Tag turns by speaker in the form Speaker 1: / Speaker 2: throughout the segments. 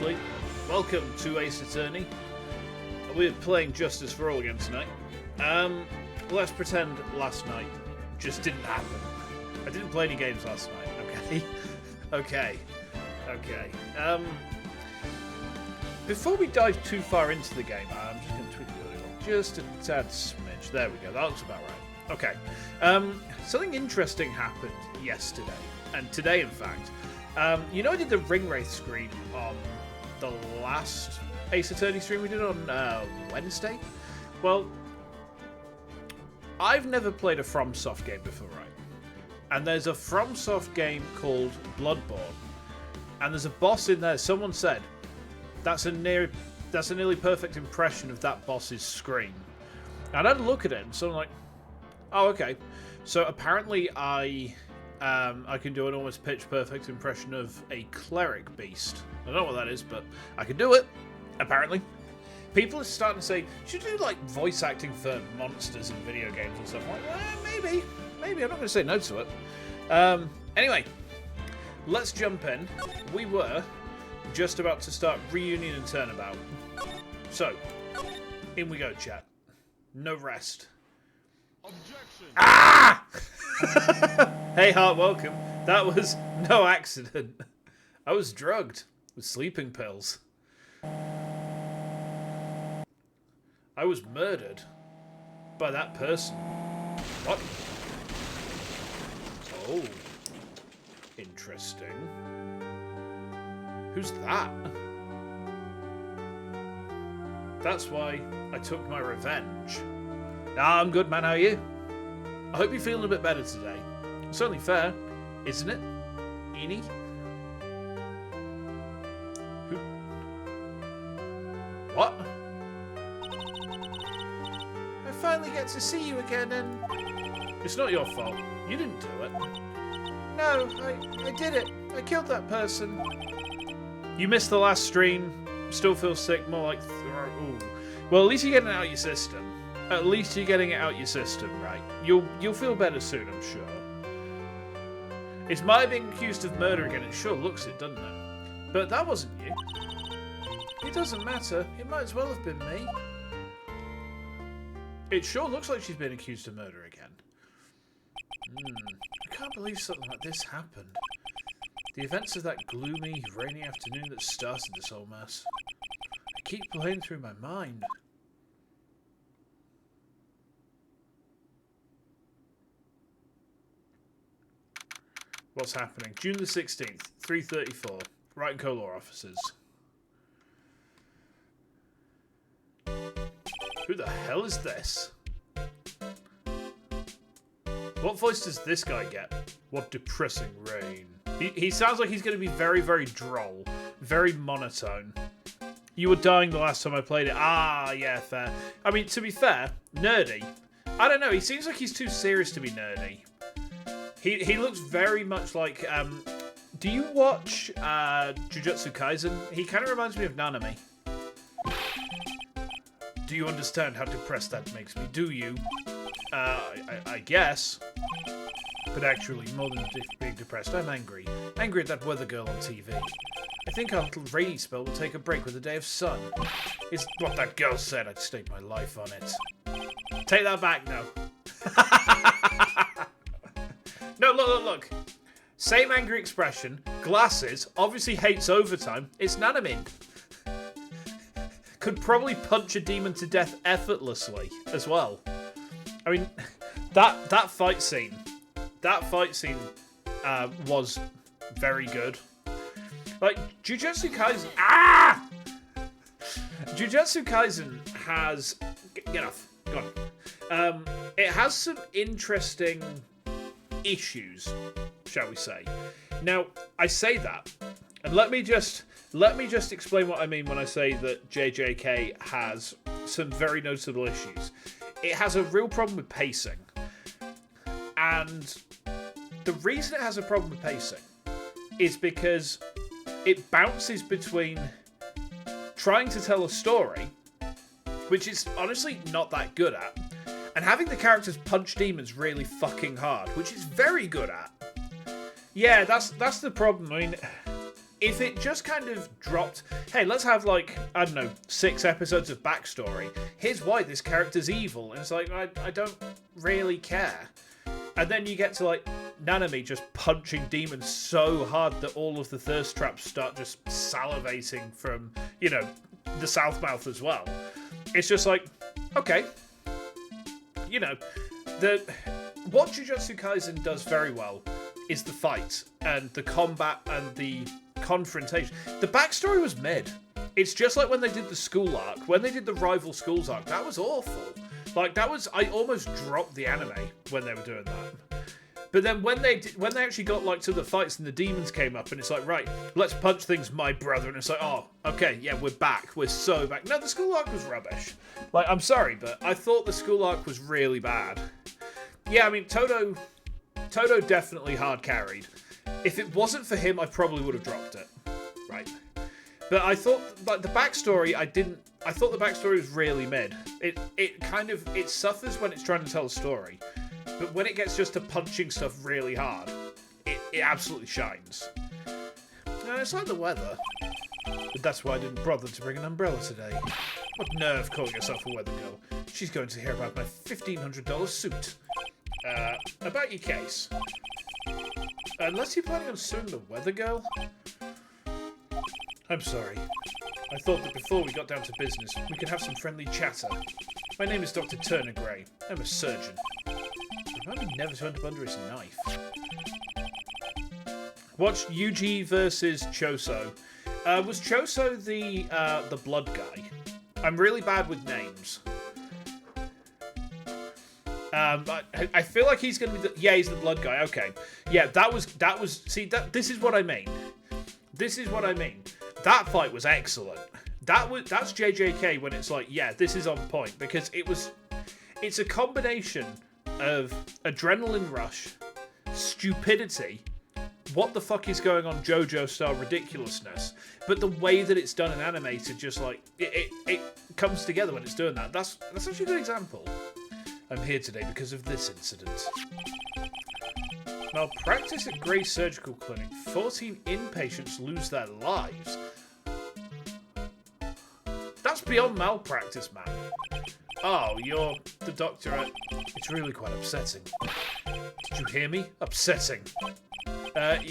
Speaker 1: obviously. Welcome to Ace Attorney. We're playing Justice for All again tonight. Let's pretend last night just didn't happen. I didn't play any games last night, okay? Okay. Before we dive too far into the game, I'm just going to tweak it a little. Just a tad smidge. There we go, that looks about right. Okay. Something interesting happened yesterday, and today in fact. You know I did the Ring Wraith screen on the last Ace Attorney stream we did on Wednesday? Well, I've never played a FromSoft game before, right? And there's a FromSoft game called Bloodborne. And there's a boss in there, someone said, that's a nearly perfect impression of that boss's scream. And I had a look at it, and so I'm like, oh, okay. So apparently I can do an almost pitch-perfect impression of a cleric beast. I don't know what that is, but I can do it, apparently. People are starting to say, should you do, like, voice acting for monsters in video games and stuff? I'm like, maybe. I'm not going to say no to it. Anyway, let's jump in. We were just about to start Reunion and Turnabout. So, in we go, chat. No rest. Objection. Ah! Hey, Hart, welcome. That was no accident. I was drugged with sleeping pills. I was murdered by that person. What? Oh. Interesting. Who's that? That's why I took my revenge. Nah, I'm good, man. How are you? I hope you're feeling a bit better today. It's only fair, isn't it? Eenie? Who? What? I finally get to see you again and... It's not your fault. You didn't do it. No, I did it. I killed that person. You missed the last stream. Still feel sick, more like... Ooh. Well, at least you're getting it out of your system. At least you're getting it out your system, right? You'll feel better soon, I'm sure. It's my being accused of murder again. It sure looks it, doesn't it? But that wasn't you. It doesn't matter. It might as well have been me. It sure looks like she's been accused of murder again. I can't believe something like this happened. The events of that gloomy, rainy afternoon that started this whole mess. I keep playing through my mind. What's happening? June the 16th, 3:34. Right and Co-Law offices. Who the hell is this? What voice does this guy get? What depressing rain. He sounds like he's going to be very, very droll. Very monotone. You were dying the last time I played it. Ah, yeah, fair. I mean, to be fair, nerdy. I don't know, he seems like he's too serious to be nerdy. He looks very much like, do you watch Jujutsu Kaisen? He kind of reminds me of Nanami. Do you understand how depressed that makes me? Do you? I guess. But actually, more than being depressed, I'm angry. Angry at that weather girl on TV. I think our little rainy spell will take a break with a day of sun. It's what that girl said. I'd stake my life on it. Take that back now. No, look. Same angry expression. Glasses. Obviously hates overtime. It's Nanamin. Could probably punch a demon to death effortlessly as well. I mean, that fight scene. That fight scene was very good. Like, Jujutsu Kaisen... Ah! Jujutsu Kaisen has... Get off. Go on. It has some interesting issues, shall we say. Now, I say that, and let me just explain what I mean when I say that JJK has some very noticeable issues. It has a real problem with pacing. And the reason it has a problem with pacing is because it bounces between trying to tell a story, which it's honestly not that good at, and having the characters punch demons really fucking hard, which it's very good at. Yeah, that's the problem. I mean, if it just kind of dropped, hey, let's have like, I don't know, 6 episodes of backstory. Here's why this character's evil. And it's like, I don't really care. And then you get to like Nanami just punching demons so hard that all of the thirst traps start just salivating from, you know, the south mouth as well. It's just like, okay. You know, what Jujutsu Kaisen does very well is the fight and the combat and the confrontation. The backstory was mid. It's just like when they did the school arc. When they did the rival schools arc, that was awful. Like, that was... I almost dropped the anime when they were doing that. But then when they actually got, like, to the fights and the demons came up and it's like, right, let's punch things, my brother. And it's like, oh, okay, yeah, we're back. We're so back. No, the school arc was rubbish. Like, I'm sorry, but I thought the school arc was really bad. Yeah, I mean, Todo definitely hard carried. If it wasn't for him, I probably would have dropped it. Right. But I thought, like, the backstory, I thought the backstory was really mid. It suffers when it's trying to tell a story. But when it gets just to punching stuff really hard, it absolutely shines. It's like the weather. But that's why I didn't bother to bring an umbrella today. What nerve calling yourself a weather girl. She's going to hear about my $1,500 suit. About your case. Unless you're planning on suing the weather girl? I'm sorry. I thought that before we got down to business, we could have some friendly chatter. My name is Dr. Turner Gray. I'm a surgeon. Remind me never to end up under his knife. Watch Udgey versus Choso. Was Choso the blood guy? I'm really bad with names. I feel like he's going to be he's the blood guy. Okay. Yeah, that was, see, this is what I mean. This is what I mean. That fight was excellent. That's JJK when it's like, yeah, this is on point, because it's a combination of adrenaline rush, stupidity, what the fuck is going on JoJo style ridiculousness, but the way that it's done and animated, just like it comes together when it's doing that. That's actually a good example. I'm here today because of this incident. Malpractice at Grey Surgical Clinic. 14 inpatients lose their lives. That's beyond malpractice, man. Oh, you're the doctor at... It's really quite upsetting. Did you hear me? Upsetting.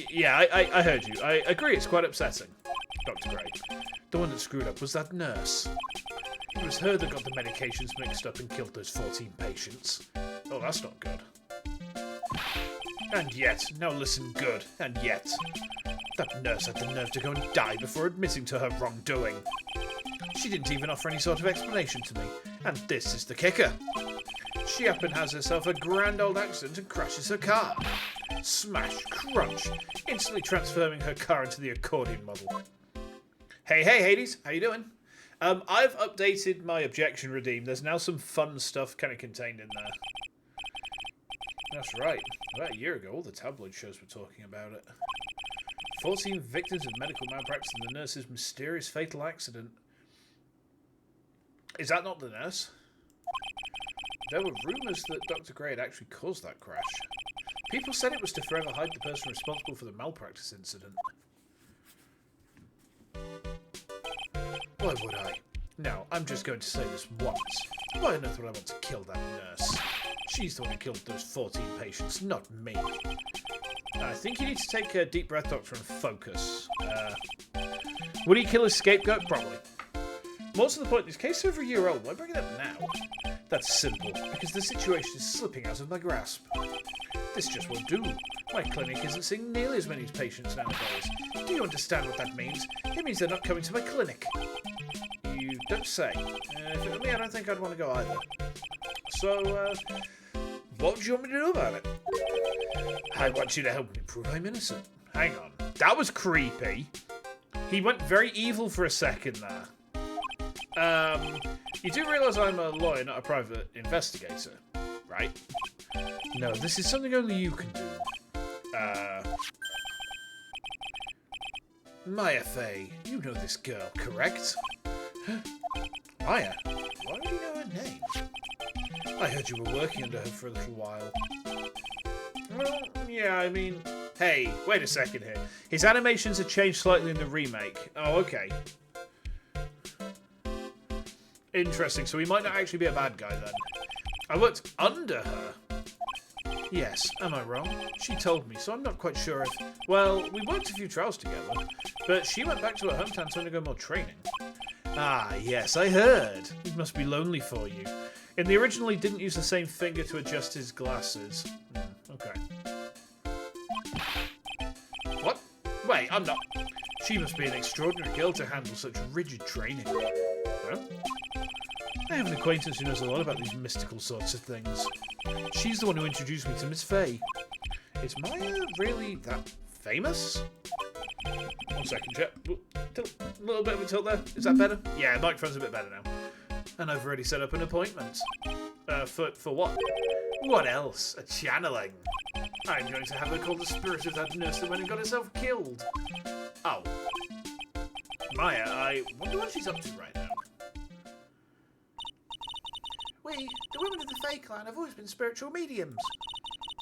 Speaker 1: Yeah, I heard you. I agree, it's quite upsetting, Dr. Gray. The one that screwed up was that nurse. It was her that got the medications mixed up and killed those 14 patients. Oh, that's not good. And yet, now listen good, and yet. That nurse had the nerve to go and die before admitting to her wrongdoing. She didn't even offer any sort of explanation to me, and this is the kicker. She up and has herself a grand old accident and crashes her car. Smash, crunch, instantly transforming her car into the accordion model. Hey, Hades, how you doing? I've updated my objection redeem. There's now some fun stuff kind of contained in there. That's right. About a year ago, all the tabloid shows were talking about it. 14 victims of medical malpractice in the nurse's mysterious fatal accident. Is that not the nurse? There were rumours that Dr. Gray had actually caused that crash. People said it was to forever hide the person responsible for the malpractice incident. Why would I? No, I'm just going to say this once. Why on earth would I want to kill that nurse? She's the one who killed those 14 patients, not me. I think you need to take a deep breath, Doctor, and focus. Would he kill his scapegoat? Probably. More to the point, this case is over a year old. Why bring it up now? That's simple, because the situation is slipping out of my grasp. This just won't do. My clinic isn't seeing nearly as many patients nowadays. Do you understand what that means? It means they're not coming to my clinic. You don't say. If it were me, I don't think I'd want to go either. So, what do you want me to do about it? I want you to help me prove I'm innocent. Hang on. That was creepy. He went very evil for a second there. You do realise I'm a lawyer, not a private investigator, right? No, this is something only you can do. Maya Fey, you know this girl, correct? Maya? Why do you know her name? I heard you were working under her for a little while. Well, yeah, I mean, Hey, wait a second here. His animations have changed slightly in the remake. Oh, okay. Interesting, so he might not actually be a bad guy then. I worked under her. Yes, am I wrong? She told me, so I'm not quite sure if... Well, we worked a few trials together, but she went back to her hometown to undergo more training. Ah, yes, I heard. It must be lonely for you. In the original, he didn't use the same finger to adjust his glasses. Okay. What? Wait, I'm not... She must be an extraordinary girl to handle such rigid training. Huh? I have an acquaintance who knows a lot about these mystical sorts of things. She's the one who introduced me to Miss Faye. Is Maya really that famous? 1 second, chat. A little bit of a tilt there. Is that better? Yeah, microphone's a bit better now. And I've already set up an appointment. For what? What else? A channeling. I'm going to have her call the spirit of that nurse that went and got herself killed. Oh. Maya, I wonder what she's up to right now. We, the women of the Fae clan, have always been spiritual mediums.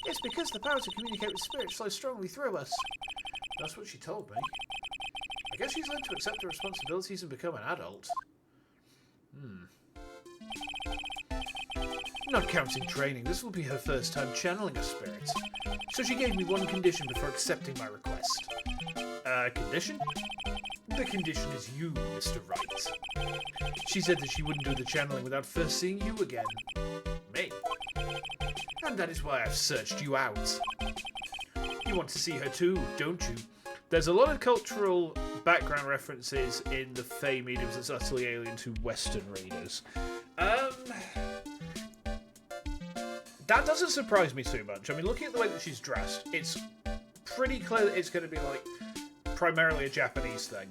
Speaker 1: It's because the power to communicate with spirits flows strongly through us. That's what she told me. I guess she's learned to accept her responsibilities and become an adult. Not counting training, this will be her first time channeling a spirit. So she gave me one condition before accepting my request. Condition? The condition is you, Mr. Wright. She said that she wouldn't do the channeling without first seeing you again. Me. And that is why I've searched you out. You want to see her too, don't you? There's a lot of cultural background references in the Fae mediums that's utterly alien to Western readers. That doesn't surprise me too much. I mean, looking at the way that she's dressed, it's pretty clear that it's going to be like primarily a Japanese thing.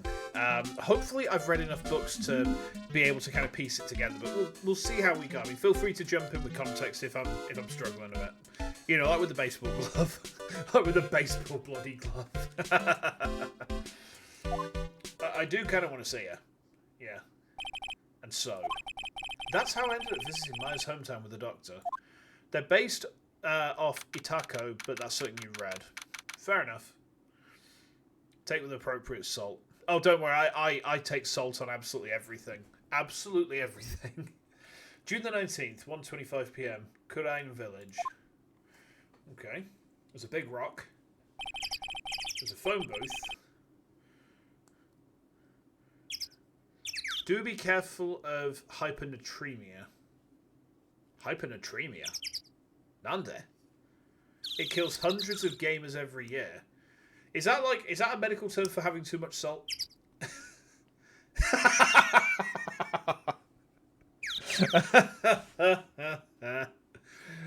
Speaker 1: Hopefully I've read enough books to be able to kind of piece it together, but we'll see how we go. I mean, feel free to jump in with context if I'm struggling a bit. You know, like with the baseball glove. Like with the baseball bloody glove. I do kind of want to see her. Yeah. And so, that's how I ended up visiting Maya's hometown with the doctor. They're based off Itako, but that's something you read. Fair enough. Take with appropriate salt. Oh, don't worry, I take salt on absolutely everything. Absolutely everything. June the 19th, 1:25 PM, Kurumi Village. Okay. There's a big rock. There's a phone booth. Do be careful of hypernatremia. Hypernatremia? Nande? It kills hundreds of gamers every year. Is that a medical term for having too much salt?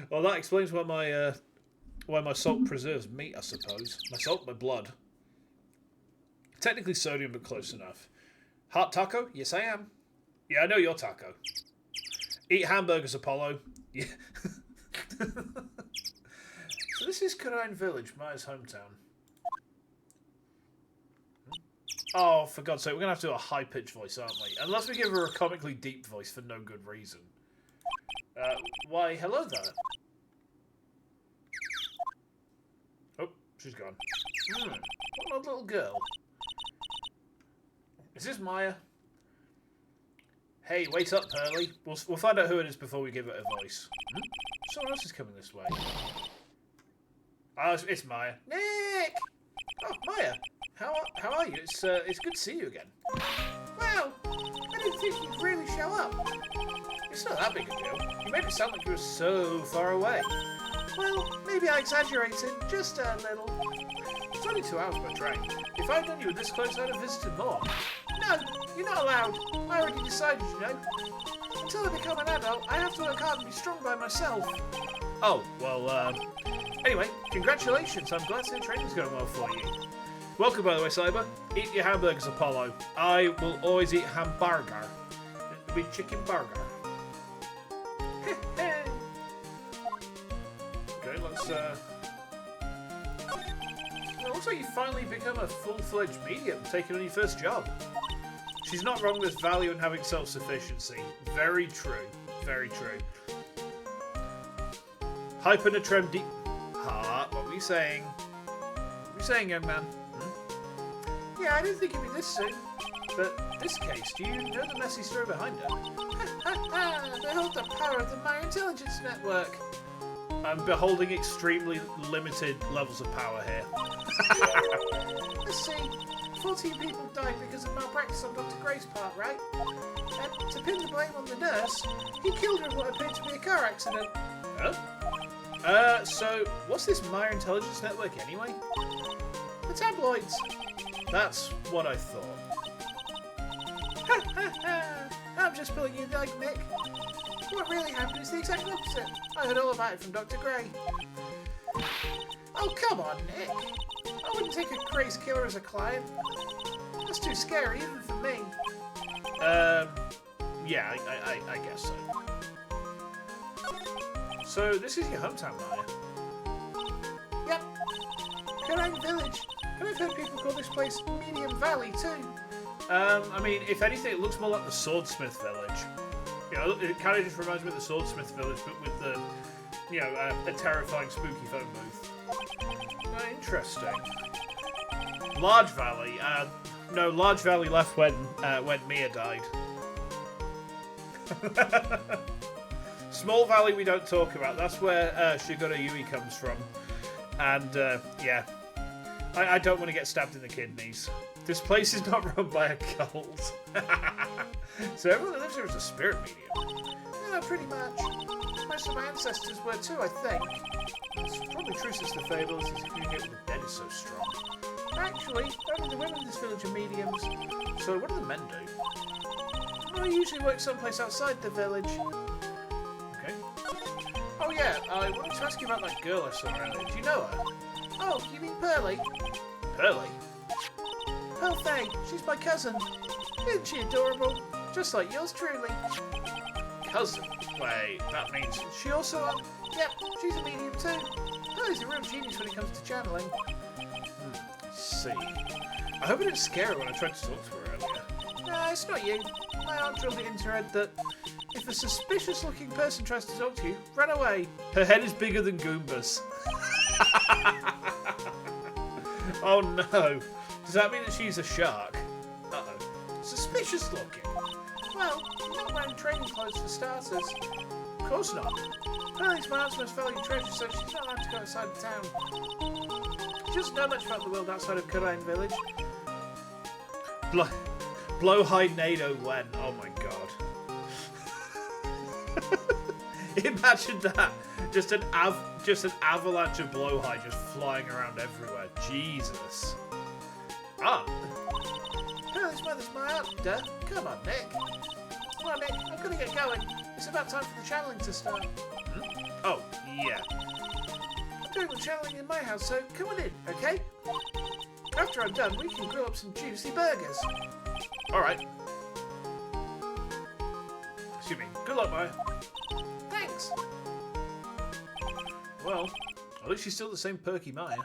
Speaker 1: Well, that explains why my salt preserves meat, I suppose. My salt, my blood. Technically sodium, but close enough. Heart taco? Yes, I am. Yeah, I know you're taco. Eat hamburgers, Apollo. Yeah. So this is Kurumi Village, Maya's hometown. Oh, for God's sake, we're going to have to do a high-pitched voice, aren't we? Unless we give her a comically deep voice for no good reason. Why, hello there. Oh, she's gone. What an odd little girl. Is this Maya? Hey, wait up, Pearly. We'll find out who it is before we give it a voice. Someone else is coming this way. Oh, it's Maya. Nick! Oh, Maya. How are you? It's good to see you again. Wow, I didn't think you'd really show up. It's not that big a deal. You made it sound like you were so far away. Well, maybe I exaggerated, just a little. It's only 2 hours by train. If I'd known you were this close, I'd have visited more. No, you're not allowed. I already decided, you know. Until I become an adult, I have to work hard and be strong by myself. Oh, well, anyway, congratulations. I'm glad the training's going well for you. Welcome, by the way, Cyber. Eat your hamburgers, Apollo. I will always eat hamburger. It'll be chicken burger. Okay, let's, It looks like you finally become a full-fledged medium, taking on your first job. She's not wrong with value in having self-sufficiency. Very true. Very true. Hypernatrem deep... what were you saying? Keep saying, young man. Hmm? Yeah, I didn't think it'd be this soon. But this case, do you know the messy story behind it? Behold the power of the My Intelligence Network. I'm beholding extremely limited levels of power here. Let's see. 14 people died because of malpractice on Dr. Gray's part, right? And to pin the blame on the nurse, he killed her in what appeared to be a car accident. Huh? So what's this Maya Intelligence Network anyway? The tabloids. That's what I thought. I'm just pulling you like Nick. What really happened is the exact opposite. I heard all about it from Dr. Gray. Oh, come on, Nick. I wouldn't take a crazed killer as a client. That's too scary, even for me. Yeah, I guess so. So, this is your hometown, Maya? Yep. Kurumi Village. And I've heard people call this place Medium Valley, too. I mean, if anything, it looks more like the Swordsmith Village. You know, it kind of just reminds me of the Swordsmith Village, but with the, you know, a terrifying, spooky phone booth. Interesting. Large Valley. No, Large Valley left when Mia died. Small Valley we don't talk about. That's where Shigoro Yui comes from. And, yeah. I don't want to get stabbed in the kidneys. This place is not run by a cult. So everyone that lives here is a spirit medium. Yeah, pretty much. Most of my ancestors were too, I think. It's probably true since the fables is communicate with the dead is so strong. Actually, only the women in this village are mediums. So what do the men do? Well, I usually work someplace outside the village. Okay. Oh yeah, I wanted to ask you about that girl I saw earlier. Do you know her? Oh, you mean Pearly? Pearly? Pearl Faye. She's my cousin. Isn't she adorable? Just like yours truly. Cousin? Wait, that means she also... Yep, she's a medium too. Pearly's a real genius when it comes to channeling. See. I hope I didn't scare her when I tried to talk to her earlier. No, it's not you. My aunt drilled it into her head that if a suspicious-looking person tries to talk to you, run away. Her head is bigger than Goomba's. Oh no. Does that mean that she's a shark? Uh-oh. Suspicious looking. Well, not wearing training clothes for starters. Of course not. Pearly's my aunt's most valued treasure, so she's not allowed to go outside of town. She doesn't know much about the world outside of Kurumi Village. Blowhide Nado when? Oh my god. Imagine that. Just an avalanche of blowhide just flying around everywhere. Jesus. Ah. Pearly's mother's my aunt, duh. Come on, Nick. Come on, Nick. I've got to get going. It's about time for the channeling to start. Hmm? Oh, yeah. I'm doing the channeling in my house, so come on in, okay? After I'm done, we can grill up some juicy burgers. Alright. Excuse me. Good luck, Maya. Thanks. Well, at least she's still the same perky Maya.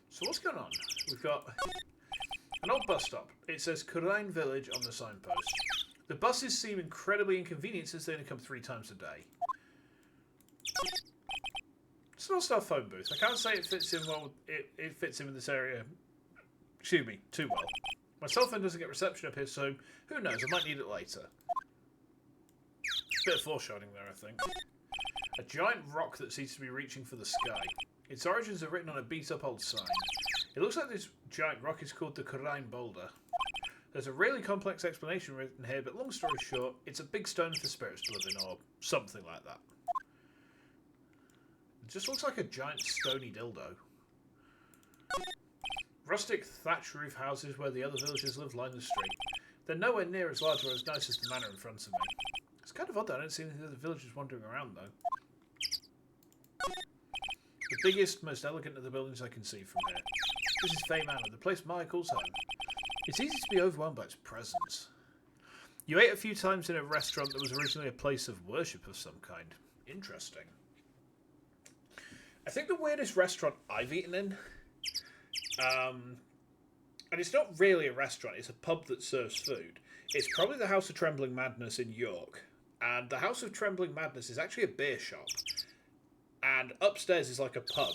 Speaker 1: So what's going on? We've got an old bus stop. It says Kurumi Village on the signpost. The buses seem incredibly inconvenient since they only come 3 times a day. It's an all-star phone booth. I can't say it fits in well. It fits in with this area. Excuse me, too well. My cell phone doesn't get reception up here, so who knows? I might need it later. Bit of foreshadowing there, I think. A giant rock that seems to be reaching for the sky. Its origins are written on a beat-up old sign. It looks like this giant rock is called the Kurumi Boulder. There's a really complex explanation written here, but long story short, it's a big stone for spirits to live in, or something like that. It just looks like a giant stony dildo. Rustic thatch roof houses where the other villagers live line the street. They're nowhere near as large or as nice as the manor in front of me. It's kind of odd that I don't see any other villagers wandering around, though. The biggest, most elegant of the buildings I can see from here. This is Faye Manor, the place Maya calls home. It's easy to be overwhelmed by its presence. You ate a few times in a restaurant that was originally a place of worship of some kind. Interesting. I think the weirdest restaurant I've eaten in, and it's not really a restaurant, it's a pub that serves food. It's probably the House of Trembling Madness in York. And the House of Trembling Madness is actually a beer shop. And upstairs is like a pub.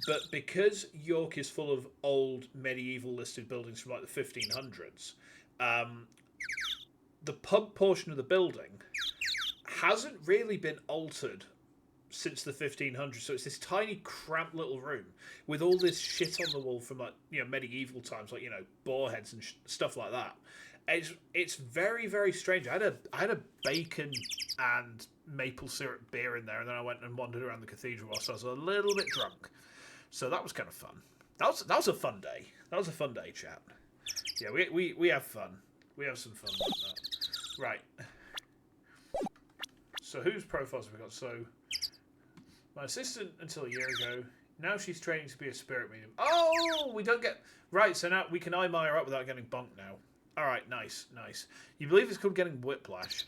Speaker 1: But because York is full of old medieval listed buildings from like the 1500s, the pub portion of the building hasn't really been altered since the 1500s. So it's this tiny, cramped little room with all this shit on the wall from like medieval times, like boar heads and stuff like that. It's very, very strange. I had a bacon and maple syrup beer in there, and then I went and wandered around the cathedral whilst I was a little bit drunk. So that was kind of fun. That was a fun day. That was a fun day, chat. Yeah, we have fun. We have some fun like that. Right. So whose profiles have we got? So my assistant until a year ago. Now she's training to be a spirit medium. Oh, we don't get... Right, so now we can eye her up without getting bonked now. Alright, nice. You believe it's called getting whiplash.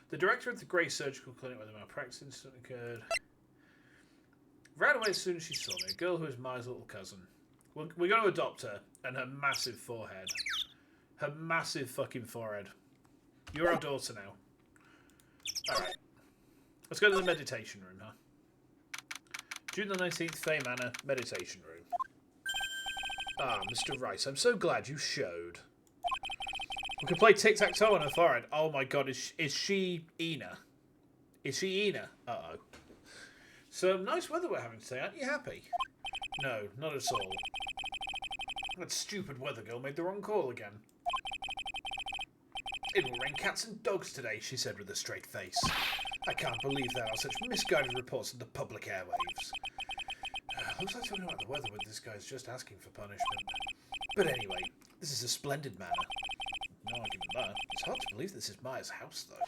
Speaker 1: The director of the Grey Surgical Clinic where the malpractice incident occurred ran away as soon as she saw me. A girl who is Maya's little cousin. We're going to adopt her and her massive forehead. Her massive fucking forehead. You're our daughter now. Alright. Let's go to the meditation room, huh? June the 19th, Faye Manor, meditation room. Ah, Mr. Rice, I'm so glad you showed. We can play tic-tac-toe on her forehead. Oh my god, is she Ina? Is she Ina? Uh-oh. So, nice weather we're having today, aren't you happy? No, not at all. That stupid weather girl made the wrong call again. It will rain cats and dogs today, she said with a straight face. I can't believe there are such misguided reports in the public airwaves. Looks like talking about the weather with this guy's just asking for punishment. But anyway, this is a splendid manor. No argument there. It's hard to believe this is Maya's house, though.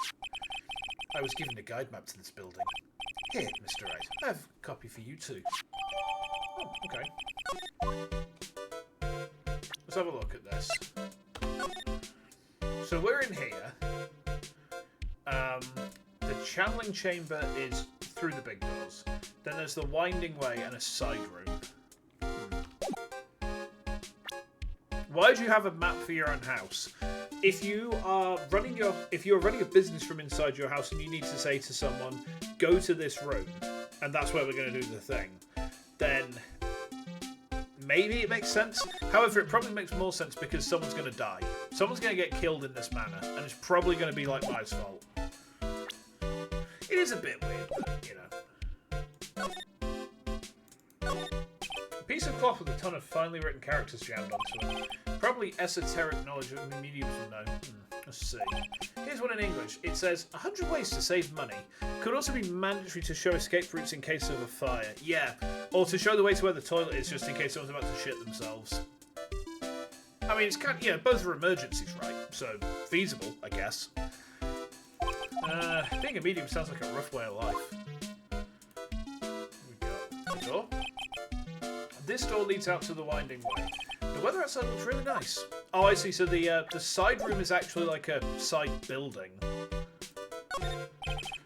Speaker 1: I was given a guide map to this building. Here, Mr. Wright, I have a copy for you too. Oh, okay. Let's have a look at this. So we're in here. The channeling chamber is through the big doors. Then there's the winding way and a side room. Why do you have a map for your own house? If you're running a business from inside your house and you need to say to someone, go to this room, and that's where we're going to do the thing, then maybe it makes sense. However, it probably makes more sense because someone's going to die. Someone's going to get killed in this manner, and it's probably going to be like Maya's fault. It is a bit weird, but, A piece of cloth with a ton of finely written characters jammed onto it. Probably esoteric knowledge of mediums will know. Let's see. Here's one in English. It says, 100 ways to save money. Could also be mandatory to show escape routes in case of a fire. Yeah. Or to show the way to where the toilet is just in case someone's about to shit themselves. I mean, it's kind of, both are emergencies, right? So, feasible, I guess. Being a medium sounds like a rough way of life. We got a door. This door leads out to the winding way. The weather outside looks really nice. Oh, I see. So the side room is actually like a side building.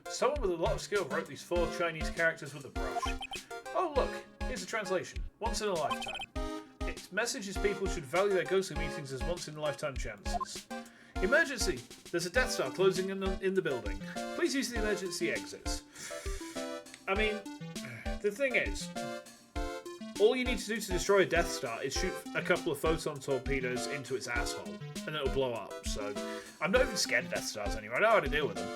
Speaker 1: Someone with a lot of skill wrote these 4 Chinese characters with a brush. Oh, look. Here's a translation. Once in a lifetime. Its message is people should value their ghostly meetings as once-in-a-lifetime chances. Emergency! There's a Death Star closing in the building. Please use the emergency exits. I mean, the thing is, all you need to do to destroy a Death Star is shoot a couple of photon torpedoes into its asshole, and it'll blow up. So, I'm not even scared of Death Stars anymore. I know how to deal with them.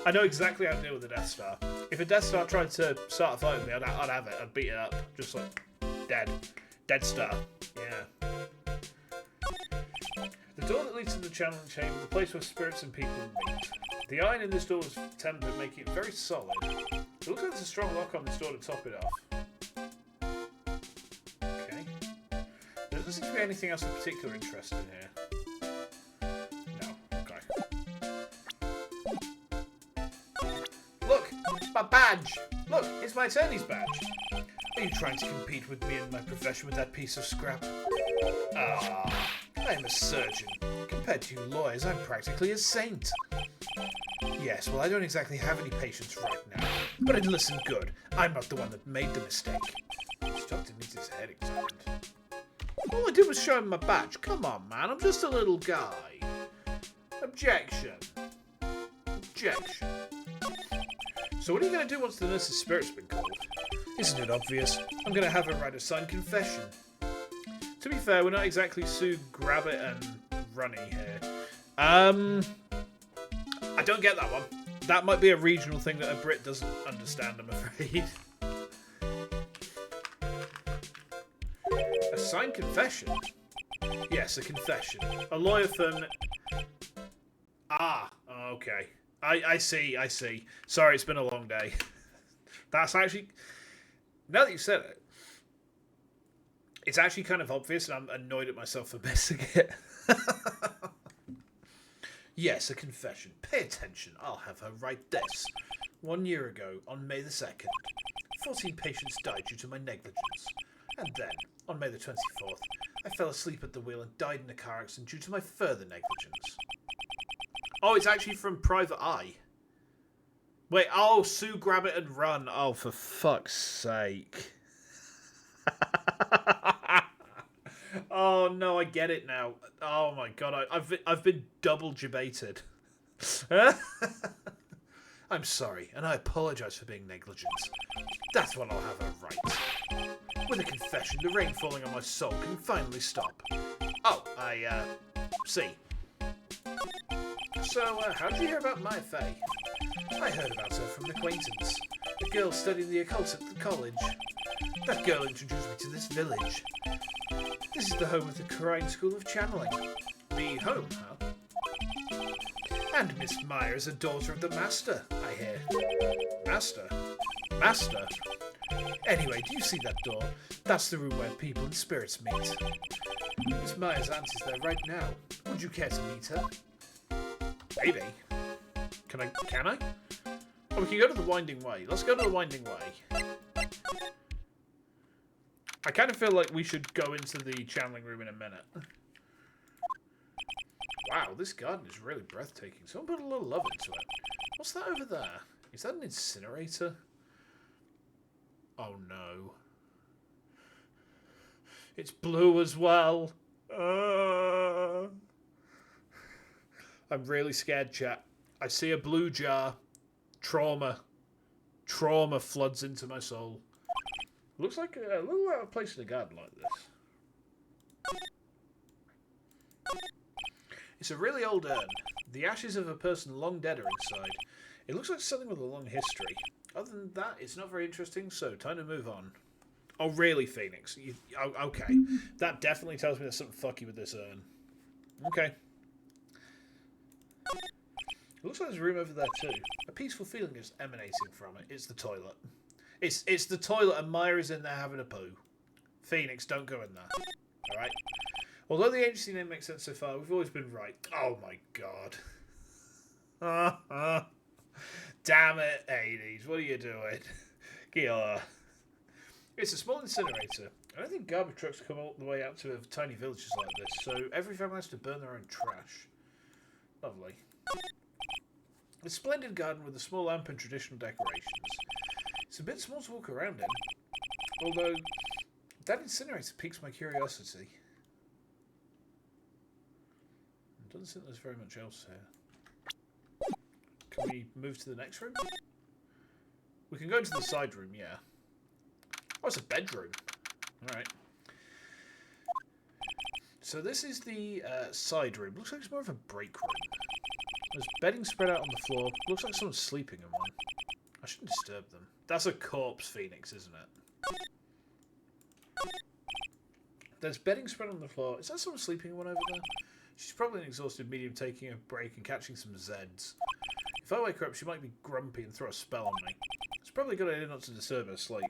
Speaker 1: I know exactly how to deal with a Death Star. If a Death Star tried to start a fight with me, I'd have it. I'd beat it up. Just like, dead. Dead Star. Yeah. The door that leads to the channeling chamber, the place where spirits and people meet. The iron in this door is tempered, making it very solid. It looks like there's a strong lock on this door to top it off. Okay. There doesn't seem to be anything else of particular interest in here. No. Okay. Look! It's my badge! Look! It's my attorney's badge! Are you trying to compete with me in my profession with that piece of scrap? Ah, I'm a surgeon. Compared to you lawyers, I'm practically a saint. Yes, well, I don't exactly have any patients right now. But I'd listen good. I'm not the one that made the mistake. This doctor needs his head examined. All I did was show him my badge. Come on, man. I'm just a little guy. Objection. Objection. So what are you going to do once the nurse's spirit's been called? Isn't it obvious? I'm going to have her write a signed confession. To be fair, we're not exactly Sue Grabbit and Runny here. I don't get that one. That might be a regional thing that a Brit doesn't understand, I'm afraid. A signed confession? Yes, a confession. A lawyer firm... Ah, okay. I see. Sorry, it's been a long day. That's actually... Now that you've said it, it's actually kind of obvious, and I'm annoyed at myself for missing it. Yes, a confession. Pay attention. I'll have her write this. 1 year ago, on May the 2nd, 14 patients died due to my negligence. And then, on May the 24th, I fell asleep at the wheel and died in a car accident due to my further negligence. Oh, it's actually from Private Eye. Wait, oh, Sue, Grab It and Run. Oh, for fuck's sake. Oh, no, I get it now. Oh, my God. I've been double debated. I'm sorry, and I apologise for being negligent. That's what I'll have her write. With a confession, the rain falling on my soul can finally stop. Oh, I see. So, how did you hear about my Faye? I heard about her from an acquaintance. A girl studying the occult at the college. That girl introduced me to this village. This is the home of the Kurumi School of Channeling. The home, huh? And Miss Meyer is a daughter of the Master, I hear. Master? Master? Anyway, do you see that door? That's the room where people and spirits meet. Miss Meyer's aunt is there right now. Would you care to meet her? Maybe. Can I? Oh, we can go to the Winding Way. Let's go to the Winding Way. I kind of feel like we should go into the channeling room in a minute. Wow, this garden is really breathtaking. Someone put a little love into it. What's that over there? Is that an incinerator? Oh no. It's blue as well. I'm really scared, chat. I see a blue jar. Trauma. Trauma floods into my soul. Looks like a little out of place in a garden like this. It's a really old urn. The ashes of a person long dead are inside. It looks like something with a long history. Other than that, it's not very interesting, so time to move on. Oh, really, Phoenix? Okay. That definitely tells me there's something fucky with this urn. Okay. It looks like there's a room over there too. A peaceful feeling is emanating from it. It's the toilet. It's the toilet and Myra's in there having a poo. Phoenix, don't go in there. Alright? Although the agency name makes sense so far, we've always been right. Oh my god. Damn it, Hades. What are you doing? Gila. It's a small incinerator. I don't think garbage trucks come all the way out to tiny villages like this, so every family has to burn their own trash. Lovely. A splendid garden with a small lamp and traditional decorations. It's a bit small to walk around in, although that incinerator piques my curiosity. It doesn't seem there's very much else here. Can we move to the next room? We can go into the side room, yeah. Oh, it's a bedroom. Alright. So this is the side room. Looks like it's more of a break room. There's bedding spread out on the floor. Looks like someone's sleeping in one. I shouldn't disturb them. That's a corpse, Phoenix, isn't it? There's bedding spread on the floor. Is that someone sleeping in one over there? She's probably an exhausted medium taking a break and catching some Zeds. If I wake her up, she might be grumpy and throw a spell on me. It's probably a good idea not to disturb her sleep.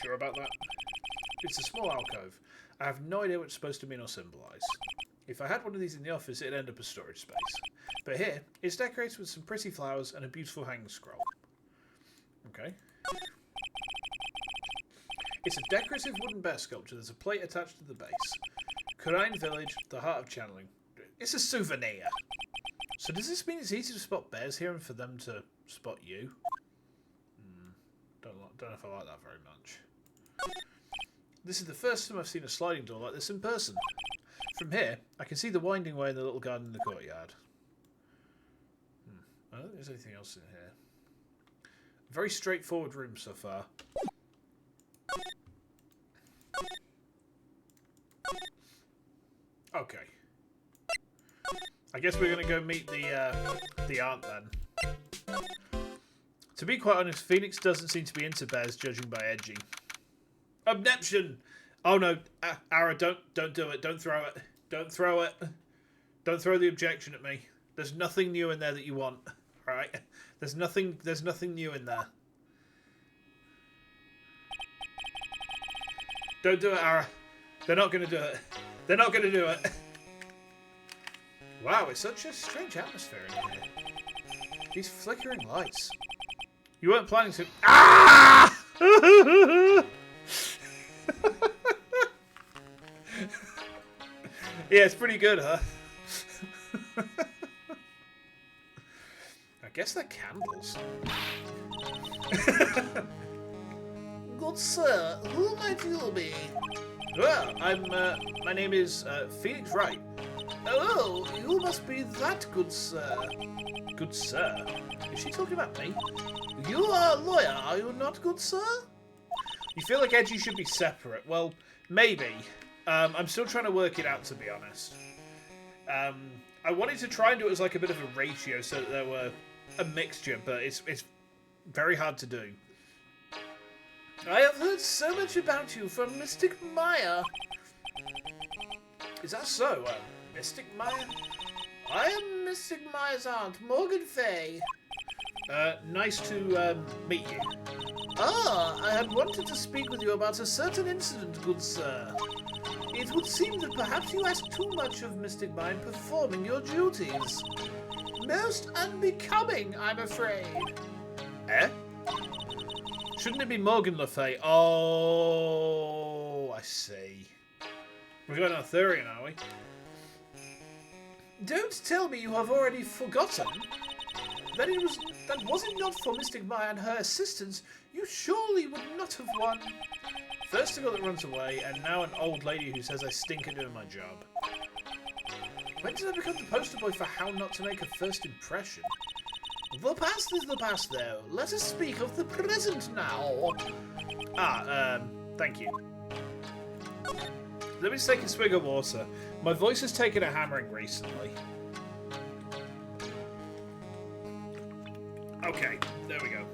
Speaker 1: Sure about that? It's a small alcove. I have no idea what it's supposed to mean or symbolise. If I had one of these in the office, it'd end up as storage space. But here, it's decorated with some pretty flowers and a beautiful hanging scroll. Okay. It's a decorative wooden bear sculpture. There's a plate attached to the base. Kurumi Village, the heart of channeling. It's a souvenir. So does this mean it's easy to spot bears here and for them to spot you? Don't know if I like that very much. This is the first time I've seen a sliding door like this in person. From here, I can see the winding way in the little garden in the courtyard. I don't think there's anything else in here. Very straightforward room so far. Okay. I guess we're gonna go meet the aunt then. To be quite honest, Phoenix doesn't seem to be into bears, judging by Edgy. Obneption! Oh no, Ara, don't do it. Don't throw it. Don't throw it. Don't throw the objection at me. There's nothing new in there that you want. Alright? There's nothing new in there. Don't do it, Ara. They're not gonna do it. They're not gonna do it. Wow, it's such a strange atmosphere in here. These flickering lights. You weren't planning to... Ah! Yeah, it's pretty good, huh? I guess they're candles. Good sir, who might you be? Well, my name is Phoenix Wright. Oh, you must be that good sir. Good sir? Is she talking about me? You are a lawyer, are you not, good sir? You feel like Edgy should be separate. Well, maybe. I'm still trying to work it out, to be honest. I wanted to try and do it as like a bit of a ratio so that there were a mixture, but it's very hard to do. I have heard so much about you from Mystic Maya. Is that so? Mystic Maya? I am Mystic Maya's aunt, Morgan Fay. Nice to meet you. Ah, I had wanted to speak with you about a certain incident, good sir. It would seem that perhaps you asked too much of Mystic Maya in performing your duties. Most unbecoming, I'm afraid. Eh? Shouldn't it be Morgan Le Fay? Oh, I see. We're going Arthurian, are we? Don't tell me you have already forgotten. That was it not for Mystic Maya and her assistants, you surely would not have won. First a girl that runs away, and now an old lady who says I stink at doing my job. When did I become the poster boy for how not to make a first impression? The past is the past, though. Let us speak of the present now. Thank you. Let me just take a swig of water. My voice has taken a hammering recently. Okay, there we go.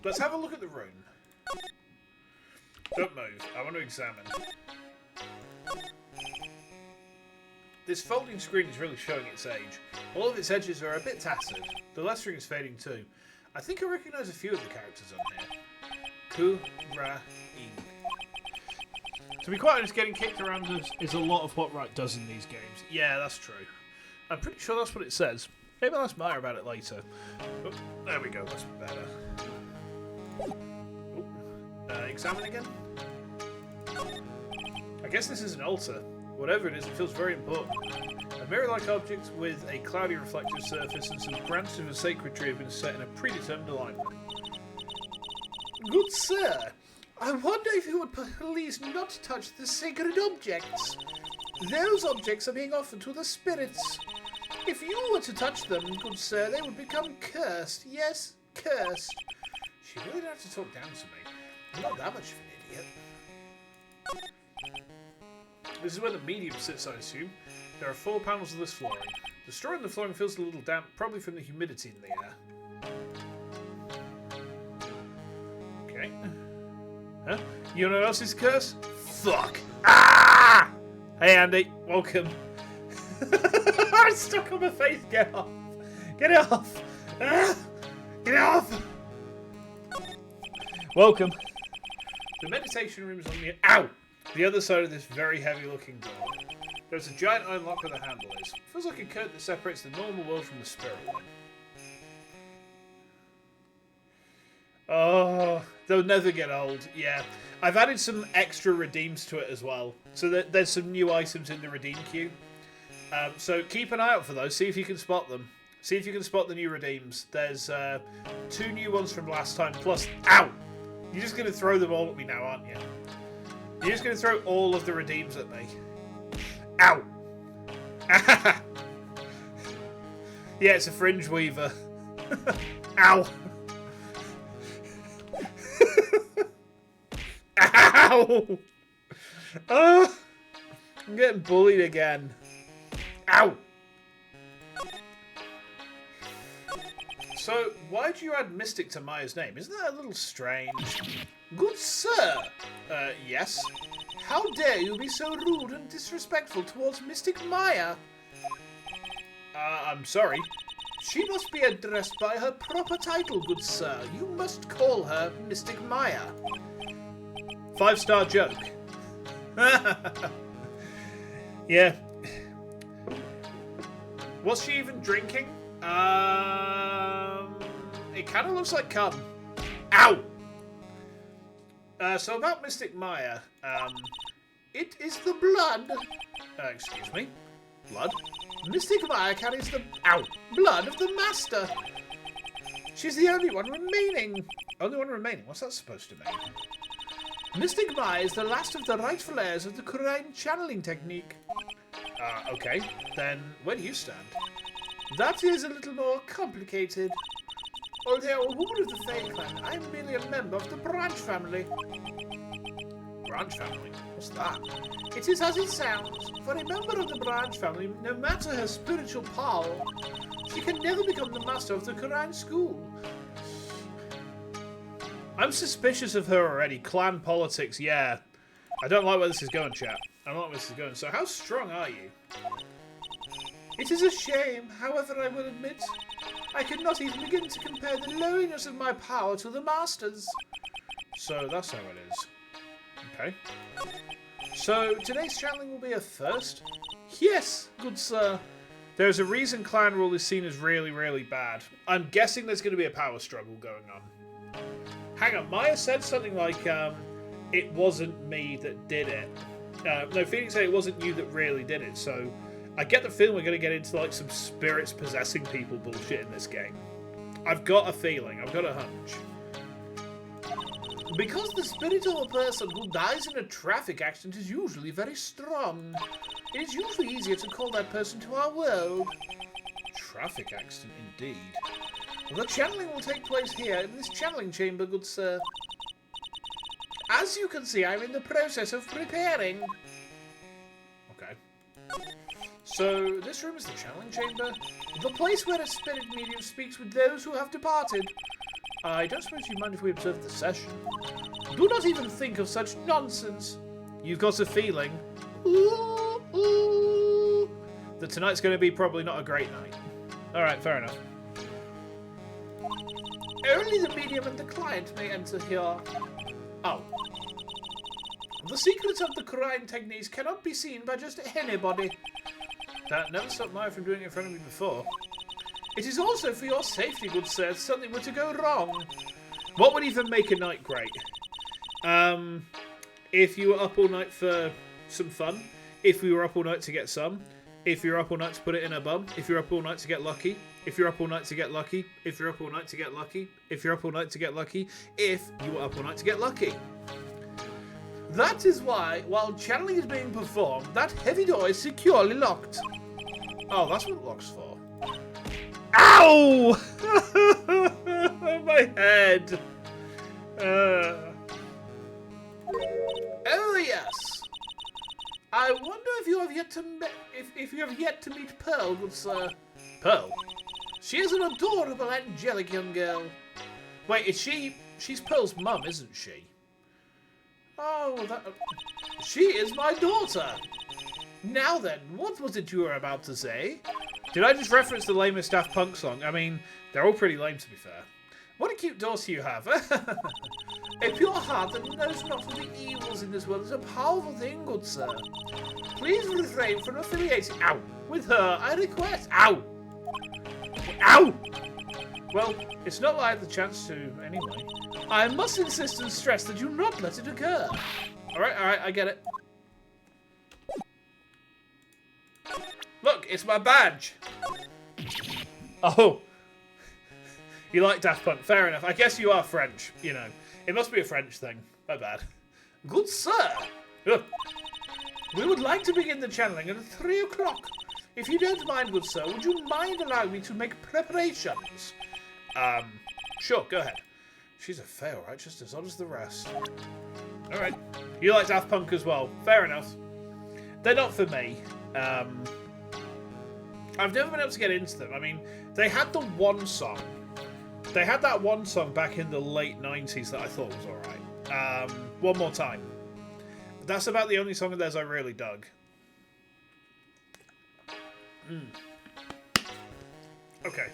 Speaker 1: Let's have a look at the room. Don't move. I want to examine. This folding screen is really showing its age. All of its edges are a bit tattered. The lettering is fading too. I think I recognise a few of the characters on here. Kurumi. To be quite honest, getting kicked around is a lot of what Wright does in these games. Yeah, that's true. I'm pretty sure that's what it says. Maybe I'll ask Maya about it later. Oh, there we go, that's better. Oh, examine again? I guess this is an altar. Whatever it is, it feels very important. A mirror-like object with a cloudy reflective surface and some branches of a sacred tree have been set in a predetermined alignment. Good sir, I wonder if you would please not touch the sacred objects. Those objects are being offered to the spirits. If you were to touch them, good sir, they would become cursed. Yes, cursed. She really don't have to talk down to me. I'm not that much of an idiot. This is where the medium sits, I assume. There are 4 panels of this flooring. The straw in the flooring feels a little damp, probably from the humidity in the air. Okay. Huh? You know what else is cursed? Fuck! Ah! Hey Andy, welcome. I'm stuck on my face. Get off! Get it off! Ah! Get it off! Welcome. The meditation room is on the other side of this very heavy-looking door. There's a giant iron lock where the handle is. Feels like a curtain that separates the normal world from the spirit one. Oh, they'll never get old. Yeah. I've added some extra redeems to it as well. So there's some new items in the redeem queue. So keep an eye out for those. See if you can spot them. See if you can spot the new redeems. There's 2 new ones from last time. Plus, ow! You're just going to throw them all at me now, aren't you? You're just going to throw all of the redeems at me. Ow! Yeah, it's a fringe weaver. Ow! Ow! Oh, I'm getting bullied again. Ow! So, why do you add Mystic to Maya's name? Isn't that a little strange? Good sir! Yes? How dare you be so rude and disrespectful towards Mystic Maya? I'm sorry. She must be addressed by her proper title, good sir. You must call her Mystic Maya. 5-star joke. Yeah. Was she even drinking? It kind of looks like cum. Ow! So about Mystic Maya, it is the blood. Excuse me. Blood? Mystic Maya carries the blood of the Master. She's the only one remaining. Only one remaining? What's that supposed to mean? Mystic Maya is the last of the rightful heirs of the Kurumi channeling technique. Okay. Then where do you stand? That is a little more complicated. Although a woman of the Fae clan, I am merely a member of the Branch family. Branch family? What's that? It is as it sounds. For a member of the Branch family, no matter her spiritual power, she can never become the master of the Kurumi school. I'm suspicious of her already. Clan politics, yeah. I don't like where this is going, chat. I don't like where this is going. So how strong are you? It is a shame, however I will admit, I could not even begin to compare the lowliness of my power to the Master's. So that's how it is. Okay. So today's channeling will be a first? Yes, good sir. There's a reason clan rule is seen as really, really bad. I'm guessing there's going to be a power struggle going on. Hang on, Maya said something like, it wasn't me that did it. No, Phoenix said it wasn't you that really did it, so I get the feeling we're going to get into like some spirits possessing people bullshit in this game. I've got a feeling, I've got a hunch. Because the spirit of a person who dies in a traffic accident is usually very strong, it is usually easier to call that person to our world. Traffic accident, indeed. The channeling will take place here in this channeling chamber, good sir. As you can see, I'm in the process of preparing. Okay. So, this room is the channeling chamber. The place where a spirit medium speaks with those who have departed. I don't suppose you mind if we observe the session. Do not even think of such nonsense. You've got a feeling that tonight's going to be probably not a great night. Alright, fair enough. Only the medium and the client may enter here. Oh. The secrets of the Kurumi techniques cannot be seen by just anybody. That never stopped Maya from doing it in front of me before. It is also for your safety, good sir, if something were to go wrong. What would even make a night great? If you were up all night for some fun, if we were up all night to get some, if you're up all night to put it in a bum, if you're up all night to get lucky, if you're up all night to get lucky, if you're up all night to get lucky, if you're up all night to get lucky, if you were up all night to get lucky. That is why, while channeling is being performed, that heavy door is securely locked. Oh, that's what it locks for. Ow! My head. Oh yes. I wonder if you have yet to if you have yet to meet Pearl, good sir. Pearl. She is an adorable, angelic young girl. Wait, is she? She's Pearl's mum, isn't she? Oh, that. She is my daughter. Now then, what was it you were about to say? Did I just reference the lamest Daft Punk song? I mean, they're all pretty lame, to be fair. What a cute daughter you have. A pure heart that knows not of the evils in this world is a powerful thing, good sir. Please refrain from affiliating with her, I request. Ow! Well, it's not like I had the chance to, anyway. I must insist and stress that you not let it occur. Alright, I get it. Look, it's my badge. Oh. You like Daft Punk, fair enough. I guess you are French, you know. It must be a French thing. My bad. Good sir. We would like to begin the channeling at 3 o'clock. If you don't mind, good sir, would you mind allowing me to make preparations? Sure, go ahead. She's a fail, right? Just as odd as the rest. Alright. You like Daft Punk as well. Fair enough. They're not for me. I've never been able to get into them. I mean, they had the one song. They had that one song back in the late 90s that I thought was alright. One More Time. But that's about the only song of theirs I really dug. Okay.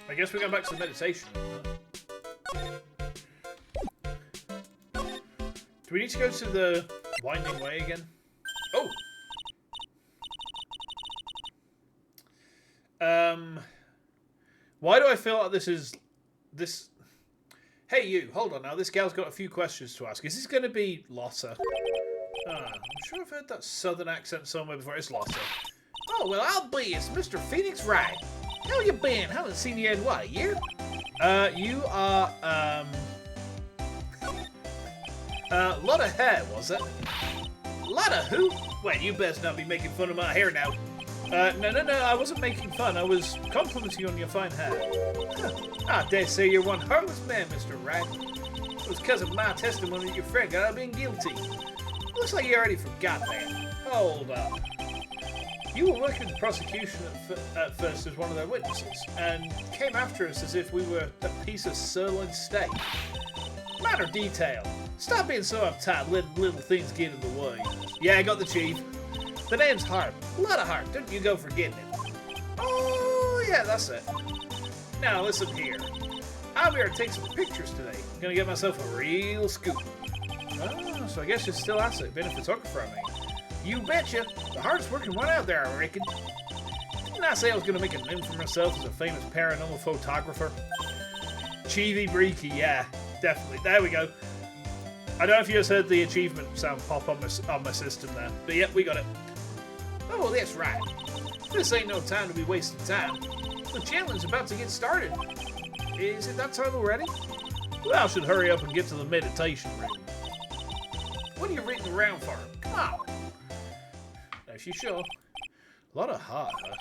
Speaker 1: I guess we're going back to the meditation. Do we need to go to the Winding Way again? Oh! Why do I feel like this is... Hey you, hold on now. This gal's got a few questions to ask. Is this going to be Lotta? I'm sure I've heard that southern accent somewhere before. It's Lotta. Oh, well, I'll be. It's Mr. Phoenix Wright. How you been? Haven't seen you in, what, a year? You are, Lotta Hair, was it? Lotta who? Wait, you best not be making fun of my hair now. No, I wasn't making fun. I was complimenting you on your fine hair. Huh. I dare say you're one heartless man, Mr. Wright. It was because of my testimony that your friend got out being guilty. Looks like you already forgot that. Hold up. You were working with the prosecution at first as one of their witnesses, and came after us as if we were a piece of sirloin steak. Minor detail. Stop being so uptight, letting little things get in the way. Yeah, I got the chief. The name's Hart. A lot of heart. Don't you go forgetting it. Oh, yeah, that's it. Now, listen here. I'm here to take some pictures today. I'm gonna get myself a real scoop. Oh, so I guess you're still at it, being a photographer, I mean. You betcha. The hardest working one out there, I reckon. Didn't I say I was gonna make a name for myself as a famous paranormal photographer? Cheevy Breaky, yeah, definitely. There we go. I don't know if you just heard the achievement sound pop on my system there, but yep, we got it. Oh, that's right. This ain't no time to be wasting time. The challenge is about to get started. Is it that time already? Well, I should hurry up and get to the meditation room. What are you reading around for? Come on. Now, if you sure. A lot of heart, huh?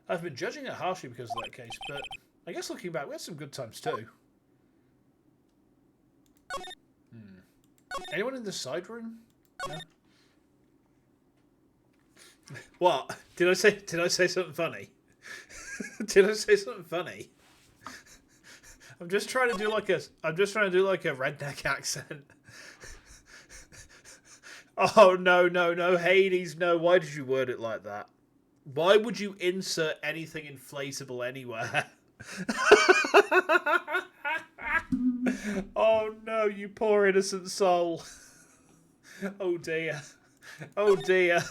Speaker 1: I've been judging it harshly because of that case, but I guess looking back, we had some good times too. Anyone in the side room? No? What? Did I say something funny? Did I say something funny? I'm just trying to do like a redneck accent. Oh no, Hades, no, why did you word it like that? Why would you insert anything inflatable anywhere? Oh no, you poor innocent soul. Oh dear. Oh dear.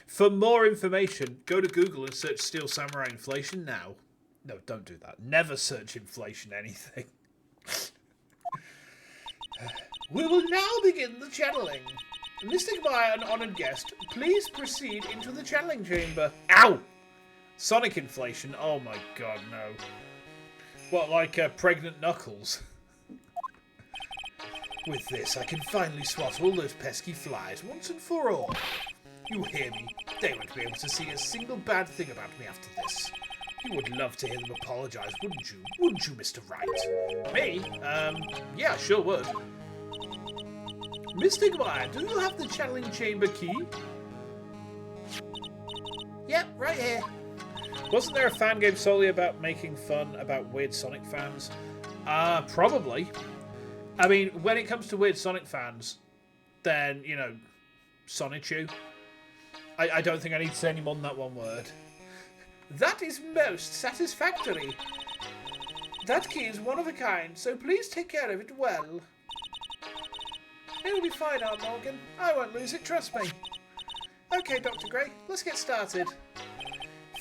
Speaker 1: For more information, go to Google and search Steel Samurai inflation now. No, don't do that. Never search inflation anything. We will now begin the channeling. Mystic by an honoured guest, please proceed into the channeling chamber. Ow! Sonic inflation. Oh my god, no. What, like pregnant Knuckles? With this, I can finally swat all those pesky flies once and for all. You hear me? They won't be able to see a single bad thing about me after this. You would love to hear them apologise, wouldn't you? Wouldn't you, Mr. Wright? Me? Yeah, I sure would. Mystic Wire, do you have the channeling chamber key? Yep, right here. Wasn't there a fan game solely about making fun about weird Sonic fans? Probably. I mean, when it comes to weird Sonic fans, then, you know, Sonichu. I don't think I need to say any more than that one word. That is most satisfactory. That key is one of a kind, so please take care of it well. It'll be fine, Aunt Morgan. I won't lose it, trust me. Okay, Dr. Gray, let's get started.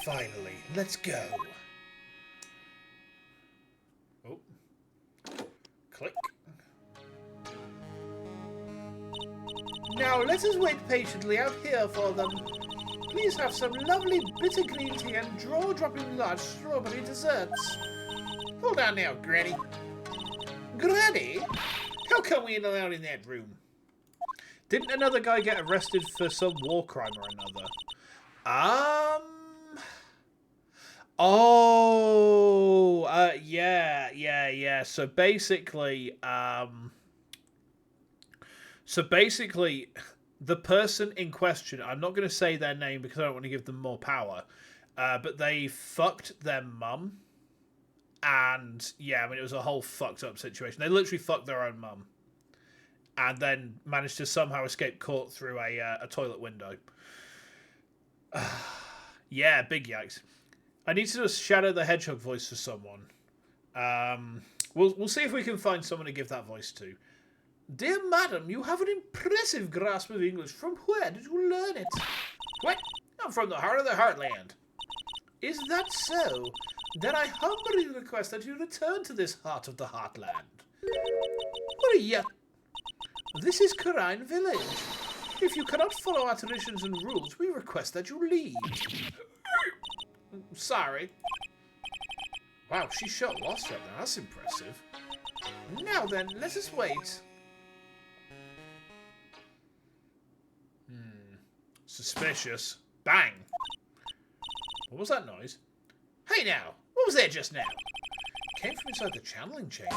Speaker 1: Finally, let's go. Oh. Click. Now let us wait patiently out here for them. Please have some lovely bitter green tea and jaw-dropping large strawberry desserts. Hold on now, Granny. Granny? How come we ain't allowed in that room? Didn't another guy get arrested for some war crime or another? Oh, yeah. So basically, the person in question, I'm not going to say their name because I don't want to give them more power, but they fucked their mum. And, yeah, I mean, it was a whole fucked up situation. They literally fucked their own mum. And then managed to somehow escape court through a toilet window. Yeah, big yikes. I need to do a Shadow the Hedgehog voice for someone. We'll see if we can find someone to give that voice to. Dear madam, you have an impressive grasp of English. From where did you learn it? What? I'm from the heart of the heartland. Is that so? Then I humbly request that you return to this heart of the heartland. What are you? This is Kurumi village. If you cannot follow our traditions and rules, we request that you leave. Sorry. Wow, she shot lost right now. That's impressive. Now then, let us wait. Suspicious. Bang. What was that noise? Hey now, what was that just now? It came from inside the channeling chamber.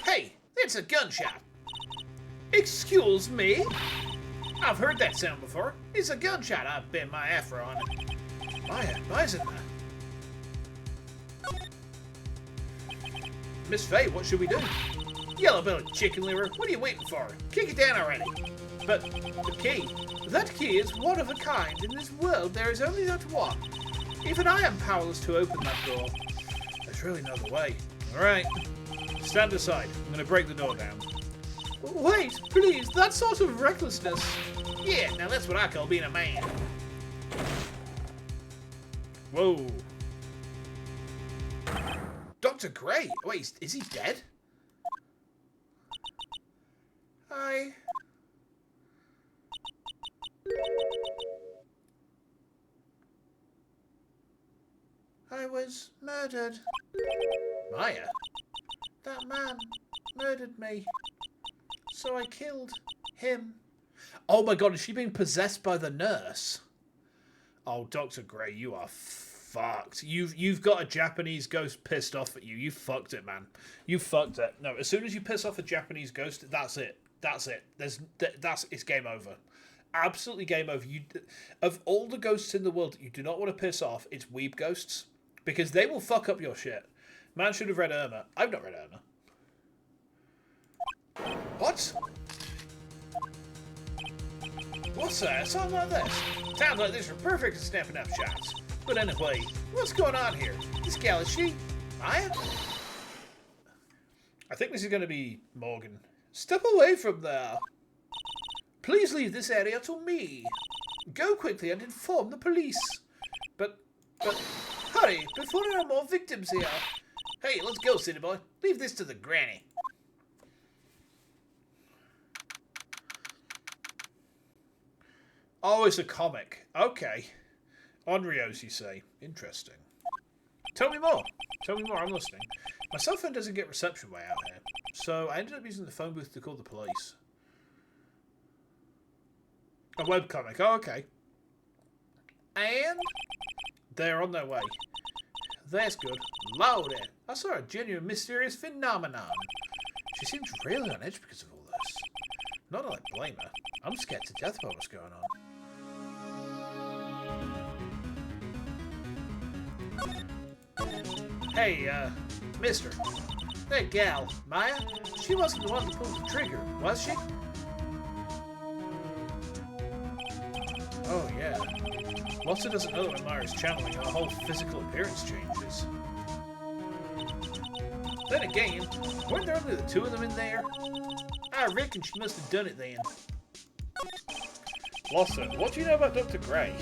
Speaker 1: Hey, that's a gunshot. Excuse me? I've heard that sound before. It's a gunshot. I've bent my afro on it. Why is it that? Miss Faye, what should we do? Yellow-bellied chicken liver, what are you waiting for? Kick it down already. But the key. That key is one of a kind. In this world, there is only that one. Even I am powerless to open that door. There's really no other way. Alright. Stand aside. I'm going to break the door down. Wait, please. That sort of recklessness. Yeah, now that's what I call being a man. Whoa. Dr. Gray. Wait, is he dead? I was murdered. Maya? That man murdered me. So I killed him. Oh my god, is she being possessed by the nurse? Oh, Dr. Gray, you are fucked. You've got a Japanese ghost pissed off at you. You fucked it, man. You fucked it. No, as soon as you piss off a Japanese ghost, that's it. That's it. It's game over. Absolutely game over. Of all the ghosts in the world that you do not want to piss off, it's weeb ghosts. Because they will fuck up your shit. Man should have read Irma. I've not read Irma. What? What's that? Something like this. Sounds like these are perfect at snapping up shots. But anyway, what's going on here? This gal, is she Maya? I think this is going to be Morgan. Step away from there. Please leave this area to me. Go quickly and inform the police. But hurry, before there are more victims here. Hey, let's go, city boy. Leave this to the granny. Oh, it's a comic. Okay. Onryos, you say. Interesting. Tell me more. Tell me more, I'm listening. My cell phone doesn't get reception way out here, so I ended up using the phone booth to call the police. A webcomic. Oh, okay. And they're on their way. That's good. Lordy. I saw a genuine mysterious phenomenon. She seems really on edge because of all this. Not that I blame her. I'm scared to death about what's going on. Hey, mister. That gal, Maya, she wasn't the one to pull the trigger, was she? Oh, yeah. Walter doesn't know that Maya's channeling and the whole physical appearance changes. Then again, weren't there only the two of them in there? I reckon she must have done it then. Walter, what do you know about Dr. Gray?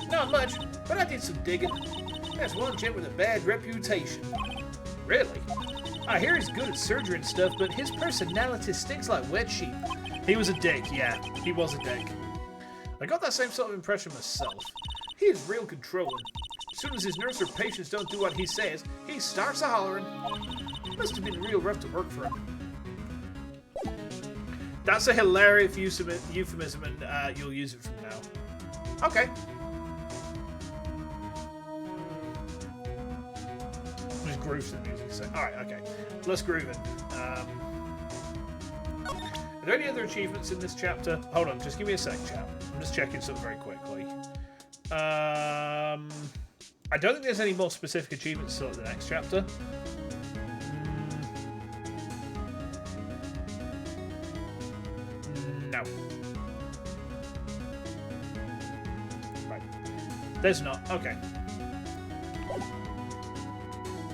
Speaker 1: Not much, but I did some digging. There's one gent with a bad reputation. Really? I hear he's good at surgery and stuff, but his personality stinks like wet sheep. He was a dick, yeah. He was a dick. I got that same sort of impression myself. He is real controlling. As soon as his nurse or patients don't do what he says, he starts a hollering. Must have been real rough to work for him. That's a hilarious euphemism, and you'll use it from now. Okay. Just groove to the music. So, all right, okay. Let's groove in. Are there any other achievements in this chapter? Hold on, just give me a sec, chat. I'm just checking something very quickly. I don't think there's any more specific achievements still in the next chapter. No. Right. There's not. Okay.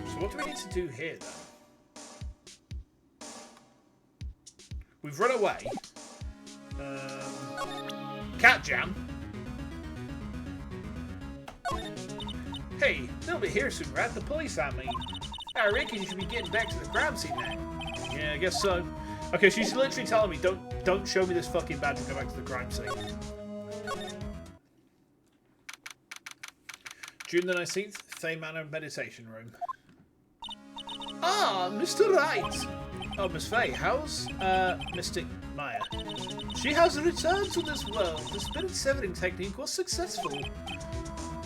Speaker 1: So what do we need to do here, then? We've run away. Cat Jam. Hey, they'll be here soon, right? The police, I mean. I reckon you should be getting back to the crime scene now. Yeah, I guess so. Okay, she's literally telling me, don't show me this fucking badge and go back to the crime scene. June the 19th, Fey Manor Meditation Room. Ah, Mr. Wright! Oh, Miss Faye, how's, Mystic Maya? She has returned to this world. The spirit severing technique was successful.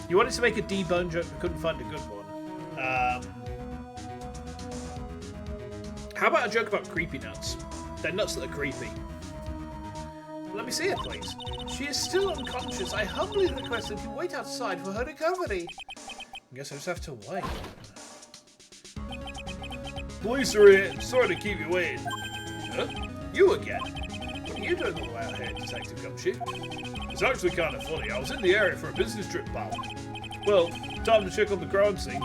Speaker 1: You wanted to make a debone joke but couldn't find a good one. How about a joke about creepy nuts? They're nuts that are creepy. Let me see her, please. She is still unconscious. I humbly request that you wait outside for her recovery. I guess I just have to wait. Police are here. Sorry to keep you waiting. Huh? You again? What are you doing all the way out here, Detective Gumshoe? It's actually kind of funny. I was in the area for a business trip, pal. Well, time to check on the crime scene.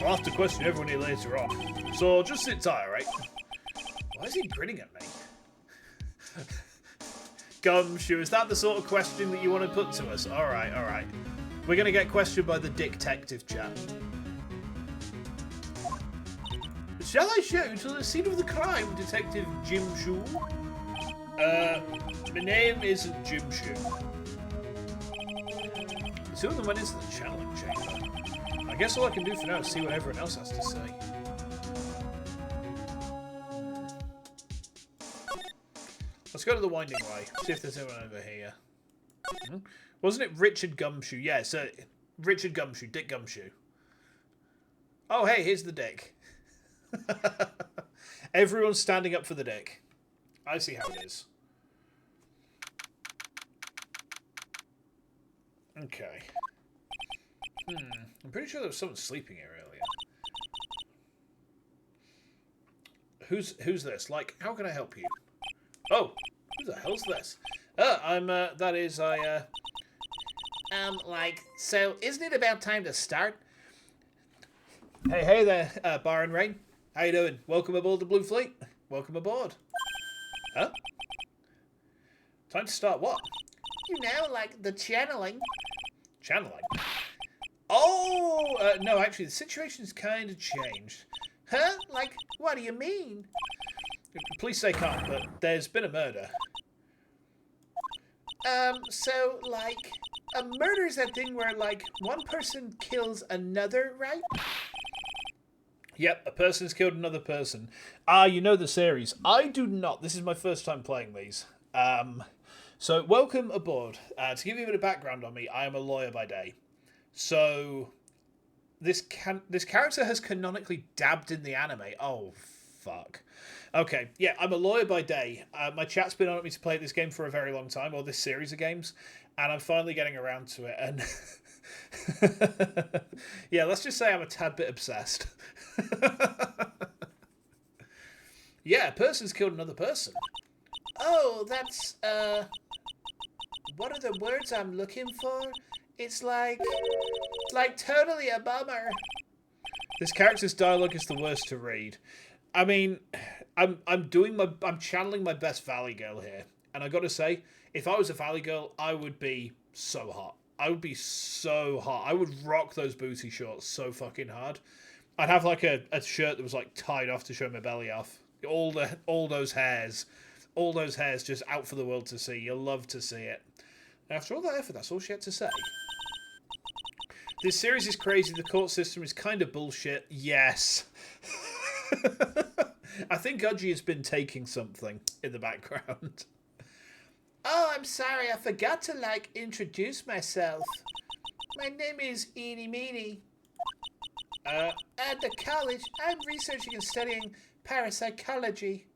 Speaker 1: I'll have to question everyone here later on. So just sit tight, alright? Why is he grinning at me? Gumshoe, is that the sort of question that you want to put to us? Alright, alright. We're going to get questioned by the detective chat. Shall I show you to the scene of the crime, Detective Jim Shoo? My name isn't Jim Shoo. Two of them went into the channeling chamber. I guess all I can do for now is see what everyone else has to say. Let's go to the winding way. See if there's anyone over here. Wasn't it Richard Gumshoe? Yeah, so Richard Gumshoe, Dick Gumshoe. Oh, hey, here's the dick. Everyone's standing up for the dick. I see how it is. Okay. I'm pretty sure there was someone sleeping here earlier. Who's this? Like, how can I help you? Oh, who the hell's this? So isn't it about time to start? Hey there, Baron Rain. How you doing? Welcome aboard the Blue Fleet. Welcome aboard. Huh? Time to start what? You know, like the channeling. Channeling? Oh! No, actually, the situation's kind of changed. Huh? Like, what do you mean? Police say can't, but there's been a murder. So, like, a murder is that thing where, like, one person kills another, right? Yep, a person's killed another person. Ah, you know the series. I do not. This is my first time playing these. So, welcome aboard. To give you a bit of background on me, I am a lawyer by day. So, this character has canonically dabbed in the anime. Oh, fuck. Okay, yeah, I'm a lawyer by day. My chat's been on me to play this game for a very long time, or this series of games, and I'm finally getting around to it, and... yeah, let's just say I'm a tad bit obsessed. Yeah, a person's killed another person. Oh, that's, what are the words I'm looking for? It's like totally a bummer. This character's dialogue is the worst to read. I mean, I'm channeling my best Valley Girl here. And I gotta say, if I was a Valley Girl, I would be so hot. I would be so hot. I would rock those booty shorts so fucking hard. I'd have like a shirt that was like tied off to show my belly off. All those hairs just out for the world to see. You'll love to see it. After all that effort, that's all she had to say. This series is crazy. The court system is kind of bullshit. Yes. I think Udgey has been taking something in the background. Oh, I'm sorry. I forgot to, like, introduce myself. My name is Eenie Meenie. At the college, I'm researching and studying parapsychology.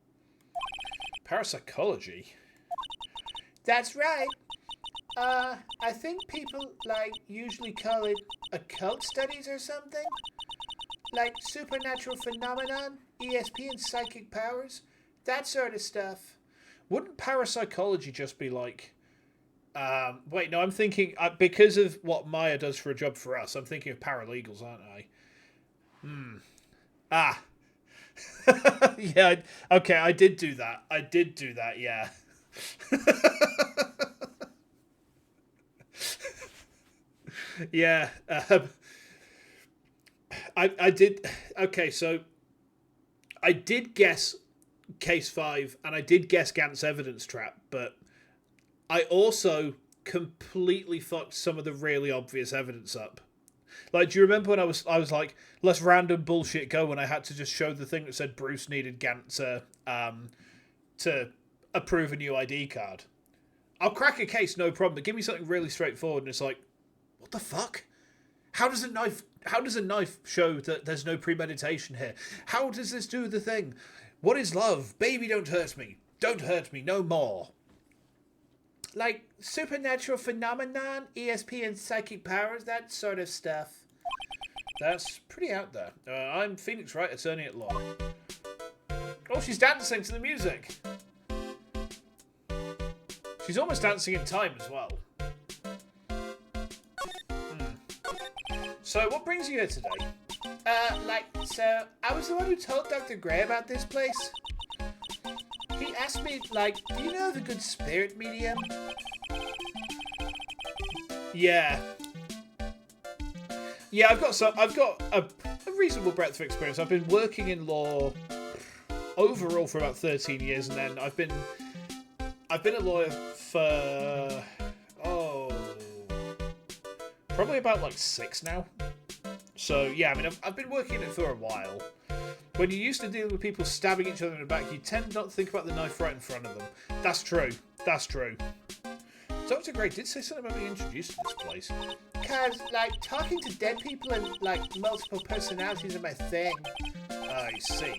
Speaker 1: Parapsychology? That's right. I think people, like, usually call it occult studies or something. Like supernatural phenomenon, ESP and psychic powers, that sort of stuff. Wouldn't parapsychology just be like... wait, no, I'm thinking... because of what Maya does for a job for us, I'm thinking of paralegals, aren't I? Ah. Yeah, okay, I did do that. Yeah. Yeah. I did... Okay, so... I did guess Case 5, and I did guess Gant's Evidence Trap, but I also completely fucked some of the really obvious evidence up. Like, do you remember when I was like, let's random bullshit go, when I had to just show the thing that said Bruce needed Gant to approve a new ID card? I'll crack a case, no problem, but give me something really straightforward, and it's like, what the fuck? How does a knife show that there's no premeditation here? How does this do the thing? What is love? Baby, don't hurt me. Don't hurt me no more. Like supernatural phenomenon, ESP and psychic powers, that sort of stuff. That's pretty out there. I'm Phoenix Wright, attorney at law. Oh, she's dancing to the music. She's almost dancing in time as well. So, what brings you here today? So, I was the one who told Dr. Gray about this place. He asked me, like, do you know the good spirit medium? Yeah. Yeah, I've got a reasonable breadth of experience. I've been working in law overall for about 13 years, and then I've been a lawyer for probably about like 6 now. So yeah, I mean, I've been working it for a while. When you're used to dealing with people stabbing each other in the back, you tend not to think about the knife right in front of them. That's true. That's true. Dr. Gray did say something about being introduced to this place. Because, like, talking to dead people and, like, multiple personalities are my thing. I see.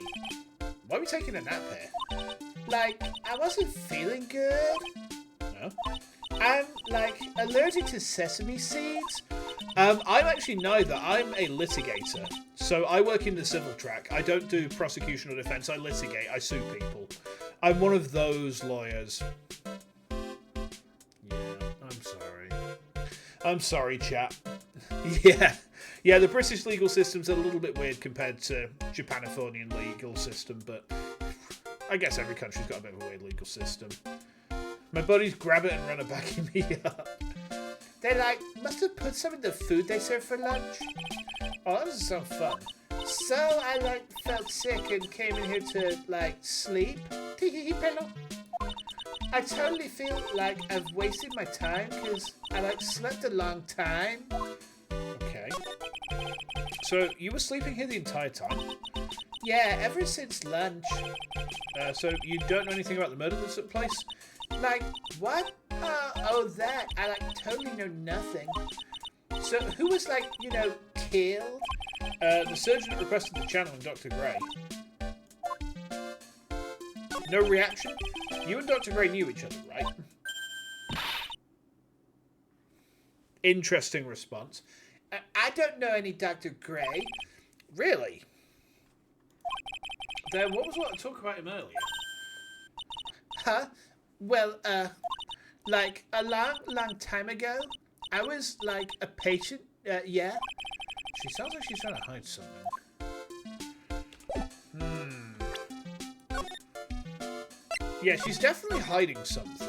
Speaker 1: Why are we taking a nap here? Like, I wasn't feeling good. No? I'm, like, allergic to sesame seeds. I'm actually neither. I'm a litigator. So I work in the civil track. I don't do prosecution or defense. I litigate. I sue people. I'm one of those lawyers. Yeah, I'm sorry. I'm sorry, chat. Yeah, the British legal system's a little bit weird compared to Japanifornian legal system, but I guess every country's got a bit of a weird legal system. My buddies grab it and run it backing me up. They like, must have put some in the food they serve for lunch. Oh, that doesn't sound fun. So I like felt sick and came in here to like sleep. Pillow. I totally feel like I've wasted my time because I like slept a long time. Okay. So you were sleeping here the entire time? Yeah, ever since lunch. So you don't know anything about the murder that took place? Like, what? Oh, that. I, like, totally know nothing. So, who was, like, you know, killed? The surgeon that requested the channeling, Dr. Gray. No reaction? You and Dr. Gray knew each other, right? Interesting response. I don't know any Dr. Gray. Really? Then what was what to talk about him earlier? Huh? Well, like, a long time ago, I was, like, a patient, yeah. She sounds like she's trying to hide something. Yeah, she's definitely hiding something.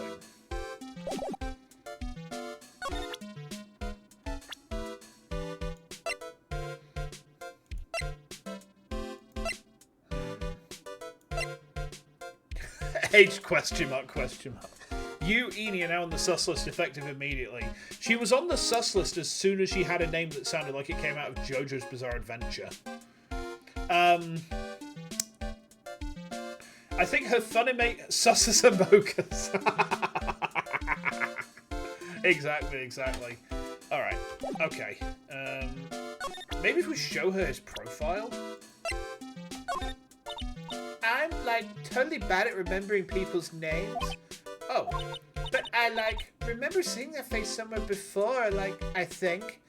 Speaker 1: Age question mark. You, Eni, are now on the sus list effective immediately. She was on the sus list as soon as she had a name that sounded like it came out of JoJo's Bizarre Adventure. I think her funny mate susses and mochas. Exactly. Alright, okay. Maybe if we show her his profile? I'm, like, totally bad at remembering people's names. Oh, but I, like, remember seeing their face somewhere before, like, I think.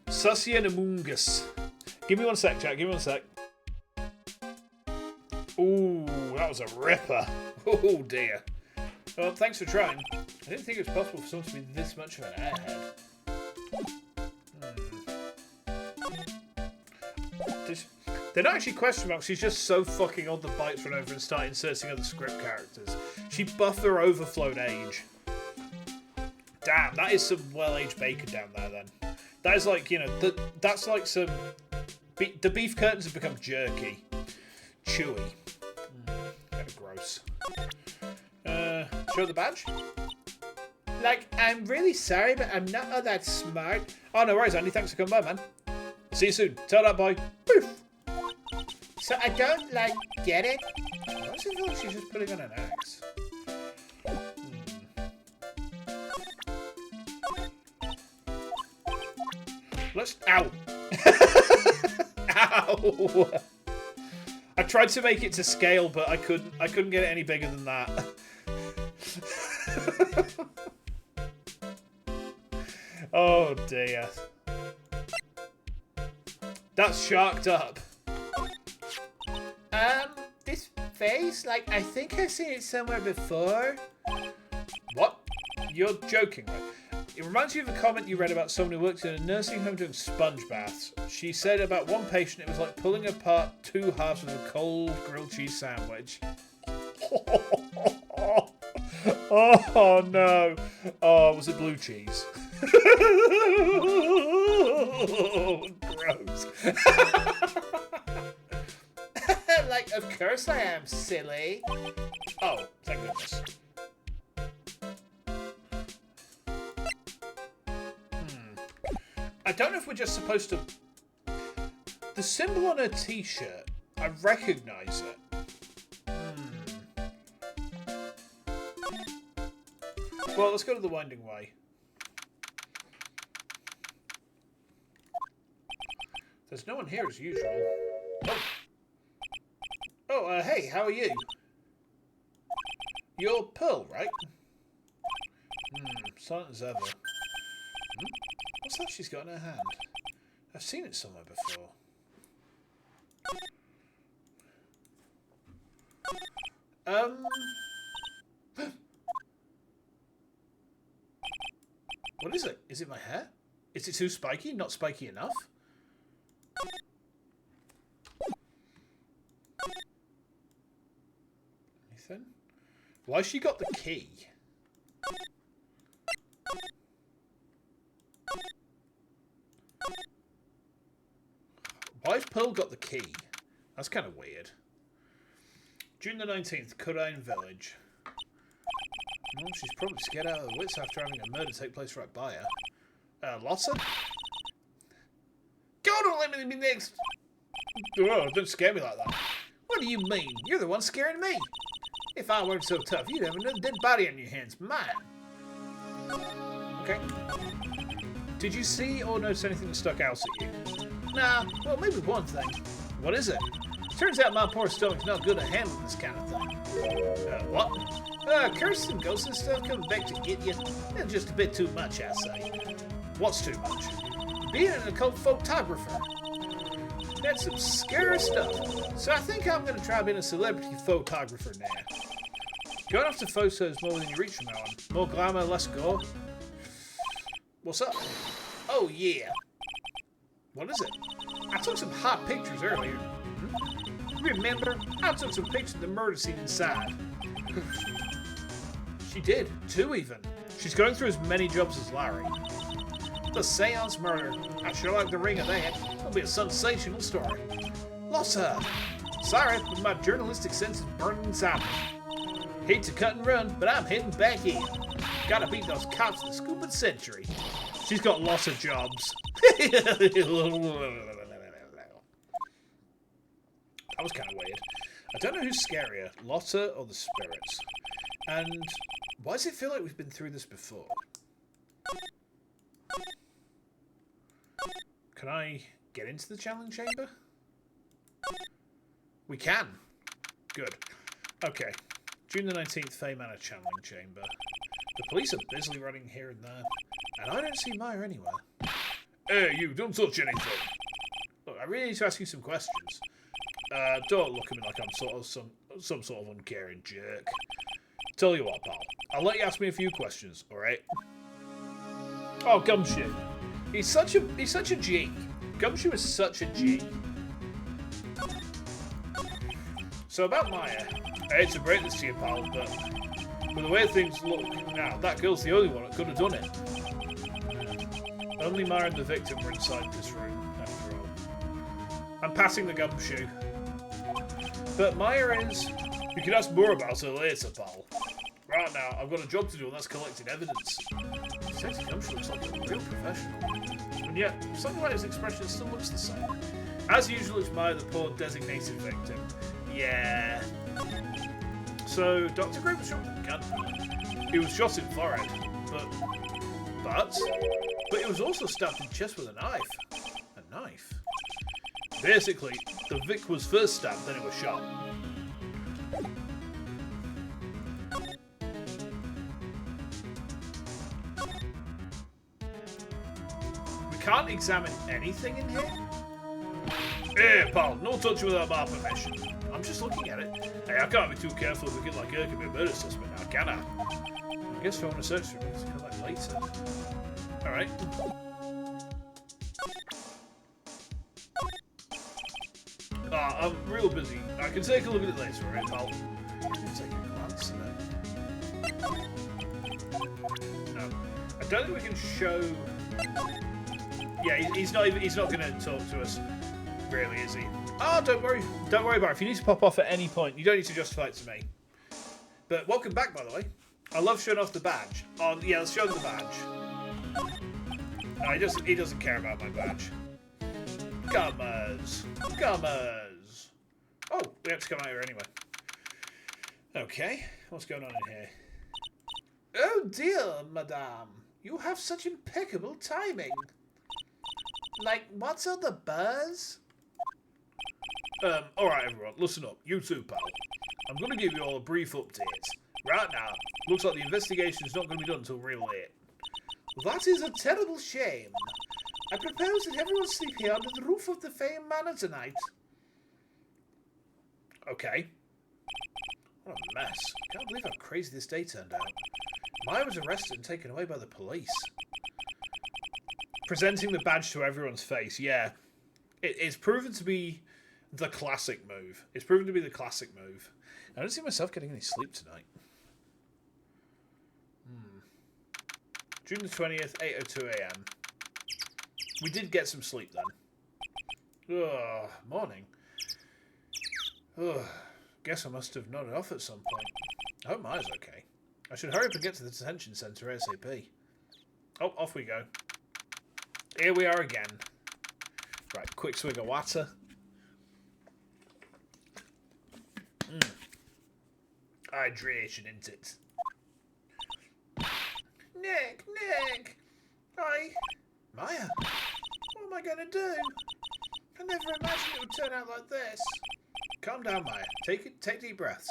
Speaker 1: Sussy and Amungus. Give me one sec, chat, give me one sec. Ooh, that was a ripper. Oh, dear. Well, thanks for trying. I didn't think it was possible for someone to be this much of an airhead. They're not actually question marks, she's just so fucking old the bytes run over and start inserting other script characters. She buffer overflowed age. Damn, that is some well-aged bacon down there then. That is like, you know, that's like some... the beef curtains have become jerky. Chewy. Kind of gross. Show the badge? Like, I'm really sorry, but I'm not all that smart. Oh, no worries, Andy. Thanks for coming by, man. See you soon. Tell that boy. Poof. So I don't, like, get it. Why does it feel like she's just putting on an axe? Let's... Ow. Ow. I tried to make it to scale, but I couldn't get it any bigger than that. Oh dear. That's sharked up. This face, like, I think I've seen it somewhere before. What? You're joking, right? It reminds you of a comment you read about someone who worked in a nursing home doing sponge baths. She said about one patient it was like pulling apart two halves of a cold grilled cheese sandwich. Oh no. Oh, was it blue cheese? Oh, gross. Like, of course I am, silly. Oh, thank goodness. I don't know if we're just supposed to... The symbol on her t-shirt, I recognise it. Well, let's go to the Winding Way. There's no one here as usual. Oh. Oh, hey, how are you? You're Pearl, right? Silent as ever. What's that she's got in her hand? I've seen it somewhere before. What is it? Is it my hair? Is it too spiky? Not spiky enough? Anything? Why's she got the key? Why's Pearl got the key? That's kind of weird. June the 19th, Kurumi Village. Well, she's probably scared out of her wits after having a murder take place right by her. Lotta? God, don't let me be next! Oh, don't scare me like that. What do you mean? You're the one scaring me. If I weren't so tough, you'd have another dead body on your hands. Mine. Okay. Did you see or notice anything that stuck out at you? Nah, well, maybe one thing. What is it? Turns out my poor stomach's not good at handling this kind of thing. What? Curses and ghosts and stuff coming back to get you. It's just a bit too much, I say. What's too much? Being an occult photographer. That's some scary stuff. So I think I'm going to try being a celebrity photographer now. Going after photos more than you reach from now on. More glamour, less gore. What's up? Oh, yeah. What is it? I took some hot pictures earlier. Remember? I took some pictures of the murder scene inside. She did. 2 even. She's going through as many jobs as Larry. The Seance murder. I sure like the ring of that. It'll be a sensational story. Lost her. Sorry, but my journalistic sense is burning inside me. Hate to cut and run, but I'm heading back in. Gotta beat those cops of the stupid century. She's got lots of jobs. That was kind of weird. I don't know who's scarier, Lotta or the spirits. And why does it feel like we've been through this before? Can I get into the challenge chamber? We can. Good. Okay. June the 19th, Fey Manor challenge chamber. The police are busily running here and there. And I don't see Maya anywhere. Hey, you, don't touch anything. Look, I really need to ask you some questions. Don't look at me like I'm some sort of uncaring jerk. Tell you what, pal. I'll let you ask me a few questions, alright? Oh, Gumshoe. He's such a G. Gumshoe is such a G. So about Maya, I hate to break this to you, pal, but with the way things look now, that girl's the only one that could have done it. Only Maya and the victim were inside this room, after all. I'm passing the Gumshoe. But Maya is... You can ask more about her later, pal. Right now, I've got a job to do, and that's collecting evidence. Detective Gumshoe looks like a real professional. And yet, something about his expression still looks the same. As usual, it's Maya, the poor designated victim. Yeah. So, Dr. Gray was shot with a gun. He was shot in forehead, but he was also stabbed in the chest with a knife. A knife? Basically, the Vic was first stabbed, then he was shot. We can't examine anything in here? Hey, pal, no touch without my permission. I'm just looking at it. Hey, I can't be too careful if we get like her could be a murder suspect now, can I? I guess if I want to search for him, it's come back later. Alright. I'm real busy. I can take a look at it later, alright, pal? Take a glance at it. No. I don't think we can show... Yeah, he's not going to talk to us, really, is he? Oh, don't worry about it. If you need to pop off at any point, you don't need to justify it to me. But welcome back, by the way. I love showing off the badge. Oh, yeah, let's show him the badge. No, he doesn't care about my badge. Gummers. Oh, we have to come out here anyway. Okay, what's going on in here? Oh dear, madame. You have such impeccable timing. Like, what's all the buzz? Alright everyone, listen up. You too, pal. I'm going to give you all a brief update. Right now, looks like the investigation is not going to be done until real late. That is a terrible shame. I propose that everyone sleep here under the roof of the Fame Manor tonight. Okay. What a mess. Can't believe how crazy this day turned out. Maya was arrested and taken away by the police. Presenting the badge to everyone's face, yeah. It's proven to be the classic move. I don't see myself getting any sleep tonight. June the 20th, 8:02 AM. We did get some sleep then. Ugh, morning. Ugh, guess I must have nodded off at some point. I hope Maya's okay. I should hurry up and get to the detention centre ASAP. Oh, off we go. Here we are again. Right, quick swig of water. Hydration, isn't it? Nick! Hi! Maya! What am I going to do? I never imagined it would turn out like this. Calm down, Maya. Take deep breaths.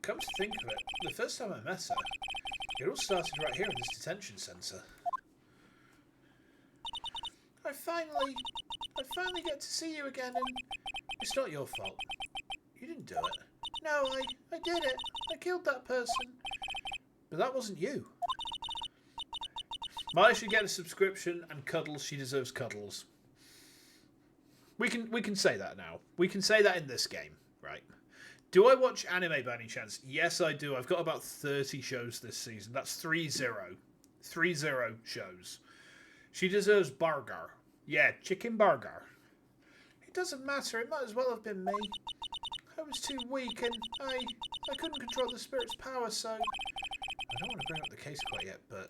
Speaker 1: Come to think of it, the first time I met her, it all started right here in this detention centre. I finally get to see you again, and it's not your fault. You didn't do it. No, I did it. I killed that person. But that wasn't you. Maya should get a subscription and cuddles. She deserves cuddles. We can say that now. We can say that in this game, right? Do I watch anime by any chance? Yes, I do. I've got about 30 shows this season. That's 30. 30 shows. She deserves burger. Yeah, chicken burger. It doesn't matter. It might as well have been me. I was too weak and I couldn't control the spirit's power, so... I don't want to bring up the case quite yet, but...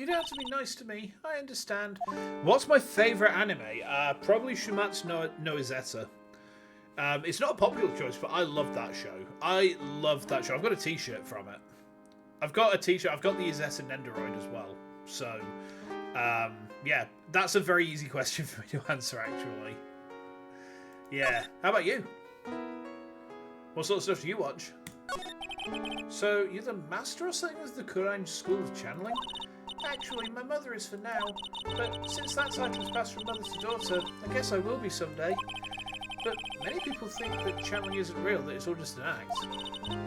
Speaker 1: You don't have to be nice to me. I understand. What's my favourite anime? Probably Shumatsu no Izetta. It's not a popular choice, but I love that show. I love that show. I've got a T-shirt from it. I've got a T-shirt. I've got the Izetta Nendoroid as well. So, yeah, that's a very easy question for me to answer, actually. Yeah. How about you? What sort of stuff do you watch? So, you're the master or something with the Kuranj School of Channeling? Actually, my mother is for now, but since that title is passed from mother to daughter, I guess I will be someday. But many people think that channeling isn't real, that it's all just an act.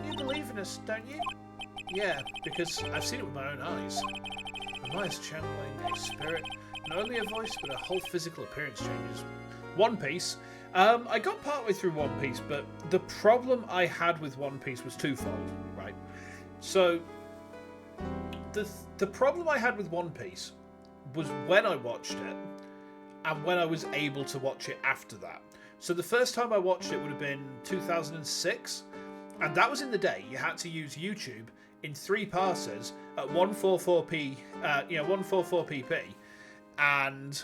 Speaker 1: You believe in us, don't you? Yeah, because I've seen it with my own eyes. Amaya's channeling a spirit, not only a voice, but a whole physical appearance changes. One Piece. I got partway through One Piece, but the problem I had with One Piece was twofold, right? So, the problem I had with One Piece was when I watched it, and when I was able to watch it after that. So the first time I watched it would have been 2006, and that was in the day. You had to use YouTube in 3 parsers at 144p, 144pp, and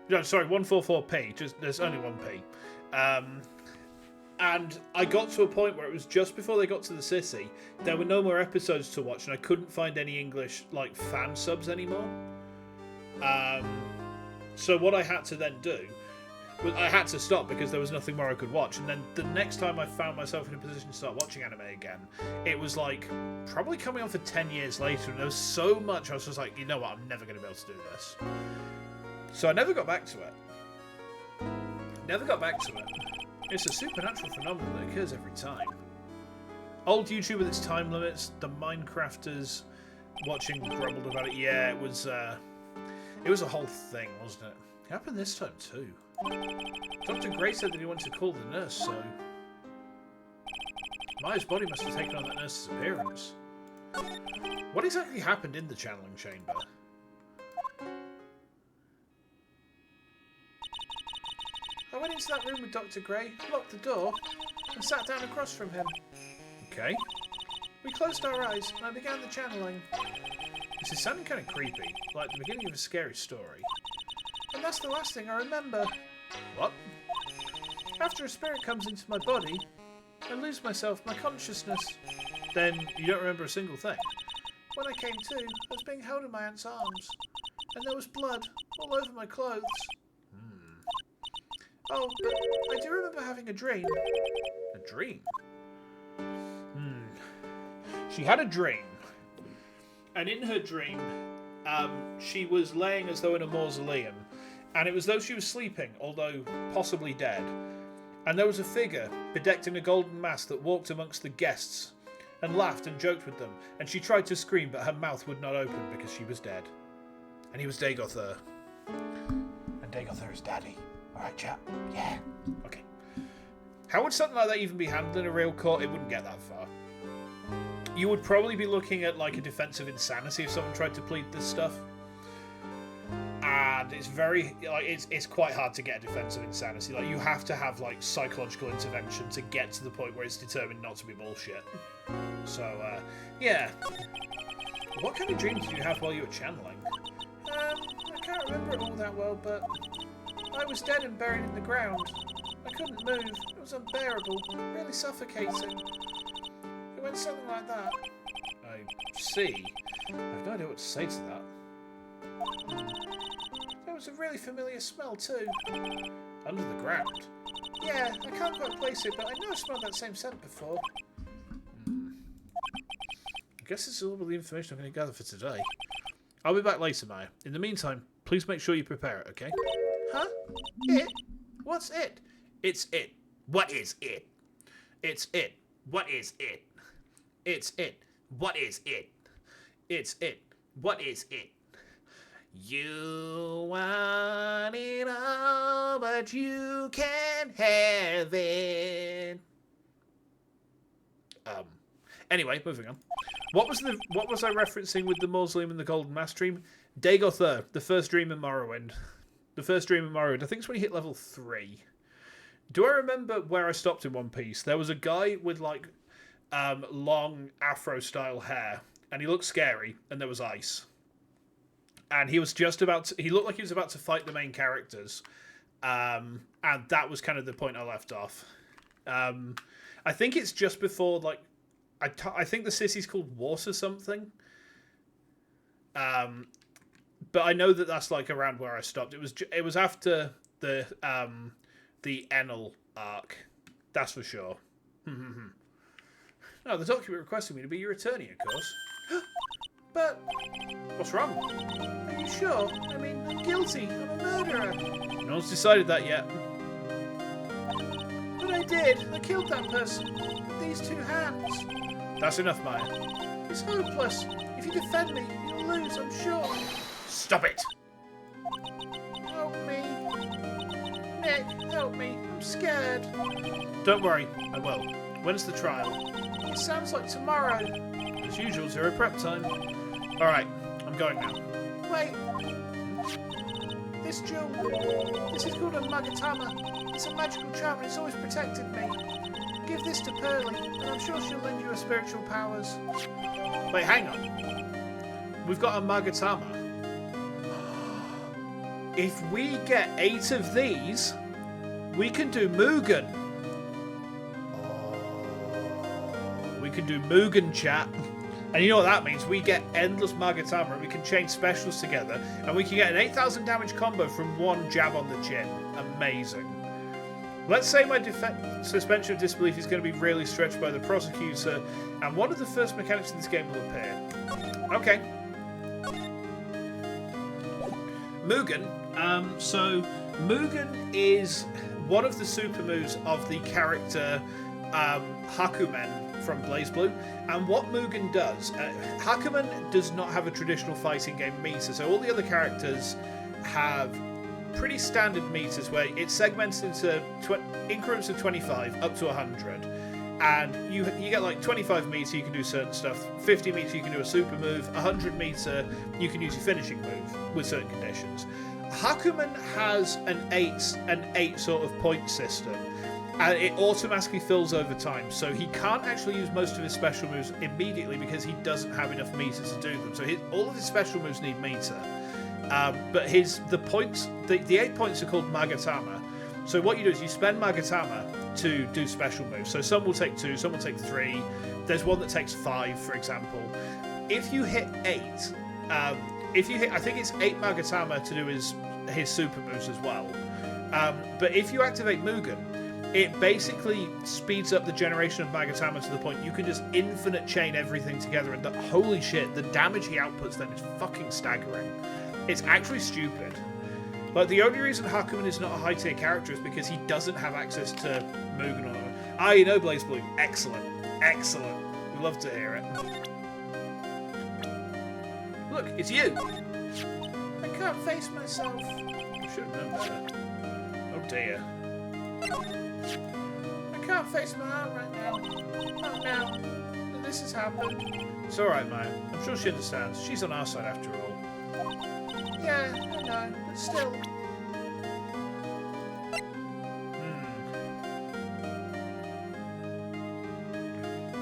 Speaker 1: no, sorry, 144p. Just there's only 1p. And I got to a point where it was just before they got to the city. There were no more episodes to watch, and I couldn't find any English fan subs anymore. So what I had to then do was I had to stop because there was nothing more I could watch. And then the next time I found myself in a position to start watching anime again, it was probably coming on for 10 years later, and there was so much I was just like, you know what, I'm never going to be able to do this. So I never got back to it. It's a supernatural phenomenon that occurs every time. Old YouTube with its time limits, the Minecrafters watching grumbled about it. Yeah, it was a whole thing, wasn't it? It happened this time too. Dr. Gray said that he wanted to call the nurse, so Maya's body must have taken on that nurse's appearance. What exactly happened in the channeling chamber? I went into that room with Dr. Gray, locked the door, and sat down across from him. Okay. We closed our eyes, and I began the channeling. This is sounding kind of creepy, like the beginning of a scary story. And that's the last thing I remember. What? After a spirit comes into my body, I lose myself, my consciousness. Then you don't remember a single thing? When I came to, I was being held in my aunt's arms, and there was blood all over my clothes. Oh, but I do remember having a dream. A dream? She had a dream. And in her dream, she was laying as though in a mausoleum. And it was though she was sleeping, although possibly dead. And there was a figure, bedecked in a golden mask, that walked amongst the guests and laughed and joked with them. And she tried to scream, but her mouth would not open because she was dead. And he was Dagoth. And Dagoth is daddy. Alright, chap. Yeah. Okay. How would something like that even be handled in a real court? It wouldn't get that far. You would probably be looking at a defensive insanity if someone tried to plead this stuff. And it's very it's quite hard to get a defensive insanity. You have to have psychological intervention to get to the point where it's determined not to be bullshit. So yeah. What kind of dreams did you have while you were channeling? I can't remember it all that well, but I was dead and buried in the ground. I couldn't move. It was unbearable, really suffocating. It went something like that. I see. I have no idea what to say to that. There was a really familiar smell too. Under the ground? Yeah, I can't quite place it, but I know I smelled that same scent before. I guess this is all the information I'm going to gather for today. I'll be back later, Maya. In the meantime, please make sure you prepare it, okay? Huh? It? What's it? It's it. What is it? It's it. What is it? It's it. What is it? It's it. What is it? You want it all, but you can't have it. Anyway, moving on. What was I referencing with the mausoleum and the golden mask dream? Dagoth, the first dream in Morrowind. The first dream in Morrowind. I think it's when you hit level 3. Do I remember where I stopped in One Piece? There was a guy with long afro style hair, and he looked scary, and there was ice. And he was just about to, he looked like he was about to fight the main characters. And that was kind of the point I left off. I think it's just before, like, I think the city's called Water something. But I know that that's like around where I stopped. It was after the Enel arc. That's for sure. No, the document requested me to be your attorney, of course. But what's wrong? Are you sure? I mean, I'm guilty. I'm a murderer. No one's decided that yet. But I did. I killed that person with these 2 hands. That's enough, Maya. It's hopeless. If you defend me, you'll lose, I'm sure. Stop it! Help me. Nick, help me. I'm scared. Don't worry, I will. When's the trial? It sounds like tomorrow. As usual, 0 prep time. Alright, I'm going now. Wait. This jewel. This is called a Magatama. It's a magical charm and it's always protected me. Give this to Pearly, and I'm sure she'll lend you her spiritual powers. Wait, hang on. We've got a Magatama. If we get 8 of these, we can do Mugen. We can do Mugen, chat. And you know what that means? We get endless Magatama, and we can chain specials together, and we can get an 8,000 damage combo from 1 jab on the chin. Amazing. Let's say my suspension of disbelief is going to be really stretched by the prosecutor, and one of the first mechanics in this game will appear. Okay. Mugen. So Mugen is one of the super moves of the character Hakumen from BlazBlue, and what Mugen does, Hakumen does not have a traditional fighting game meter, so all the other characters have pretty standard meters where it's segmented into increments of 25 up to 100, and you get like 25 meter you can do certain stuff, 50 meter you can do a super move, 100 meter you can use your finishing move with certain conditions. Hakumen has an 8 sort of point system, and it automatically fills over time, so he can't actually use most of his special moves immediately because he doesn't have enough meter to do them. So all of his special moves need meter. But the 8 points are called Magatama. So what you do is you spend Magatama to do special moves. So some will take 2, some will take 3. There's one that takes 5, for example. If you hit 8, I think it's 8 Magatama to do his super moves as well. But if you activate Mugen, it basically speeds up the generation of Magatama to the point you can just infinite chain everything together, and holy shit, the damage he outputs then is fucking staggering. It's actually stupid. Like, the only reason Hakumen is not a high tier character is because he doesn't have access to Mugen or... you know BlazBlue. Excellent. Excellent. We love to hear it. Look, it's you. I can't face myself. I should have known better. Oh dear. I can't face my aunt right now. Not now. This has happened. It's alright, Maya. I'm sure she understands. She's on our side after all. Yeah, I know, but still.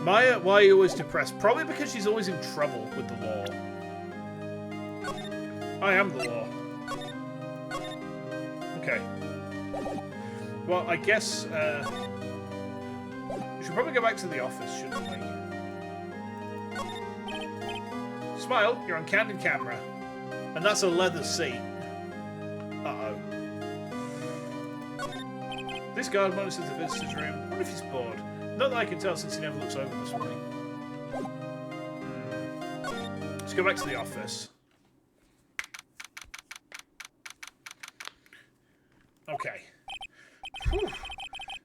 Speaker 1: Maya, why are you always depressed? Probably because she's always in trouble with the law. I am the law. Okay. Well, I guess we should probably go back to the office, shouldn't we? Smile, you're on candid camera. And that's a leather seat. Uh-oh. This guard monitors the visitor's room. I wonder if he's bored. Not that I can tell since he never looks over this way. Let's go back to the office. Okay. Whew.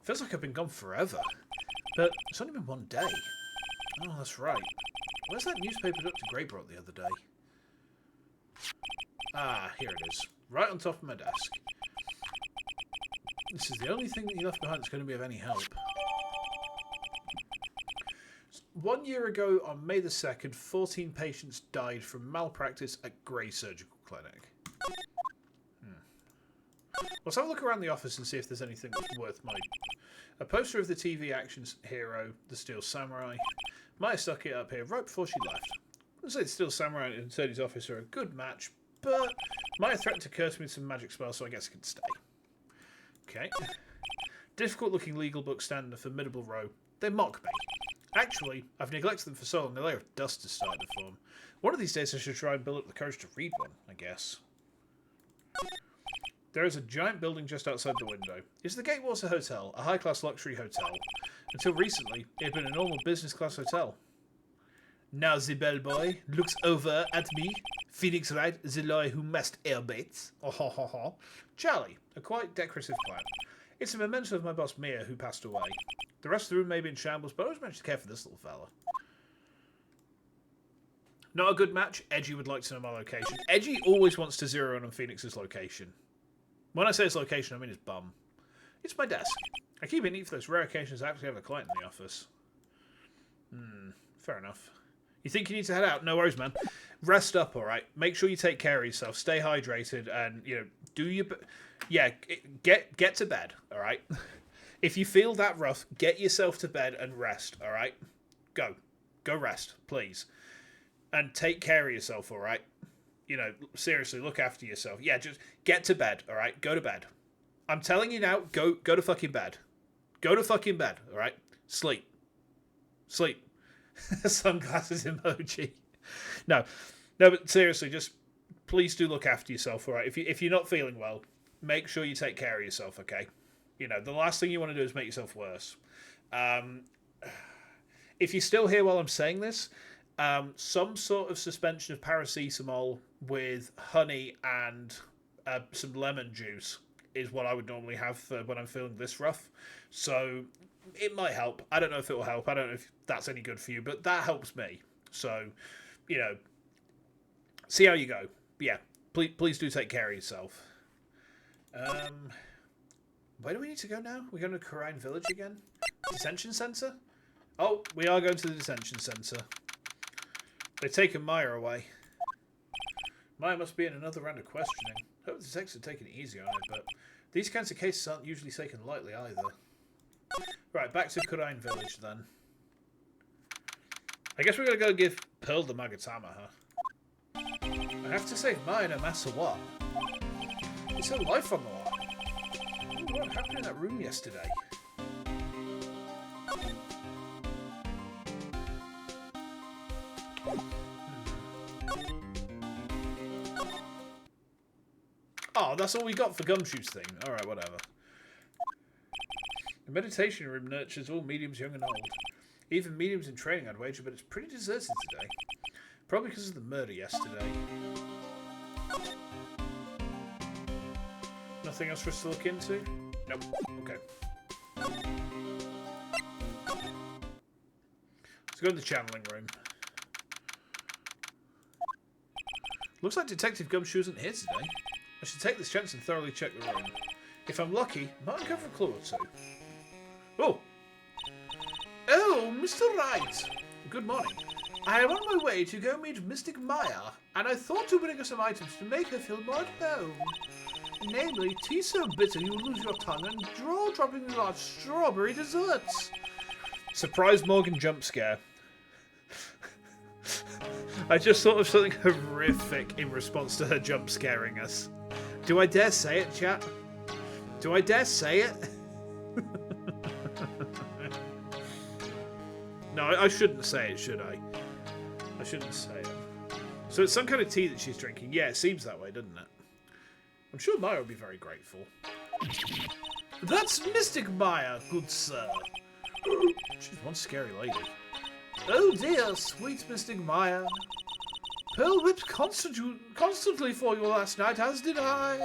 Speaker 1: Feels like I've been gone forever. But it's only been 1 day. Oh, that's right. Where's that newspaper Dr. Gray brought the other day? Ah, here it is. Right on top of my desk. This is the only thing that you left behind that's going to be of any help. 1 year ago, on May the 2nd, 14 patients died from malpractice at Gray Surgical Clinic. Let's have a look around the office and see if there's anything that's worth my... A poster of the TV action hero, the Steel Samurai. Maya stuck it up here right before she left. I'd say Steel Samurai and Attorney's Office are a good match, but Maya threatened to curse me with some magic spell, so I guess I can stay. Okay. Difficult looking legal books stand in a formidable row. They mock me. Actually, I've neglected them for so long, a layer of dust has started to form. One of these days I should try and build up the courage to read one, I guess. There is a giant building just outside the window. It's the Gatewater Hotel, a high-class luxury hotel. Until recently, it had been a normal business-class hotel. Now the bellboy looks over at me. Phoenix Wright, the lawyer who messed airbaits. Oh, ho, ho, ho. Charlie, a quite decorative clown. It's a memento of my boss Mia, who passed away. The rest of the room may be in shambles, but I always managed to care for this little fella. Not a good match. Edgy would like to know my location. Edgy always wants to zero in on Phoenix's location. When I say his location, I mean his bum. It's my desk. I keep it neat for those rare occasions I actually have a client in the office. Fair enough. You think you need to head out? No worries, man. Rest up, alright? Make sure you take care of yourself. Stay hydrated and, you know, do your... Yeah, get to bed, alright? If you feel that rough, get yourself to bed and rest, alright? Go. Go rest, please. And take care of yourself, alright? You know, seriously, look after yourself. Yeah, just get to bed, alright? Go to bed. I'm telling you now, go to fucking bed. Go to fucking bed, alright? Sleep. Sleep. Sunglasses emoji. No, but seriously, just please do look after yourself, alright? If you're not feeling well, make sure you take care of yourself, okay? You know, the last thing you want to do is make yourself worse. If you're still here while I'm saying this, some sort of suspension of paracetamol with honey and some lemon juice is what I would normally have for when I'm feeling this rough. So it might help. I don't know if it will help. I don't know if that's any good for you, but that helps me. So, you know, see how you go. But yeah, please do take care of yourself. Where do we need to go now? We're going to Kurumi Village again? Detention Centre? Oh, we are going to the Detention Centre. They've taken Maya away. Maya must be in another round of questioning. Hope the detectives are taking it easy on it, but these kinds of cases aren't usually taken lightly either. Right, back to Kurumi Village then. I guess we're going to go give Pearl the Magatama, huh? I have to save Maya no matter what. It's her life on the line. Oh, what happened in that room yesterday? Oh, that's all we got for Gumshoe's thing. Alright, whatever. The meditation room nurtures all mediums, young and old. Even mediums in training, I'd wager, but it's pretty deserted today. Probably because of the murder yesterday. Nothing else for us to look into? Nope. Okay. Let's go in the channeling room. Looks like Detective Gumshoe isn't here today. I should take this chance and thoroughly check the room. If I'm lucky, might uncover a clue or two. Oh! Oh, Mr. Wright! Good morning. I am on my way to go meet Mystic Maya, and I thought to bring her some items to make her feel more at home. Namely, tea so bitter you lose your tongue and jaw-dropping large strawberry desserts. Surprise Morgan jump scare. I just thought of something horrific in response to her jump scaring us. Do I dare say it, chat? Do I dare say it? No, I shouldn't say it, should I? I shouldn't say it. So it's some kind of tea that she's drinking. Yeah, it seems that way, doesn't it? I'm sure Maya will be very grateful. That's Mystic Maya, good sir. She's one scary lady. Oh dear, sweet Mystic Maya. Pearl whipped constantly for you last night, as did I.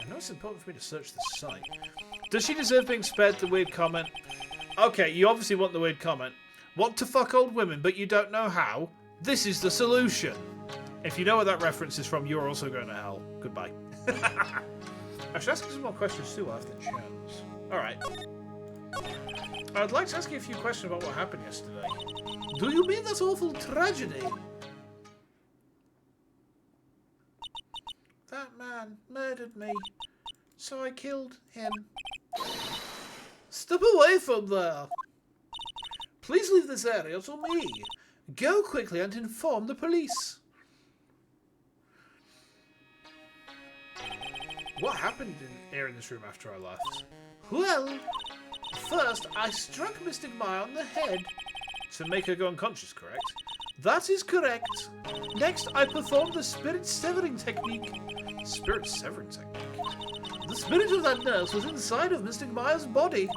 Speaker 1: I know it's important for me to search the site. Does she deserve being spared the weird comment? Okay, you obviously want the weird comment. Want to fuck old women, but you don't know how? This is the solution. If you know where that reference is from, you're also going to hell. Goodbye. I should ask you some more questions too after the chance. Alright. I'd like to ask you a few questions about what happened yesterday. Do you mean that awful tragedy? That man murdered me, so I killed him. Step away from there. Please leave this area to me. Go quickly and inform the police. What happened here in this room after I left? Well, first I struck Mystic Maya on the head. To make her go unconscious, correct? That is correct. Next, I performed the spirit severing technique. Spirit severing technique? The spirit of that nurse was inside of Mystic Maya's body.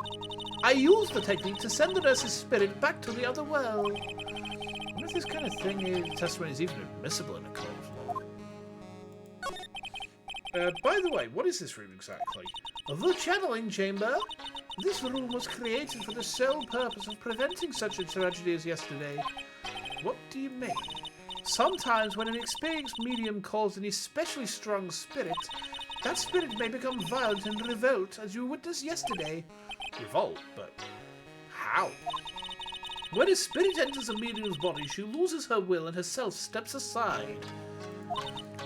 Speaker 1: I used the technique to send the nurse's spirit back to the other world. I wonder if this kind of thing, testimony is even admissible in a court of law. By the way, what is this room exactly? The channeling chamber. This room was created for the sole purpose of preventing such a tragedy as yesterday. What do you mean? Sometimes when an experienced medium calls an especially strong spirit, that spirit may become violent and revolt, as you witnessed yesterday. Revolt? But how? When a spirit enters a medium's body, she loses her will and herself steps aside.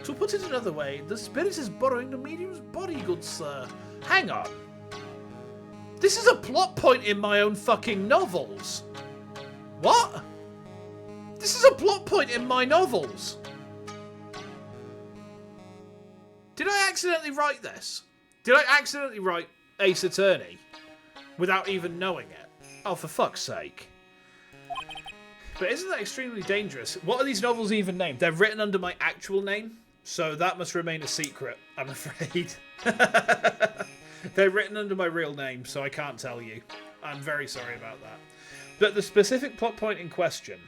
Speaker 1: To put it another way, the spirit is borrowing the medium's body, good sir. Hang on. This is a plot point in my own fucking novels. What? This is a plot point in my novels. Did I accidentally write this? Did I accidentally write Ace Attorney without even knowing it? Oh, for fuck's sake. But isn't that extremely dangerous? What are these novels even named? They're written under my actual name, so that must remain a secret, I'm afraid. They're written under my real name, so I can't tell you. I'm very sorry about that. But the specific plot point in question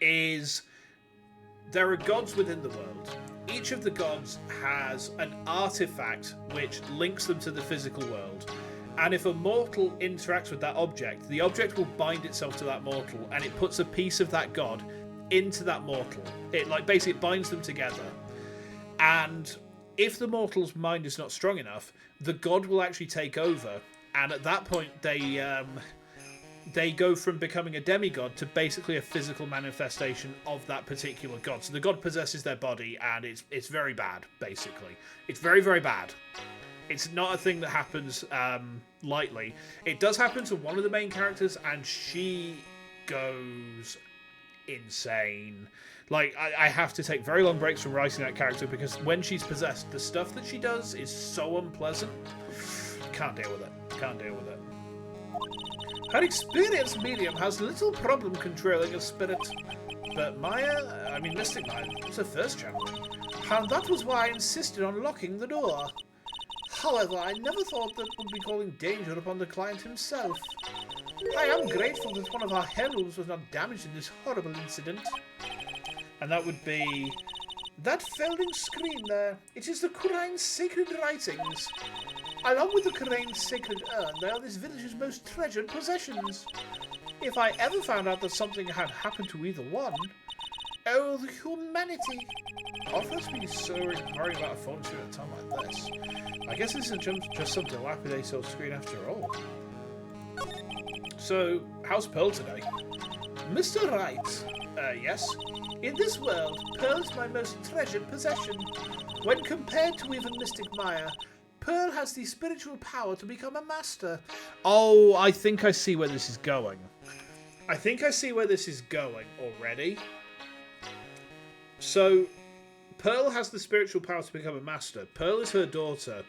Speaker 1: is there are gods within the world. Each of the gods has an artifact which links them to the physical world. And if a mortal interacts with that object, the object will bind itself to that mortal, and it puts a piece of that god into that mortal. It basically binds them together. And if the mortal's mind is not strong enough, the god will actually take over, and at that point they go from becoming a demigod to basically a physical manifestation of that particular god. So the god possesses their body, and it's very bad, basically. It's very, very bad. It's not a thing that happens lightly. It does happen to one of the main characters, and she goes insane. Like, I have to take very long breaks from writing that character, because when she's possessed, the stuff that she does is so unpleasant. Can't deal with it. Can't deal with it. Her experienced medium has little problem controlling a spirit. But Mystic Maya was her first channeling. And that was why I insisted on locking the door. However, I never thought that would be calling danger upon the client himself. I am grateful that one of our heralds was not damaged in this horrible incident. And that would be that folding screen there. It is the Kurani's sacred writings. Along with the Kurani's sacred urn, they are this village's most treasured possessions. If I ever found out that something had happened to either one, oh, the humanity! I'll first be so worried about a phone screen at a time like this. I guess this isn't just some dilapidated old screen after all. So, how's Pearl today? Mr. Wright, yes? In this world, Pearl is my most treasured possession. When compared to even Mystic Maya, Pearl has the spiritual power to become a master. Oh, I think I see where this is going. I think I see where this is going already. So, Pearl has the spiritual power to become a master. Pearl is her daughter.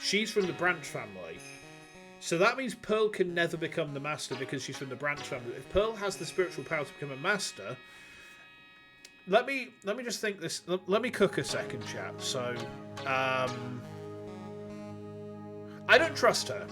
Speaker 1: She's from the Branch family. So that means Pearl can never become the master because she's from the Branch family. If Pearl has the spiritual power to become a master... Let me just think this... Let me cook a second, chat. So, I don't trust her.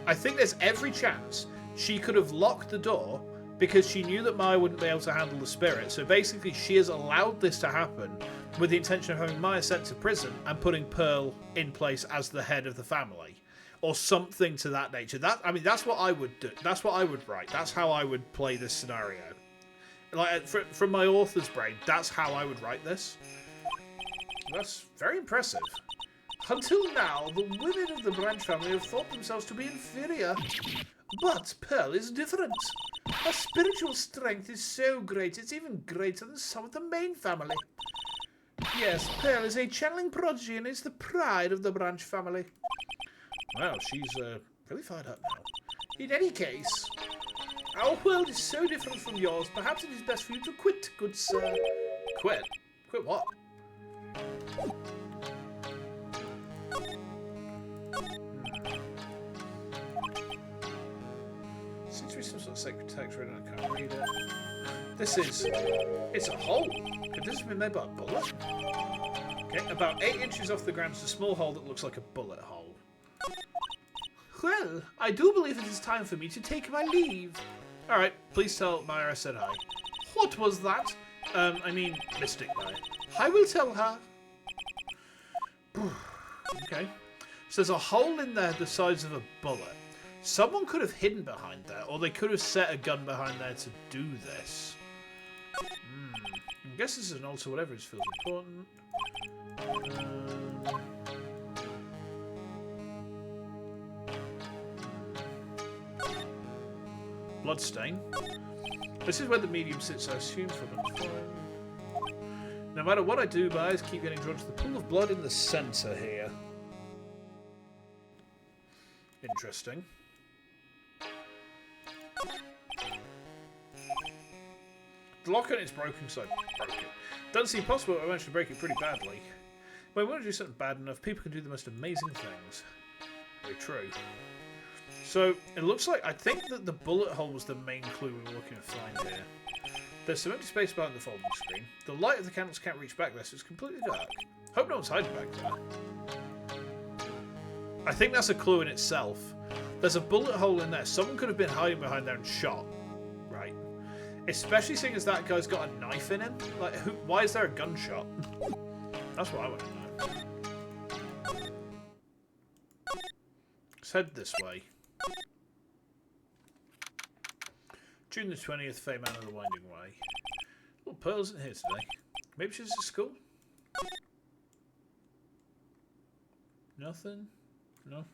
Speaker 1: I think there's every chance she could have locked the door because she knew that Maya wouldn't be able to handle the spirit. So basically, she has allowed this to happen with the intention of having Maya sent to prison and putting Pearl in place as the head of the family. Or something to that nature. That's what I would do. That's what I would write. That's how I would play this scenario. Like, from my author's brain, that's how I would write this. That's very impressive. Until now, the women of the Branch family have thought themselves to be inferior. But Pearl is different. Her spiritual strength is so great, it's even greater than some of the main family. Yes, Pearl is a channeling prodigy and is the pride of the Branch family. Wow, she's really fired up now. In any case, Our world is so different from yours. Perhaps it is best for you to quit, good sir. Quit? Quit what? Seems to be some sort of sacred text written. I can't read it. This is... It's a hole. Could this have been made by a bullet? Okay, about 8 inches off the ground is a small hole that looks like a bullet hole. Well, I do believe it is time for me to take my leave. Alright, please tell Myra I said hi. What was that? I mean, Mystic Myra. I will tell her. Okay. So there's a hole in there the size of a bullet. Someone could have hidden behind there, or they could have set a gun behind there to do this. I guess this is an altar, whatever it feels important. Bloodstain. This is where the medium sits, I assume, for them. No matter what I do, my eyes keep getting drawn to the pool of blood in the centre here. Interesting. The lock on it's broken, so I broke it. Doesn't seem possible, I managed to break it pretty badly. When we want to do something bad enough, people can do the most amazing things. Very true. So, it looks like, I think that the bullet hole was the main clue we were looking to find here. There's some empty space behind the folding screen. The light of the candles can't reach back there, so it's completely dark. Hope no one's hiding back there. I think that's a clue in itself. There's a bullet hole in there. Someone could have been hiding behind there and shot. Right. Especially seeing as that guy's got a knife in him. Like, why is there a gunshot? That's what I want to know. Let's head this way. June the 20th, Fey Man of the Winding Way. Little Pearl isn't here today. Maybe she's at school? Nothing? No?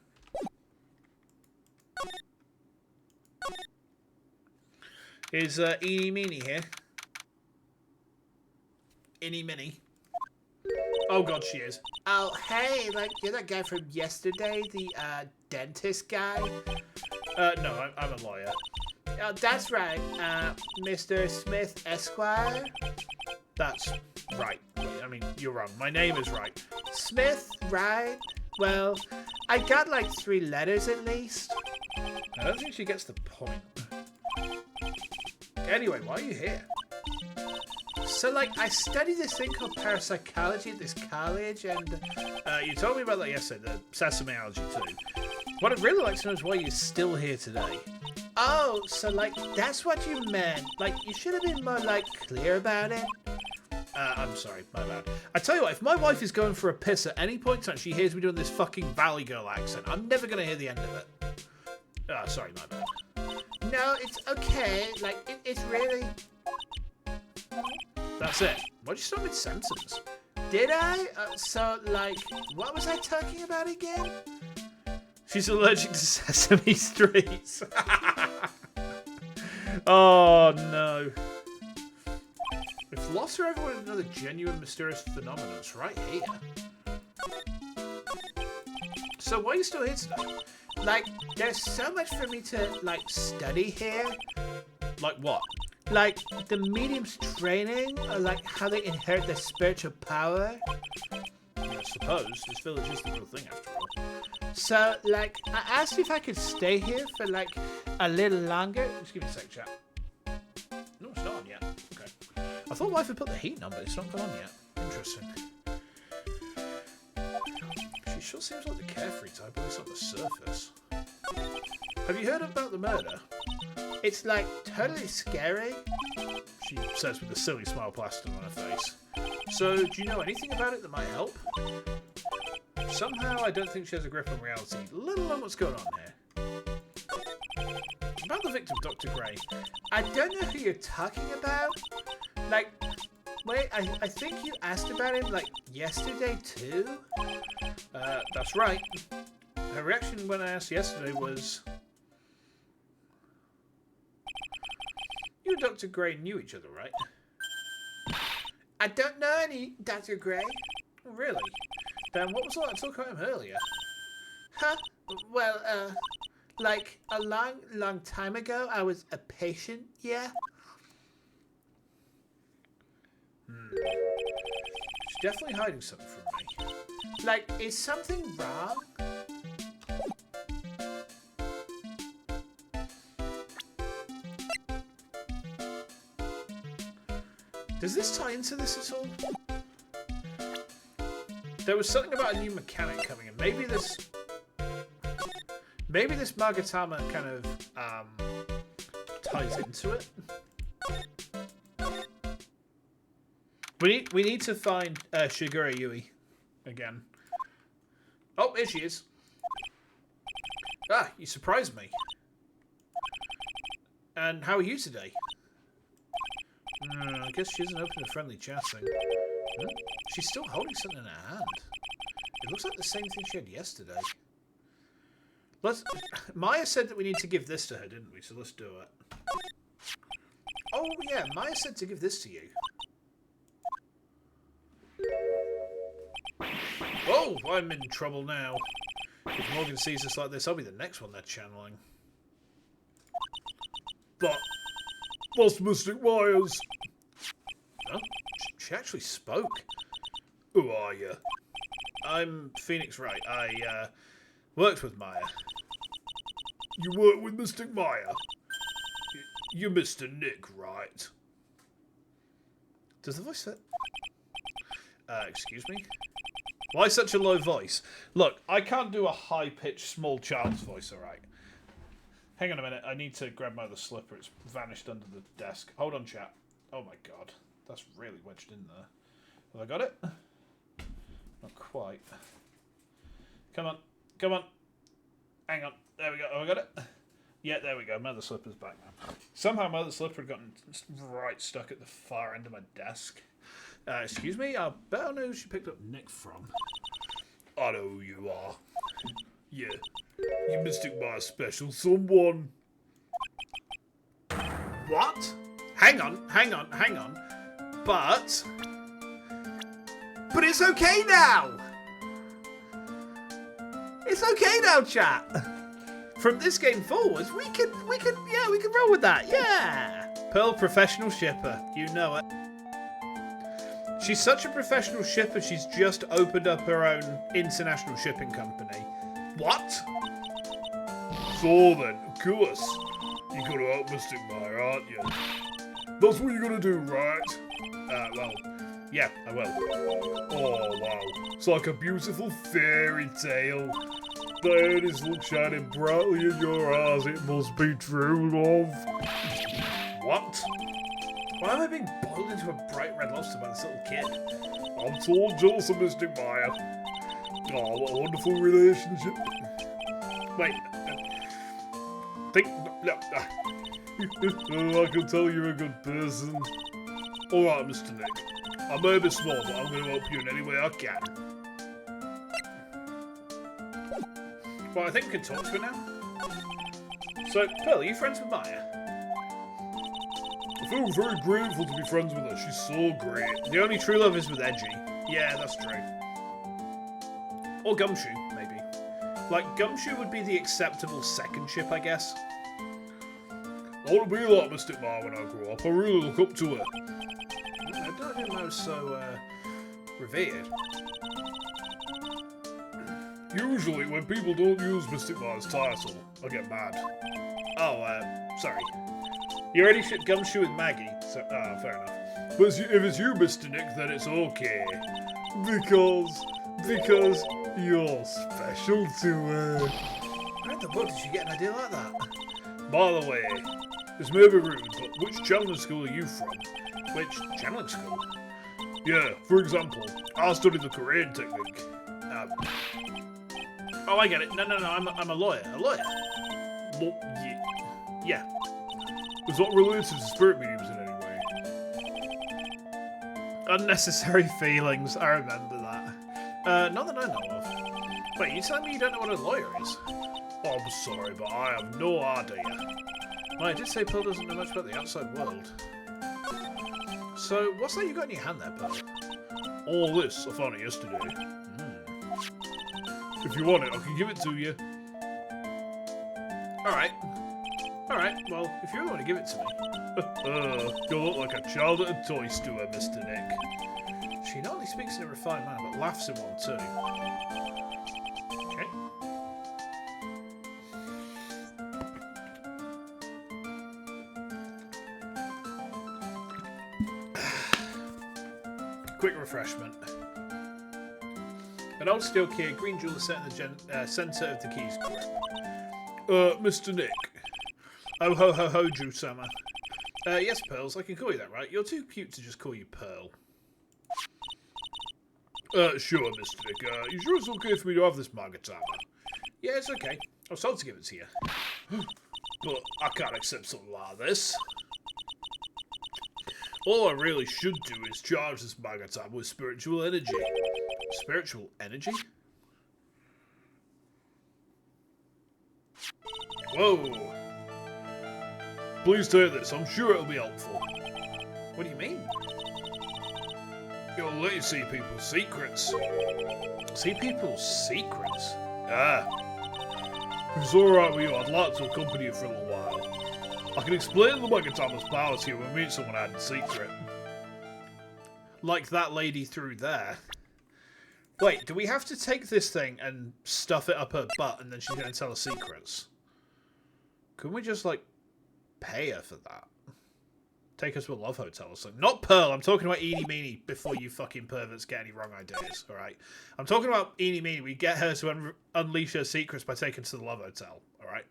Speaker 1: Is Eeny Meeny here? Eeny Minnie? Oh god, she is.
Speaker 2: Oh, hey, like, you're that guy from yesterday, the, dentist guy?
Speaker 1: No, I'm a lawyer.
Speaker 2: Oh, that's right, Mr. Smith Esquire?
Speaker 1: That's right. I mean, you're wrong. My name is right.
Speaker 2: Smith, right? Well, I got like 3 letters at least.
Speaker 1: I don't think she gets the point. Anyway, why are you here?
Speaker 2: So, like, I study this thing called parapsychology at this college, and...
Speaker 1: you told me about that yesterday, the sesameology too. What I'd really like to know is why you're still here today.
Speaker 2: Oh, so, like, that's what you meant. Like, you should have been more, like, clear about it.
Speaker 1: I'm sorry, my bad. I tell you what, if my wife is going for a piss at any point in time, she hears me doing this fucking Valley Girl accent, I'm never going to hear the end of it. Sorry, my bad.
Speaker 2: No, it's okay. Like, it's really...
Speaker 1: That's it. Why'd you stop mid-sentence?
Speaker 2: Did I? So, like, what was I talking about again?
Speaker 1: She's allergic to Sesame Streets. Oh, no. If loss are ever wanted another genuine mysterious phenomenon, it's right here. So why are you still here today?
Speaker 2: Like, there's so much for me to, like, study here.
Speaker 1: Like what?
Speaker 2: Like, the medium's training, or like, how they inherit their spiritual power.
Speaker 1: I suppose. This village is the real thing, after all.
Speaker 2: So, like, I asked if I could stay here for, like, a little longer.
Speaker 1: Just give me a sec, chat. No, it's not on yet. Okay. I thought wife had put the heat on, but it's not gone on yet. Interesting. She sure seems like the carefree type, at least on the surface. Have you heard about the murder?
Speaker 2: It's, like, totally scary.
Speaker 1: She says with a silly smile plastered on her face. So, do you know anything about it that might help? Somehow, I don't think she has a grip on reality, let alone what's going on here. About the victim, Dr. Gray.
Speaker 2: I don't know who you're talking about. Like, wait, I think you asked about him, like, yesterday, too?
Speaker 1: That's right. Her reaction when I asked yesterday was... You and Dr. Gray knew each other, right?
Speaker 2: I don't know any Dr. Gray.
Speaker 1: Oh, really? Then what was all that talk about him earlier?
Speaker 2: Huh? Well, like a long time ago, I was a patient, yeah?
Speaker 1: She's definitely hiding something from me.
Speaker 2: Like, is something wrong?
Speaker 1: Does this tie into this at all? There was something about a new mechanic coming in. Maybe this Magatama kind of ties into it. We need to find Shigure Yui again. Oh, here she is. Ah, you surprised me. And how are you today? I guess she isn't open to friendly chatting. She's still holding something in her hand. It looks like the same thing she had yesterday. Maya said that we need to give this to her, didn't we? So let's do it. Oh yeah, Maya said to give this to you. Oh, I'm in trouble now. If Morgan sees us like this, I'll be the next one they're channeling. That's Mystic Maya's. Huh? She actually spoke. Who are you? I'm Phoenix Wright. I worked with Maya. You work with Mystic Maya? You're Mr. Nick, right? Does the voice fit? Excuse me? Why such a low voice? Look, I can't do a high-pitched small child's voice, alright? Hang on a minute, I need to grab my other slipper. It's vanished under the desk. Hold on, chat. Oh my god. That's really wedged in there. Have I got it? Not quite. Come on. Come on. Hang on. There we go. Have I got it? Yeah, there we go. My other slipper's back now. Somehow my other slipper had gotten right stuck at the far end of my desk. Excuse me? I better know who she picked up Nick from. I know who you are. Yeah. You Mystic Maya special someone. What? Hang on. But it's okay now. It's okay now, chat. From this game forwards, we can roll with that. Yeah. Pearl, professional shipper. You know it. She's such a professional shipper, she's just opened up her own international shipping company. What? So then, of course, you gotta help Mystic Maya, aren't you? That's what you're gonna do, right? Well, yeah, I will. Oh, wow. It's like a beautiful fairy tale. The head look shining brightly in your eyes. It must be true love. What? Why am I being boiled into a bright red lobster by this little kid? I'm so jealous of Mystic Maya. Oh, what a wonderful relationship. Wait. I can tell you're a good person. Alright, Mr. Nick. I may be small, but I'm going to help you in any way I can. Well, I think we can talk to her now. So, Pearl, are you friends with Maya? I feel very grateful to be friends with her. She's so great. The only true love is with Edgy. Yeah, that's true. Or Gumshoe, maybe. Like, Gumshoe would be the acceptable second ship, I guess. I want to be like Mystic Maya when I grow up. I really look up to her. I don't think I was so, revered. Usually, when people don't use Mystic Maya's title, I get mad. Oh, sorry. You already shipped Gumshoe with Maggie, so, fair enough. But if it's you, Mr. Nick, then it's okay. Because you're special to her. How in the world did you get an idea like that? By the way, this may be rude, but which channeling school are you from? Which channeling school? Yeah, for example, I studied the Korean technique. Oh, I get it. No, I'm a lawyer. A lawyer? Yeah. It's not related to spirit mediums in any way. Unnecessary feelings. I remember that. Not that I know of. Wait, you telling me you don't know what a lawyer is? Oh, I'm sorry, but I have no idea. Well, I did say Pearl doesn't know much about the outside world. So, what's that you got in your hand there, Pearl? All this, I found it yesterday. If you want it, I can give it to you. Alright. Alright, well, if you really want to give it to me. You look like a child at a toy store, Mr. Nick. She not only speaks in a refined manner, but laughs in one too. Okay. Quick refreshment. An old steel key, a green jewel set in the centre of the key's grip. Mr. Nick. Oh ho ho ho, Ju-sama. Yes, Pearls, I can call you that, right? You're too cute to just call you Pearl. Sure, Mr. Nick. You sure it's okay for me to have this Magatama? Yeah, it's okay. I was told to give it to you. But I can't accept something like this. All I really should do is charge this Magatama with spiritual energy. Spiritual energy? Whoa! Please take this, I'm sure it'll be helpful. What do you mean? It'll let you see people's secrets. See people's secrets? Ah. If it's alright with you, I'd like to accompany you for a little while. I can explain the Magatama's powers to you when we meet someone out in secret. Like that lady through there. Wait, do we have to take this thing and stuff it up her butt and then she's going to tell us secrets? Couldn't we just, like, pay her for that? Take us to a love hotel or something. Not Pearl, I'm talking about Eenie Meenie before you fucking perverts get any wrong ideas, alright? I'm talking about Eenie Meenie. We get her to unleash her secrets by taking us to the love hotel, alright?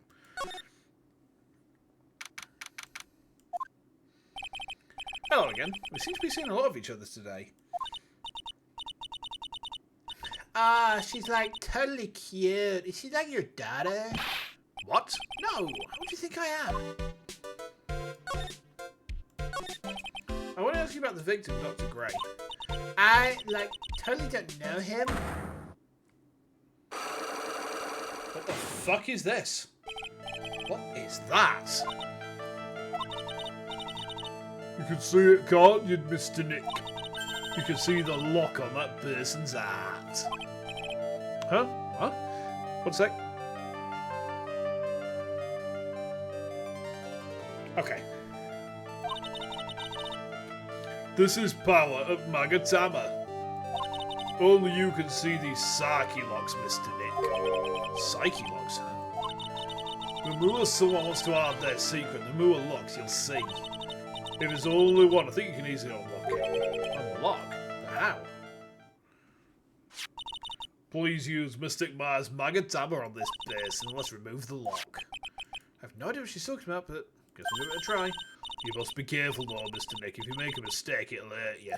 Speaker 1: Hello again. We seem to be seeing a lot of each other today.
Speaker 2: Ah, she's like totally cute. Is she like your daughter?
Speaker 1: What?
Speaker 2: No, how do you think I am?
Speaker 1: I want to ask you about the victim, Dr. Gray.
Speaker 2: I, like, totally don't know him.
Speaker 1: What the fuck is this? What is that? You can see it, can't you, Mr. Nick? You can see the lock on that person's hat. Huh? What? One sec. Okay. This is power of Magatama. Only you can see these Psyche locks, Mr. Nick. Psyche locks, huh? The more someone wants to hide their secret, the more locks you'll see. If there's only one, I think you can easily unlock it. Unlock? How? Please use Mystic Maya's Magatama on this base and let's remove the lock. I have no idea what she's talking about, but guess we'll give it a try. You must be careful though, Mr. Nick. If you make a mistake, it'll hurt you.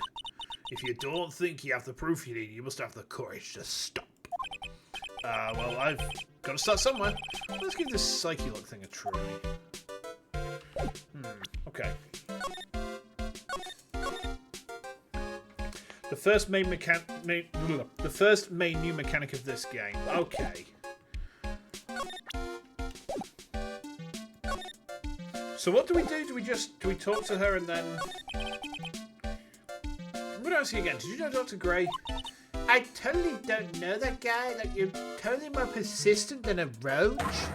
Speaker 1: If you don't think you have the proof you need, you must have the courage to stop. Well, I've got to start somewhere. Let's give this Psyche lock thing a try. Okay. The first main new mechanic of this game. Okay. So what do we do? Do we talk to her and then... I'm gonna ask you again. Did you know Dr. Gray?
Speaker 2: I totally don't know that guy. Like, you're totally more persistent than a roach.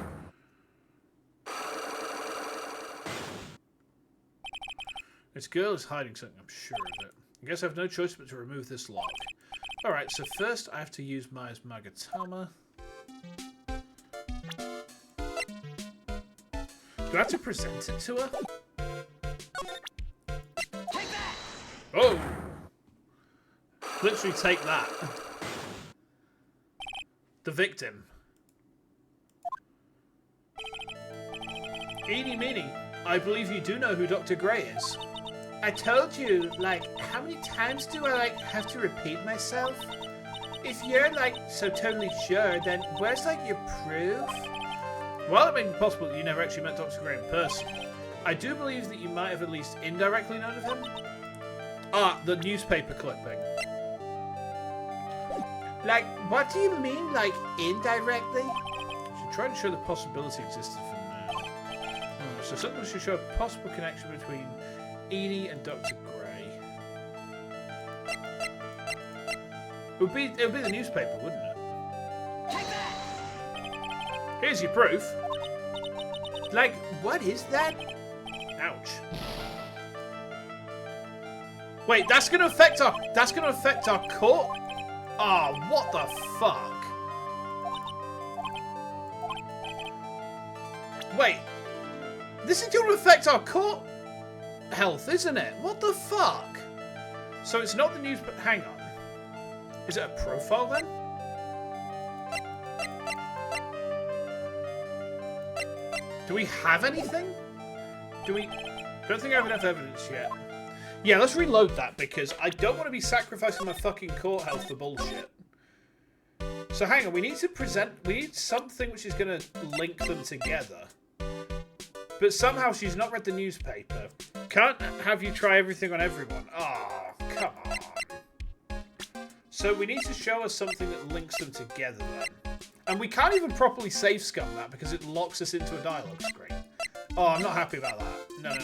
Speaker 1: This girl is hiding something, I'm sure of it. I guess I have no choice but to remove this lock. Alright, so first I have to use Maya's Magatama. Do I have to present it to her? Take that! Oh! Literally take that. The victim. Eenie Meenie, I believe you do know who Dr. Gray is.
Speaker 2: I told you, like, how many times do I, like, have to repeat myself? If you're, like, so totally sure, then where's, like, your proof?
Speaker 1: While it may be possible that you never actually met Dr. Gray in person, I do believe that you might have at least indirectly known of him. Ah, the newspaper clipping.
Speaker 2: Like, what do you mean, like, indirectly?
Speaker 1: I should try to show the possibility existed for now. So something should show a possible connection between Eenie and Dr. Gray. It would be the newspaper, wouldn't it? Take that! Here's your proof.
Speaker 2: Like, what is that?
Speaker 1: Ouch. Wait, that's gonna affect our court? Oh, what the fuck? Wait. This is gonna affect our court health, isn't it? What the fuck? So it's not the news, but hang on. Is it a profile then? Do we have anything? Do we? Don't think I have enough evidence yet. Yeah, let's reload that because I don't want to be sacrificing my fucking court health for bullshit. So hang on, we need something which is going to link them together. But somehow she's not read the newspaper. Can't have you try everything on everyone. Oh, come on. So we need to show us something that links them together then. And we can't even properly save scum that because it locks us into a dialogue screen. Oh, I'm not happy about that. No.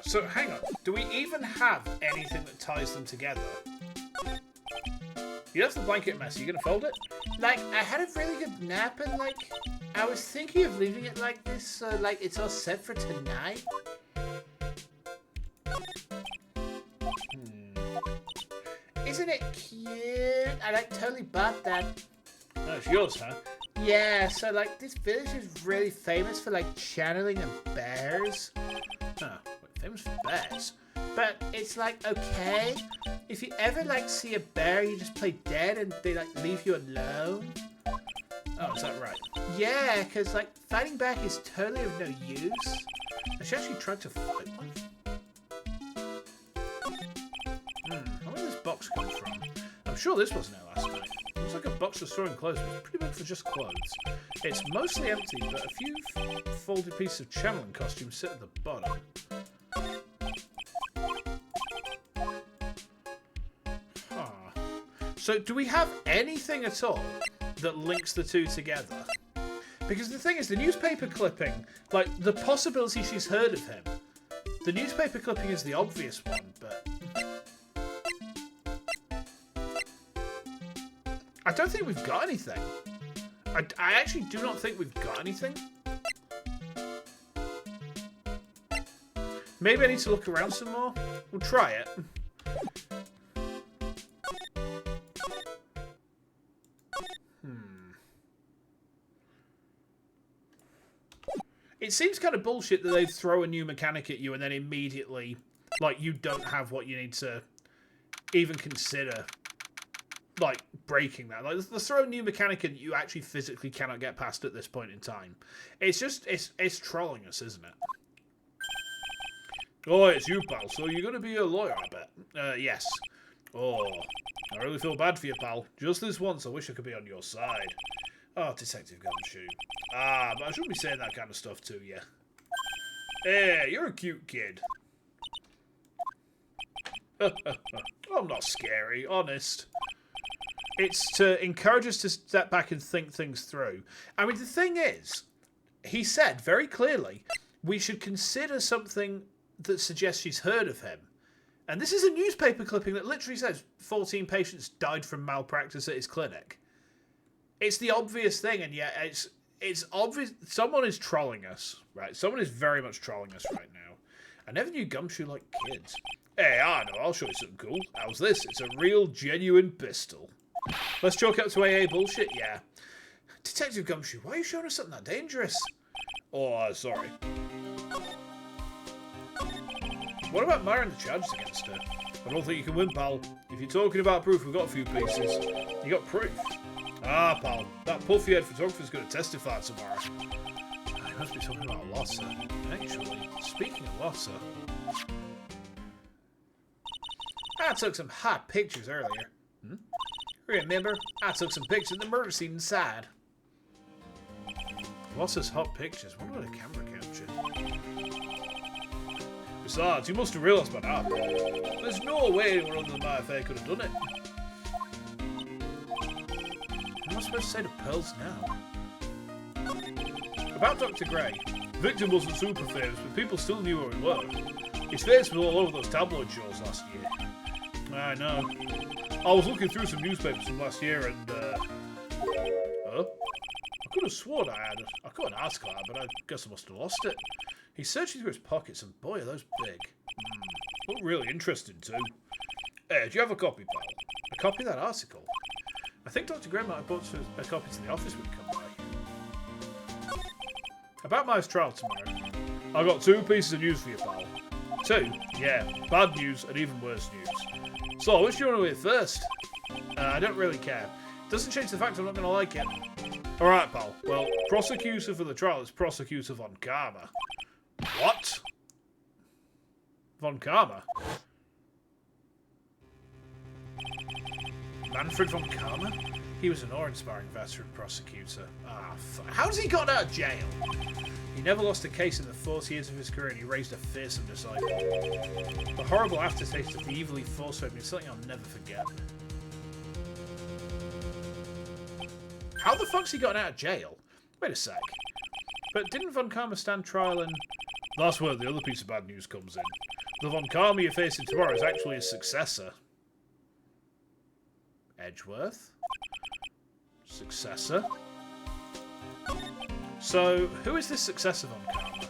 Speaker 1: So, hang on. Do we even have anything that ties them together? You left the blanket mess. Are you going to fold it?
Speaker 2: Like, I had a really good nap and, like, I was thinking of leaving it like this so, like, it's all set for tonight. Isn't it cute? I, like, totally bought that.
Speaker 1: Oh, it's yours, huh?
Speaker 2: Yeah, so, like, this village is really famous for, like, channeling and bears.
Speaker 1: Huh. Famous for bears.
Speaker 2: But it's like, okay, if you ever like see a bear, you just play dead and they like leave you alone.
Speaker 1: Oh, is that right?
Speaker 2: Yeah, because like fighting back is totally of no use.
Speaker 1: And she actually tried to fight one. Where did this box come from? I'm sure this wasn't there last night. Looks like a box for storing clothes, but it's pretty big for just clothes. It's mostly empty, but a few folded pieces of channeling costumes sit at the bottom. So, do we have anything at all that links the two together? Because the thing is, the newspaper clipping, like, the possibility she's heard of him, the newspaper clipping is the obvious one, but... I don't think we've got anything. I actually do not think we've got anything. Maybe I need to look around some more. We'll try it. It seems kind of bullshit that they throw a new mechanic at you and then immediately, like, you don't have what you need to even consider, like, breaking that. Like, they throw a new mechanic and you actually physically cannot get past at this point in time. It's just, it's trolling us, isn't it? Oh, it's you, pal. So you're going to be a lawyer, I bet. Yes. Oh, I really feel bad for you, pal. Just this once, I wish I could be on your side. Oh, Detective Gumshoe. Ah, but I shouldn't be saying that kind of stuff to you. Hey, you're a cute kid. I'm not scary, honest. It's to encourage us to step back and think things through. I mean, the thing is, he said very clearly, we should consider something that suggests she's heard of him. And this is a newspaper clipping that literally says 14 patients died from malpractice at his clinic. It's the obvious thing, and yet it's obvious someone is trolling us, right? Someone is very much trolling us right now. I never knew Gumshoe liked kids. Hey, I know, I'll show you something cool. How's this? It's a real, genuine pistol. Let's chalk up to AA bullshit, yeah. Detective Gumshoe, why are you showing us something that dangerous? Oh, sorry. What about mirroring the charges against her? I don't think you can win, pal. If you're talking about proof, we've got a few pieces. You got proof? Ah, pal, that puffy-head photographer's going to testify tomorrow. I must be talking about Lossa. Actually, speaking of Lossa... I took some hot pictures earlier. Remember, I took some pictures of the murder scene inside. Lossa's hot pictures? What about a camera capture? Besides, you must have realised by now. There's no way anyone other than my affair could have done it. What am I supposed to say to Pearls now? About Dr. Gray. Victim wasn't super famous, but people still knew where he worked. His face was all over those tabloid shows last year. I know. I was looking through some newspapers from last year and, huh? I could could have sworn I had it. I couldn't ask that, but I guess I must have lost it. He's searching through his pockets, and boy, are those big. Look really interesting, too. Hey, do you have a copy, pal? A copy of that article? I think Dr. Gray might have brought a copy to the office when he come by. About Maya's trial tomorrow. I've got 2 pieces of news for you, pal. 2? Yeah, bad news and even worse news. So, which do you want to hear first? I don't really care. Doesn't change the fact I'm not going to like it. Alright, pal. Well, prosecutor for the trial is Prosecutor Von Karma. What? Von Karma? Manfred Von Karma? He was an awe-inspiring veteran prosecutor. Ah, fuck. How's he got out of jail? He never lost a case in the 40 years of his career, and he raised a fearsome disciple. The horrible aftertaste of the evil he forced fed me is something I'll never forget. How the fuck's he gotten out of jail? Wait a sec. But didn't Von Karma stand trial and... That's where the other piece of bad news comes in. The Von Karma you're facing tomorrow is actually his successor. Edgeworth? Successor? So, who is this successor Von Karma?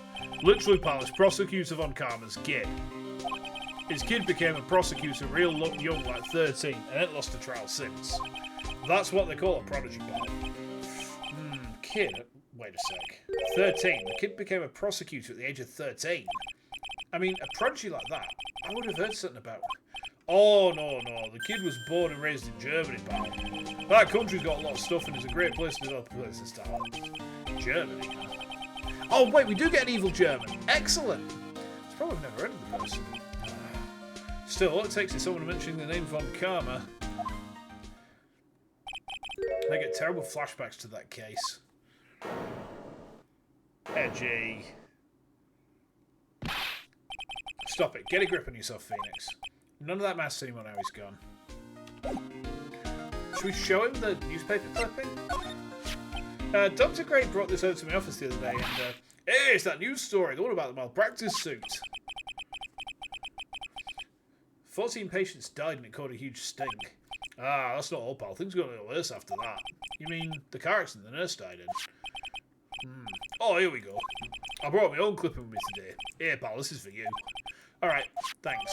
Speaker 1: Literally, pal, it's Prosecutor Von Karma's kid. His kid became a prosecutor real young, like 13, and ain't lost a trial since. That's what they call a prodigy, pal. Kid? Wait a sec. 13. The kid became a prosecutor at the age of 13. I mean, a prodigy like that, I would have heard something about. Oh, no. The kid was born and raised in Germany, pal. That country's got a lot of stuff and is a great place to develop his talent. Germany? Oh, wait, we do get an evil German. Excellent. It's probably never heard of the person. Still, all it takes is someone mentioning the name Von Karma. I get terrible flashbacks to that case. Edgy. Stop it. Get a grip on yourself, Phoenix. None of that matters anymore now he's gone. Should we show him the newspaper clipping? Dr. Gray brought this over to my office the other day and, hey, it's that news story, the one about the malpractice suit. 14 patients died and it caused a huge stink. Ah, that's not all, pal. Things got a little worse after that. You mean the car accident the nurse died in? Oh, here we go. I brought my own clipping with me today. Here, pal, this is for you. Alright, thanks.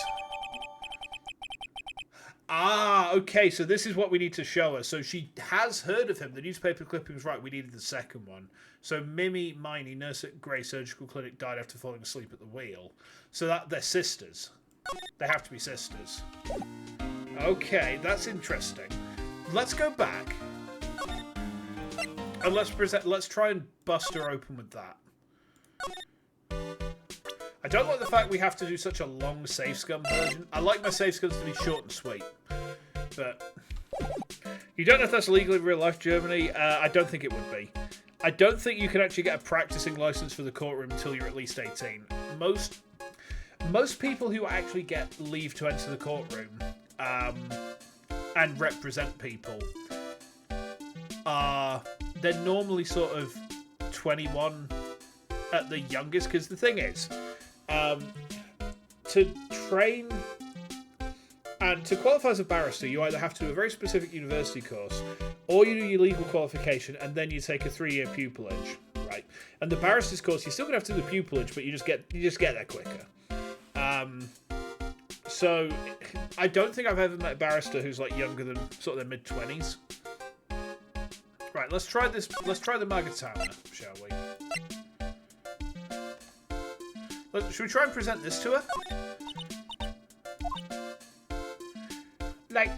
Speaker 1: Ah, okay, so this is what we need to show her. So she has heard of him. The newspaper clipping was right. We needed the second one. So Mimi Miney, nurse at Grey Surgical Clinic, died after falling asleep at the wheel. So that they're sisters. They have to be sisters. Okay, that's interesting. Let's go back. And let's try and bust her open with that. I don't like the fact we have to do such a long save scum version. I like my save scums to be short and sweet. But you don't know if that's legal in real life Germany. I don't think it would be. I don't think you can actually get a practicing license for the courtroom until you're at least 18. Most people who actually get leave to enter the courtroom and represent people they're normally sort of 21 at the youngest, because the thing is, to train and to qualify as a barrister, you either have to do a very specific university course, or you do your legal qualification and then you take a 3-year pupillage, right? And the barrister's course, you're still gonna have to do the pupillage, but you just get there quicker. So I don't think I've ever met a barrister who's like younger than sort of their mid-20s. Right, let's try this. Let's try the Magatana, shall we? Should we try and present this to her?
Speaker 2: Like,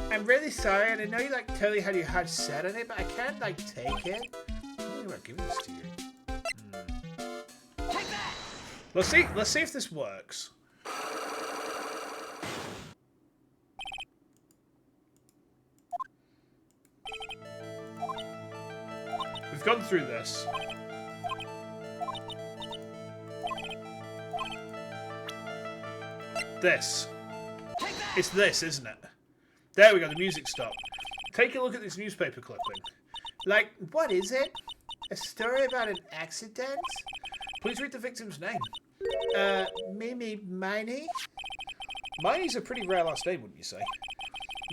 Speaker 2: I'm really sorry, and I know you like totally had your heart set on it, but I can't like take it.
Speaker 1: I don't know about giving this to you. Take that! Let's see if this works. We've gone through this. This. It's this, isn't it? There we go, the music stopped. Take a look at this newspaper clipping.
Speaker 2: Like, what is it? A story about an accident?
Speaker 1: Please read the victim's name.
Speaker 2: Mimi Miney?
Speaker 1: Miney's a pretty rare last name, wouldn't you say?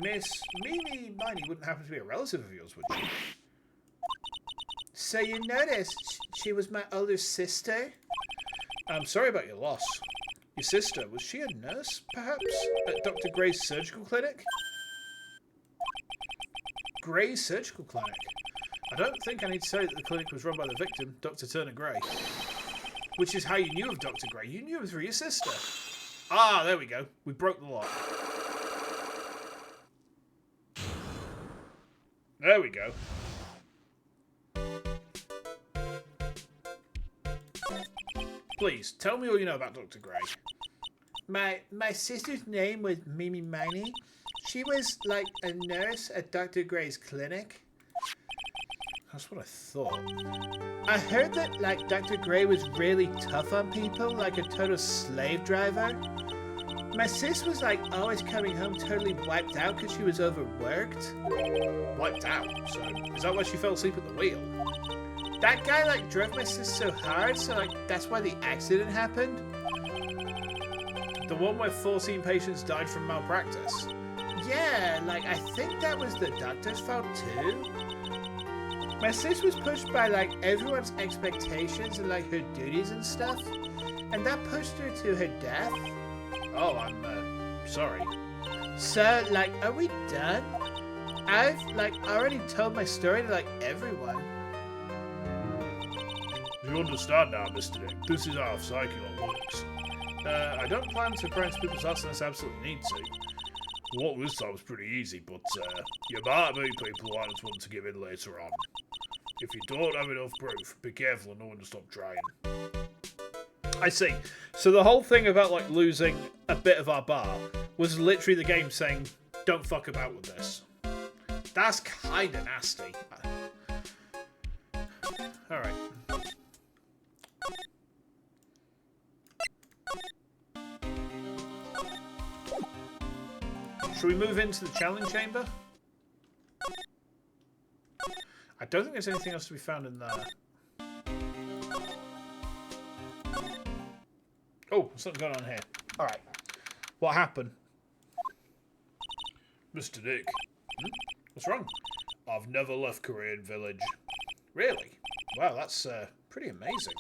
Speaker 1: Miss Mimi Miney wouldn't happen to be a relative of yours, would she?
Speaker 2: So you noticed she was my older sister?
Speaker 1: I'm sorry about your loss. Your sister, was she a nurse, perhaps, at Dr. Gray's surgical clinic? Gray's surgical clinic? I don't think I need to say that the clinic was run by the victim, Dr. Turner Gray. Which is how you knew of Dr. Gray. You knew him through your sister. Ah, there we go. We broke the lock. There we go. Please, tell me all you know about Dr. Gray.
Speaker 2: My sister's name was Mimi Miney. She was like a nurse at Dr. Gray's clinic.
Speaker 1: That's what I thought.
Speaker 2: I heard that like Dr. Gray was really tough on people, like a total slave driver. My sis was like always coming home totally wiped out because she was overworked.
Speaker 1: Wiped out? So, is that why she fell asleep at the wheel?
Speaker 2: That guy like drove my sis so hard, so like that's why the accident happened.
Speaker 1: The one where 14 patients died from malpractice?
Speaker 2: Yeah, like I think that was the doctor's fault too. My sis was pushed by like everyone's expectations and like her duties and stuff, and that pushed her to her death.
Speaker 1: Oh, I'm sorry.
Speaker 2: So like, are we done? I've like already told my story to like everyone.
Speaker 1: You understand now, Mr. Dick. This is how Psychonauts works. I don't plan to pry into people's hearts unless I absolutely need to. What this time was pretty easy, but you might meet people who aren't willing to give in later on. If you don't have enough proof, be careful and no one to stop trying. I see. So the whole thing about like losing a bit of our bar was literally the game saying, don't fuck about with this. That's kinda nasty. Alright. Should we move into the challenge chamber? I don't think there's anything else to be found in there. Oh, something going on here. Alright. What happened? Mr. Dick. What's wrong? I've never left Korean Village. Really? Wow, that's pretty amazing.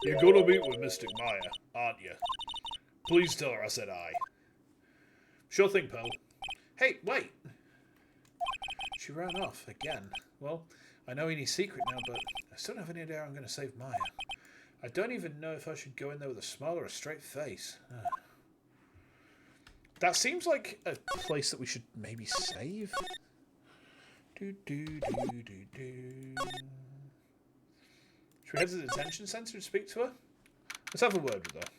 Speaker 1: You're gonna meet with Mystic Maya, aren't you? Please tell her I said aye. Sure thing, Pearl. Hey, wait! She ran off again. Well, I know Ian's secret now, but I still don't have any idea how I'm going to save Maya. I don't even know if I should go in there with a smile or a straight face. That seems like a place that we should maybe save. Should we head to the detention centre and speak to her? Let's have a word with her.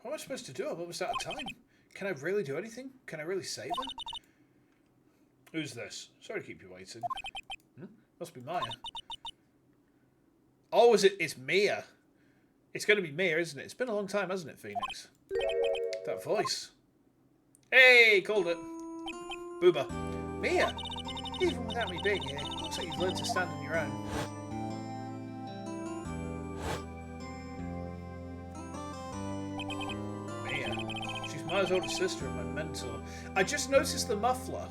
Speaker 1: What am I supposed to do? I'm almost out of time. Can I really do anything? Can I really save her? Who's this? Sorry to keep you waiting. Must be Maya. Oh, it's Mia. It's going to be Mia, isn't it? It's been a long time, hasn't it, Phoenix? That voice. Hey, called it. Boober. Mia, even without me being here, looks like you've learned to stand on your own. Maya's older sister and my mentor. I just noticed the muffler.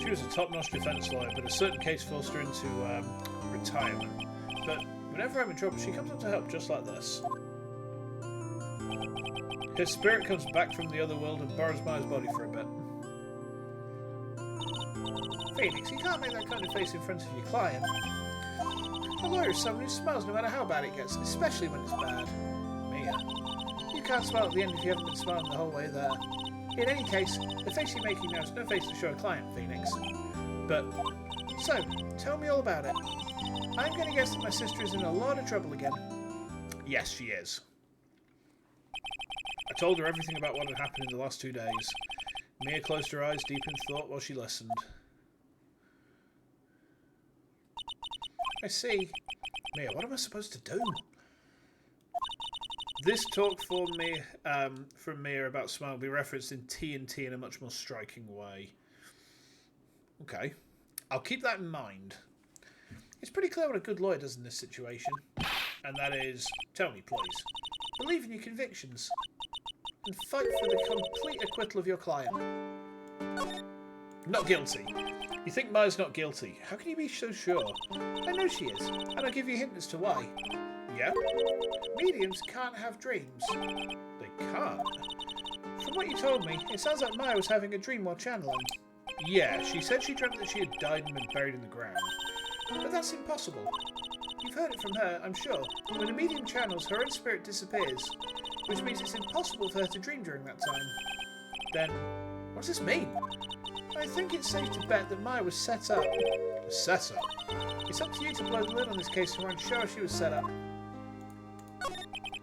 Speaker 1: She was a top-notch defense lawyer, but a certain case forced her into retirement. But whenever I'm in trouble, she comes up to help just like this. Her spirit comes back from the other world and borrows Maya's body for a bit. Phoenix, you can't make that kind of face in front of your client. A lawyer is someone who smiles no matter how bad it gets, especially when it's bad. Mia, you can't smile at the end if you haven't been smiling the whole way there. In any case, the face you're making now is no face to show a client, Phoenix. But, so, tell me all about it. I'm going to guess that my sister is in a lot of trouble again. Yes, she is. I told her everything about what had happened in the last 2 days. Mia closed her eyes deep in thought while she listened. I see. Mia, what am I supposed to do? This talk for me, from Mia about Smile will be referenced in TNT in a much more striking way. Okay. I'll keep that in mind. It's pretty clear what a good lawyer does in this situation. And that is, tell me please, believe in your convictions.
Speaker 2: and fight for the complete acquittal of your client.
Speaker 1: Not guilty. You think Maya's not guilty? How can you be so sure?
Speaker 2: I know she is, and I'll give you a hint as to why.
Speaker 1: Yeah?
Speaker 2: Mediums can't have dreams.
Speaker 1: They can't.
Speaker 2: From what you told me, it sounds like Maya was having a dream while channeling.
Speaker 1: Yeah, she said she dreamt that she had died and been buried in the ground.
Speaker 2: But that's impossible. You've heard it from her, I'm sure. When a medium channels, her own spirit disappears, which means it's impossible for her to dream during that time.
Speaker 1: Then, what does this mean?
Speaker 2: I think it's safe to bet that Maya was set up.
Speaker 1: Set up?
Speaker 2: It's up to you to blow the lid on this case and show how she was set up.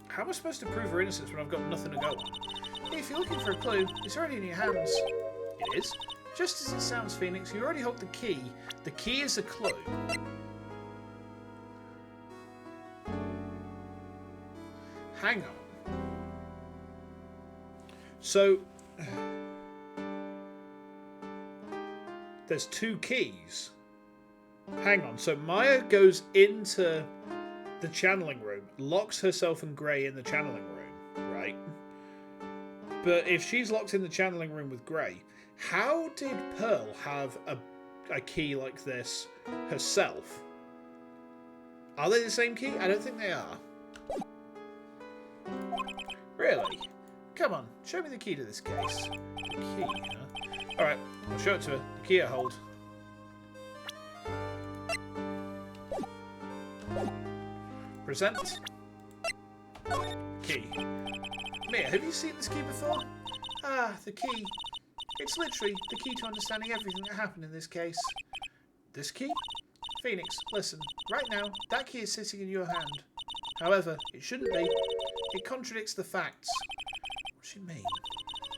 Speaker 1: How am I supposed to prove her innocence when I've got nothing to go on?
Speaker 2: If you're looking for a clue, it's already in your hands.
Speaker 1: It is?
Speaker 2: Just as it sounds, Phoenix, you already hold the key.
Speaker 1: The key is a clue. Hang on. So, there's two keys. Hang on. So Maya goes into the channeling room, locks herself and Grey in the channeling room, right? But if she's locked in the channeling room with Grey, how did Pearl have a key like this herself? Are they the same key? I don't think they are. Really?
Speaker 2: Come on, show me the key to this case.
Speaker 1: The key, huh? Alright, I'll show it to her. The key I hold. Present. Key.
Speaker 2: Mia, have you seen this key before? Ah, the key. It's literally the key to understanding everything that happened in this case.
Speaker 1: This key?
Speaker 2: Phoenix, listen. Right now, that key is sitting in your hand. However, it shouldn't be. It contradicts the facts.
Speaker 1: What does she mean?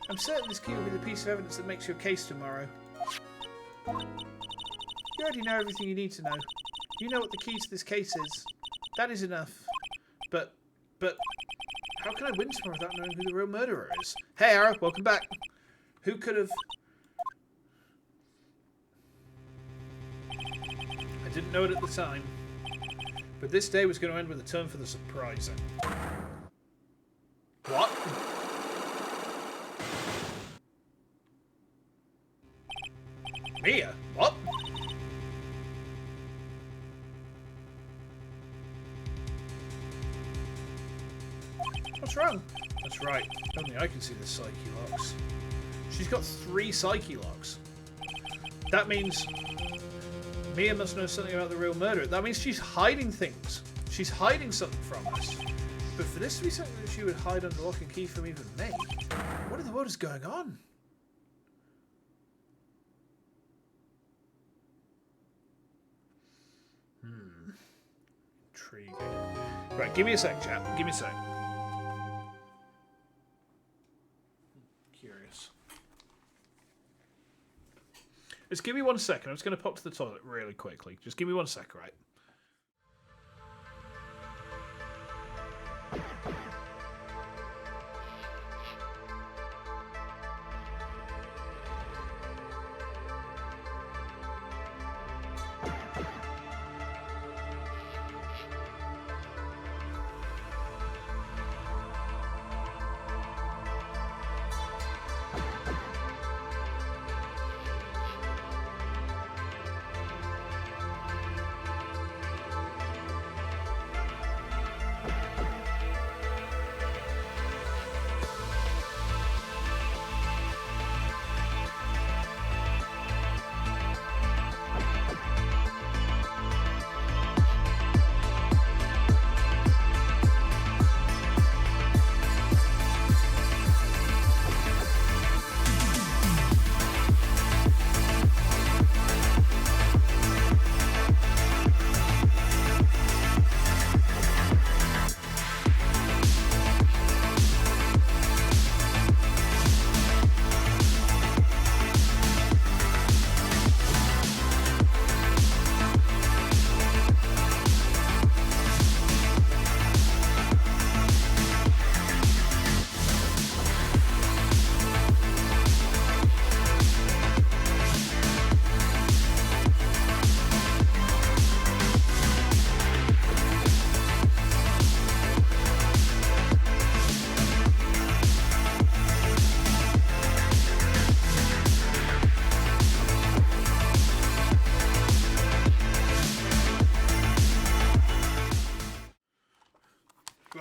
Speaker 2: I'm certain this key will be the piece of evidence that makes your case tomorrow. You already know everything you need to know. You know what the key to this case is. That is enough.
Speaker 1: But, how can I win tomorrow without knowing who the real murderer is? Hey, Ara, welcome back. Who could have... I didn't know it at the time. But this day was going to end with a turn for the surprising. What? Mia? What?
Speaker 2: What's wrong?
Speaker 1: That's right. Only I can see the psyche locks. She's got 3 psyche locks. That means Mia must know something about the real murderer. That means she's hiding things. She's hiding something from us.
Speaker 2: But for this to be something that she would hide under lock and key from even me, what in the world is going on?
Speaker 1: Intriguing. Right, give me a sec, chat. Give me a sec. Curious. Just give me 1 second. I'm just going to pop to the toilet really quickly. Just give me 1 sec, right?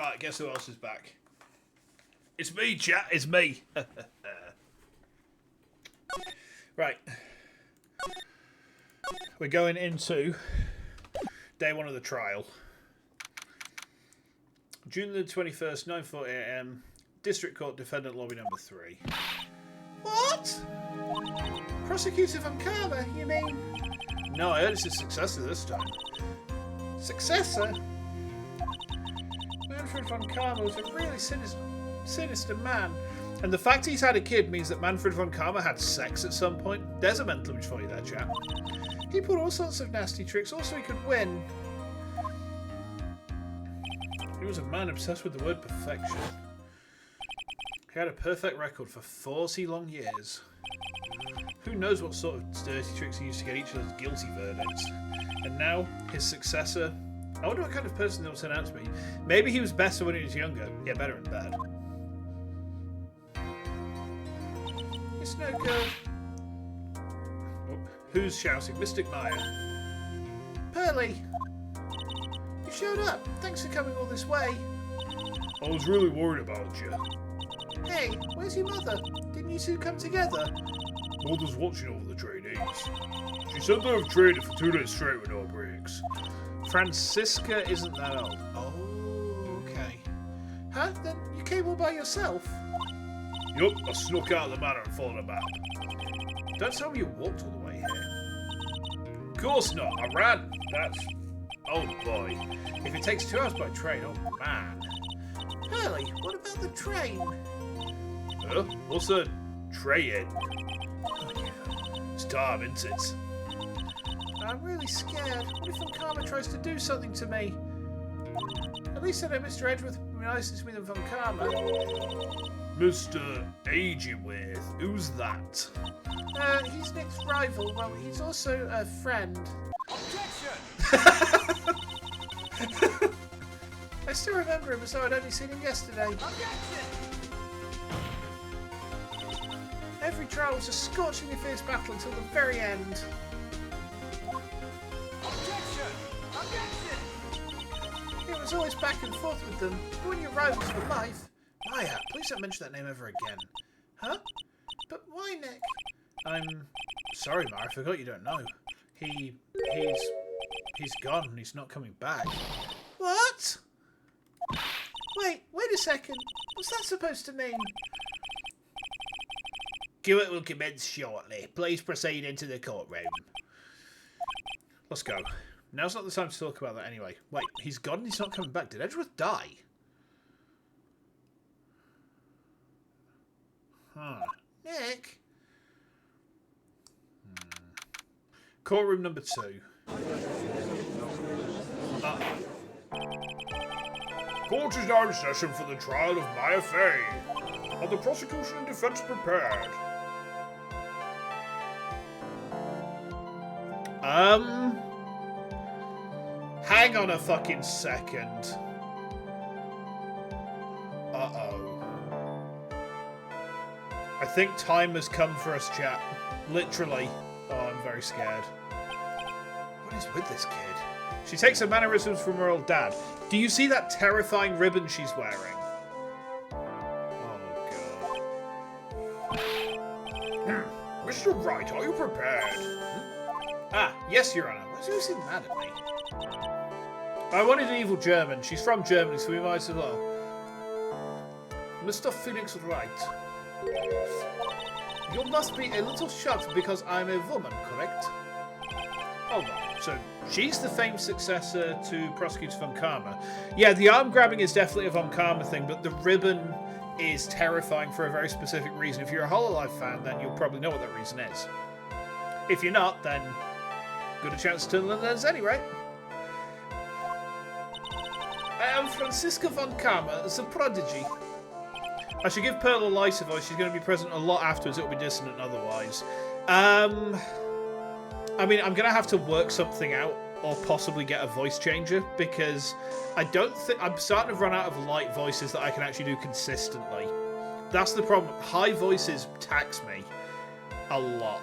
Speaker 1: Right, guess who else is back? It's me, chat. It's me. Right. We're going into day 1 of the trial. June the 21st, 9:40 AM. District Court, Defendant Lobby number 3.
Speaker 2: What? Prosecutor von Karma, you mean?
Speaker 1: No, I heard it's his successor this time.
Speaker 2: Successor? Manfred von Karma was a really sinister man.
Speaker 1: And the fact he's had a kid means that Manfred von Karma had sex at some point. There's a mental image for you there, chap.
Speaker 2: He pulled all sorts of nasty tricks, also he could win.
Speaker 1: He was a man obsessed with the word perfection. He had a perfect record for 40 long years. Who knows what sort of dirty tricks he used to get each of those guilty verdicts. And now, his successor... I wonder what kind of person they'll turn out to be. Maybe he was better when he was younger. Yeah, better in bed.
Speaker 2: It's no good.
Speaker 1: Oh, who's shouting? Mystic Maya.
Speaker 2: Pearly! You showed up. Thanks for coming all this way.
Speaker 1: I was really worried about you.
Speaker 2: Hey, where's your mother? Didn't you two come together?
Speaker 1: Mother's watching over the trainees. She said they have traded for 2 days straight with no breaks. Francisca isn't that old.
Speaker 2: Oh, okay. Huh? Then you came all by yourself?
Speaker 1: Yup, I snuck out of the manor and followed a map. Don't tell me you walked all the way here. Of course not, I ran. That's... Oh boy. If it takes 2 hours by train, oh man.
Speaker 2: Pearly, what about the train?
Speaker 1: What's a train? It's time, isn't it?
Speaker 2: I'm really scared. What if Von Karma tries to do something to me? At least I know Mr. Edgeworth realises me than Von Karma.
Speaker 1: Mr. Edgeworth? Who's that?
Speaker 2: He's Nick's rival. Well, he's also a friend.
Speaker 3: Objection!
Speaker 2: I still remember him as though I'd only seen him yesterday.
Speaker 3: Objection!
Speaker 2: Every trial was a scorchingly fierce battle until the very end.
Speaker 3: Objection! Objection!
Speaker 2: It was always back and forth with them. But when you're rivals for life... Maya, please don't mention that name ever again. Huh? But why, Nick?
Speaker 1: I'm sorry, Mara, I forgot you don't know. He's gone and he's not coming back.
Speaker 2: What? Wait a second. What's that supposed to mean?
Speaker 1: Hewitt will commence shortly. Please proceed into the courtroom. Let's go. Now's not the time to talk about that anyway. Wait, he's gone and he's not coming back. Did Edgeworth die? Huh.
Speaker 2: Nick?
Speaker 1: Courtroom number 2. Court is now in session for the trial of Maya Fey. Are the prosecution and defense prepared? Hang on a fucking second. Uh-oh. I think time has come for us, chat. Literally. Oh, I'm very scared. What is with this kid? She takes her mannerisms from her old dad. Do you see that terrifying ribbon she's wearing? Oh, God. Mr. Wright, are you prepared? Ah, yes, Your Honor. Why does he seem mad at me? I wanted an evil German. She's from Germany, so we might as well. Mr. Phoenix Wright. You must be a little shocked because I'm a woman, correct? Hold on. So, she's the famed successor to Prosecutor von Karma. Yeah, the arm grabbing is definitely a von Karma thing, but the ribbon is terrifying for a very specific reason. If you're a Hololive fan, then you'll probably know what that reason is. If you're not, then good a chance to learn those anyway. I am Francisca von Karma, the prodigy. I should give Pearl a lighter voice. She's going to be present a lot afterwards. It'll be dissonant otherwise. I mean, I'm going to have to work something out or possibly get a voice changer because I don't think... I'm starting to run out of light voices that I can actually do consistently. That's the problem. High voices tax me a lot.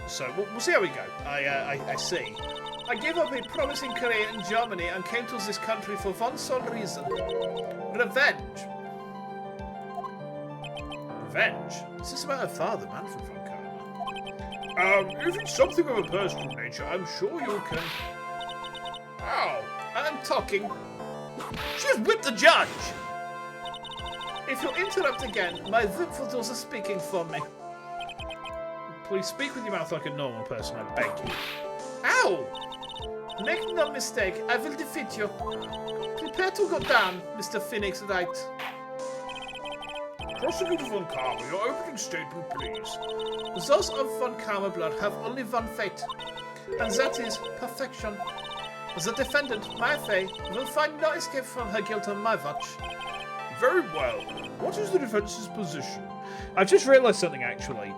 Speaker 1: So we'll see how we go. I see.
Speaker 2: I gave up a promising career in Germany and came to this country for one sole reason. Revenge.
Speaker 1: Revenge? Is this about her father, Manfred von Karma? If it's something of a personal nature, I'm sure you can...
Speaker 2: Oh, I'm talking. She has whipped the judge! If you interrupt again, my VTUBER is speaking for me.
Speaker 1: Please speak with your mouth like a normal person, I beg you.
Speaker 2: Ow! Make no mistake, I will defeat you. Prepare to go down, Mr. Phoenix Wright.
Speaker 1: Prosecutor von Karma, your opening statement, please.
Speaker 2: Those of von Karma blood have only one fate, and that is perfection. The defendant, my Faye, will find no escape from her guilt on my watch.
Speaker 1: Very well. What is the defense's position? I've just realised something, actually.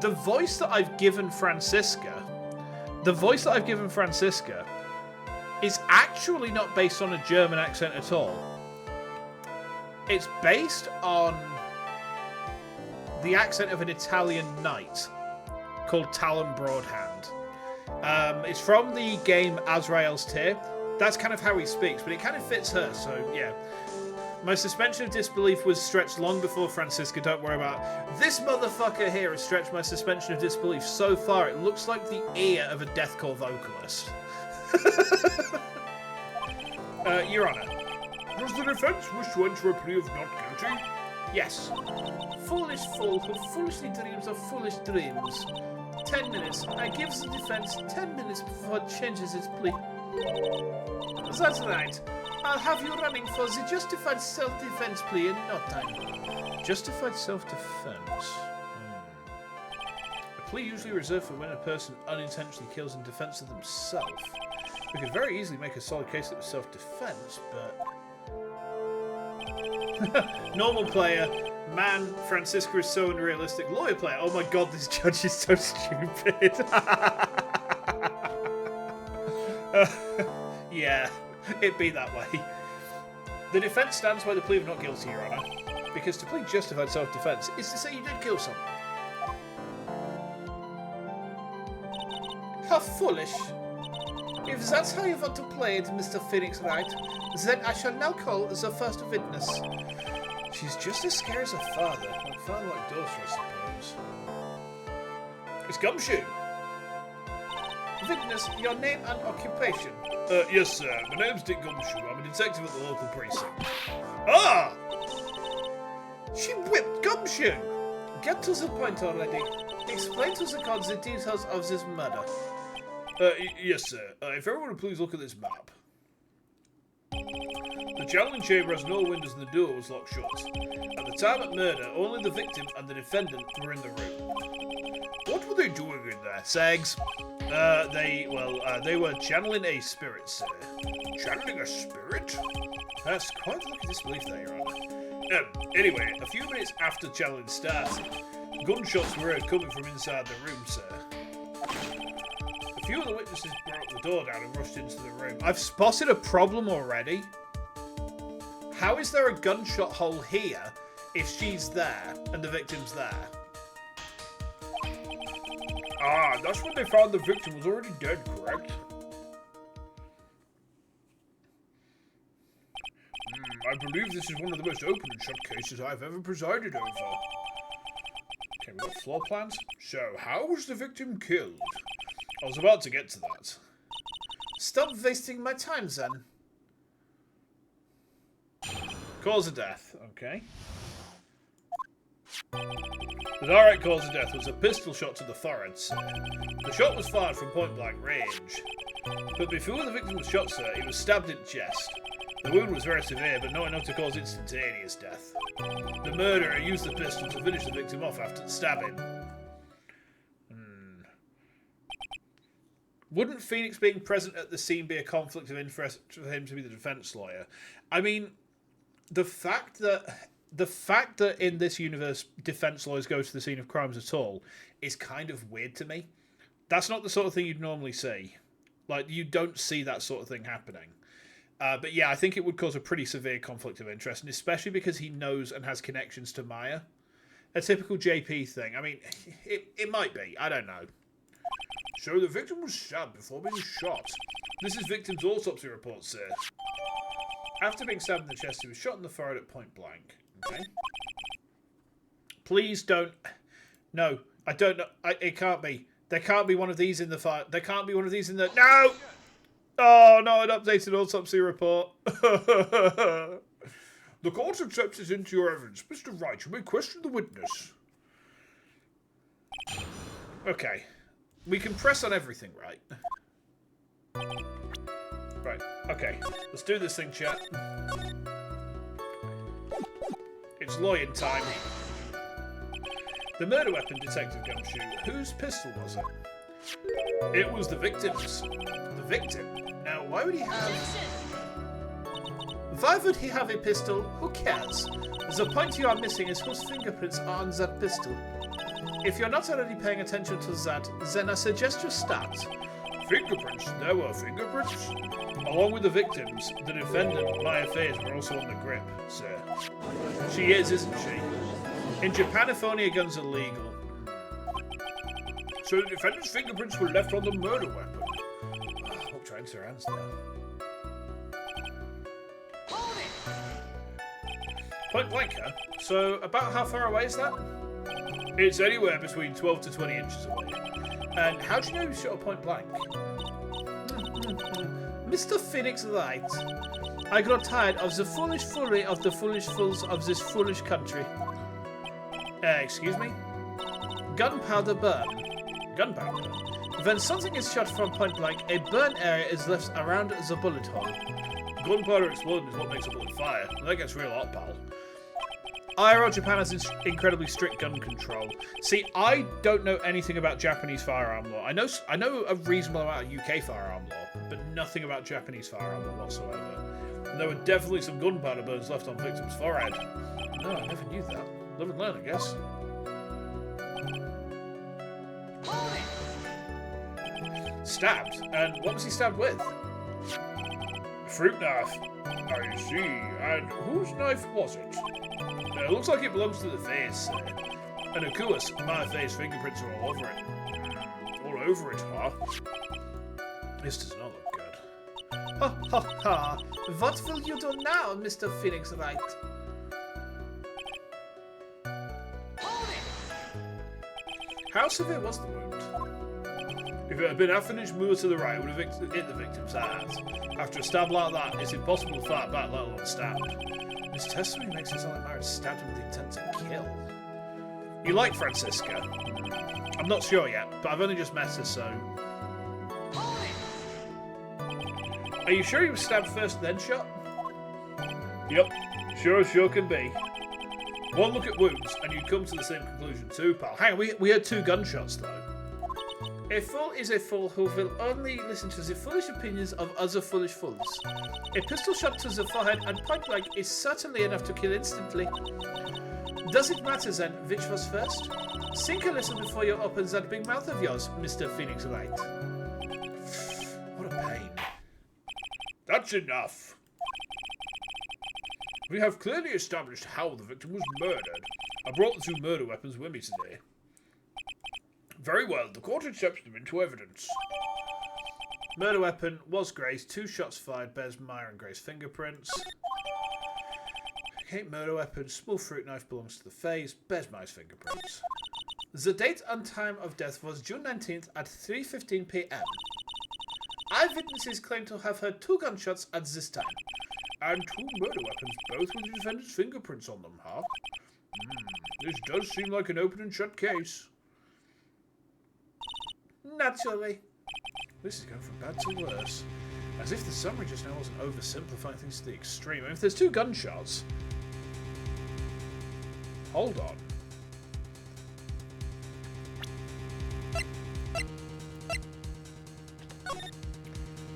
Speaker 1: The voice that I've given Francisca is actually not based on a German accent at all. It's based on the accent of an Italian knight called Talon Broadhand. It's from the game Azrael's Tear. That's kind of how he speaks, but it kind of fits her, so yeah. My suspension of disbelief was stretched long before Francisca, don't worry about it. This motherfucker here has stretched my suspension of disbelief so far it looks like the ear of a deathcore vocalist. Your Honour. Does the defence wish to enter a plea of not guilty?
Speaker 2: Yes. Foolish fool who foolishly dreams of foolish dreams. 10 minutes. I give the defence 10 minutes before it changes its plea. That's right. I'll have you running for the justified self-defense plea in no time.
Speaker 1: Justified self-defense? A plea usually reserved for when a person unintentionally kills in defense of themselves. We could very easily make a solid case that was self-defense, but... Normal player. Man, Francisca is so unrealistic. Lawyer player. Oh my god, this judge is so stupid. Yeah, it be that way. The defence stands by the plea of not guilty, Your Honour, because to plead justified self-defence is to say you did kill someone.
Speaker 2: How foolish. If that's how you want to play it, Mr. Phoenix Wright, then I shall now call the first witness.
Speaker 1: She's just as scary as her father. Like father like daughter, I suppose. It's Gumshoe.
Speaker 2: Witness, your name and occupation.
Speaker 1: Yes, sir. My name's Dick Gumshoe. I'm a detective at the local precinct. Ah!
Speaker 2: She whipped Gumshoe! Get to the point already. Explain to the court the details of this murder.
Speaker 1: Yes, sir. If everyone would please look at this map. The channeling chamber has no windows and the door was locked shut. At the time of murder, only the victim and the defendant were in the room. What were they doing in there, Segs? They were channeling a spirit, sir. Channeling a spirit? That's quite a look at disbelief there, Your Honour. Anyway, a few minutes after channeling started, gunshots were heard coming from inside the room, sir. A few of the witnesses broke the door down and rushed into the room. I've spotted a problem already. How is there a gunshot hole here if she's there and the victim's there? Ah, that's when they found the victim was already dead, correct? I believe this is one of the most open and shut cases I've ever presided over. Okay, we've got floor plans. So, how was the victim killed? I was about to get to that.
Speaker 2: Stop wasting my time, then.
Speaker 1: Cause of death, okay. The direct cause of death was a pistol shot to the forehead, sir. The shot was fired from point-blank range. But before the victim was shot, sir, he was stabbed in the chest. The wound was very severe, but not enough to cause instantaneous death. The murderer used the pistol to finish the victim off after the stabbing. Wouldn't Phoenix being present at the scene be a conflict of interest for him to be the defense lawyer? I mean, the fact that in this universe defense lawyers go to the scene of crimes at all is kind of weird to me. That's not the sort of thing you'd normally see. Like, you don't see that sort of thing happening. But yeah, I think it would cause a pretty severe conflict of interest, and especially because he knows and has connections to Maya. A typical JP thing. I mean, it might be. I don't know. So the victim was stabbed before being shot. This is victim's autopsy report, sir. After being stabbed in the chest, he was shot in the forehead at point blank. Okay. Please don't... No, I don't know. It can't be. There can't be one of these in the fire. There can't be one of these in the... No! Oh, no, an updated autopsy report. The court accepts it into your evidence. Mr. Wright, you may question the witness. Okay. We can press on everything, right? Right, okay. Let's do this thing, chat. It's lawyer time. The murder weapon, Detective Gumshoe. Whose pistol was it? It was the victim's. The victim? Now, why would he have... Why would he have a pistol? Who cares? The point you are missing is whose fingerprints are on that pistol. If you're not already paying attention to that, then I suggest you start. Fingerprints? There were fingerprints? Along with the victims, the defendant, Maya Faze, were also on the grip, sir. She is, isn't she? In Japan, if only guns are legal. So the defendant's fingerprints were left on the murder weapon. I'll try and her hands there. Point blank, huh? So about how far away is that? It's anywhere between 12 to 20 inches away. And how do you know you shot a point blank? Mr. Phoenix Light, I grow tired of the foolish foolery of the foolish fools of this foolish country. Excuse me? Gunpowder burn. Gunpowder? When something is shot from point blank, a burn area is left around the bullet hole. Gunpowder exploding is what makes a bullet fire. That gets real hot, pal. IRL Japan has incredibly strict gun control. See, I don't know anything about Japanese firearm law. I know a reasonable amount of UK firearm law, but nothing about Japanese firearm law whatsoever. And there were definitely some gunpowder burns left on victims' forehead. No, I never knew that. Live and learn, I guess. Stabbed? And what was he stabbed with? Fruit knife. I see. And whose knife was it? It looks like it belongs to the face. And of course, my face fingerprints are all over it. All over it, huh? This does not look good.
Speaker 2: Ha ha ha! What will you do now, Mr. Phoenix Wright?
Speaker 1: How severe was the wound? If it had been half an inch more to the right, it would have hit the victim's heart. After a stab like that, it's impossible to fight back, let alone stab. This testimony makes it sound like Myra stabbed him with the intent to kill. You like Francisca? I'm not sure yet, but I've only just met her, so... Are you sure he was stabbed first, then shot? Yep, sure as sure can be. One look at wounds, and you'd come to the same conclusion too, pal. Hang on, we had 2 gunshots, though.
Speaker 2: A fool is a fool who will only listen to the foolish opinions of other foolish fools. A pistol shot to the forehead and point blank is certainly enough to kill instantly. Does it matter then which was first? Think a little before you open that big mouth of yours, Mr. Phoenix Wright.
Speaker 1: What a pain. That's enough. We have clearly established how the victim was murdered. I brought the 2 murder weapons with me today. Very well, the court accepts them into evidence.
Speaker 2: Murder weapon was Gray's. 2 shots fired, bears Myra and Gray's fingerprints. Okay, murder weapon, small fruit knife belongs to the face, bears Myra's fingerprints. The date and time of death was June 19th at 3:15 p.m. Eyewitnesses claim to have heard 2 gunshots at this time.
Speaker 1: And 2 murder weapons, both with the defendant's fingerprints on them, huh? This does seem like an open and shut case.
Speaker 2: Naturally.
Speaker 1: This is going from bad to worse. As if the summary just now wasn't oversimplifying things to the extreme. I mean, if there's 2 gunshots... Hold on.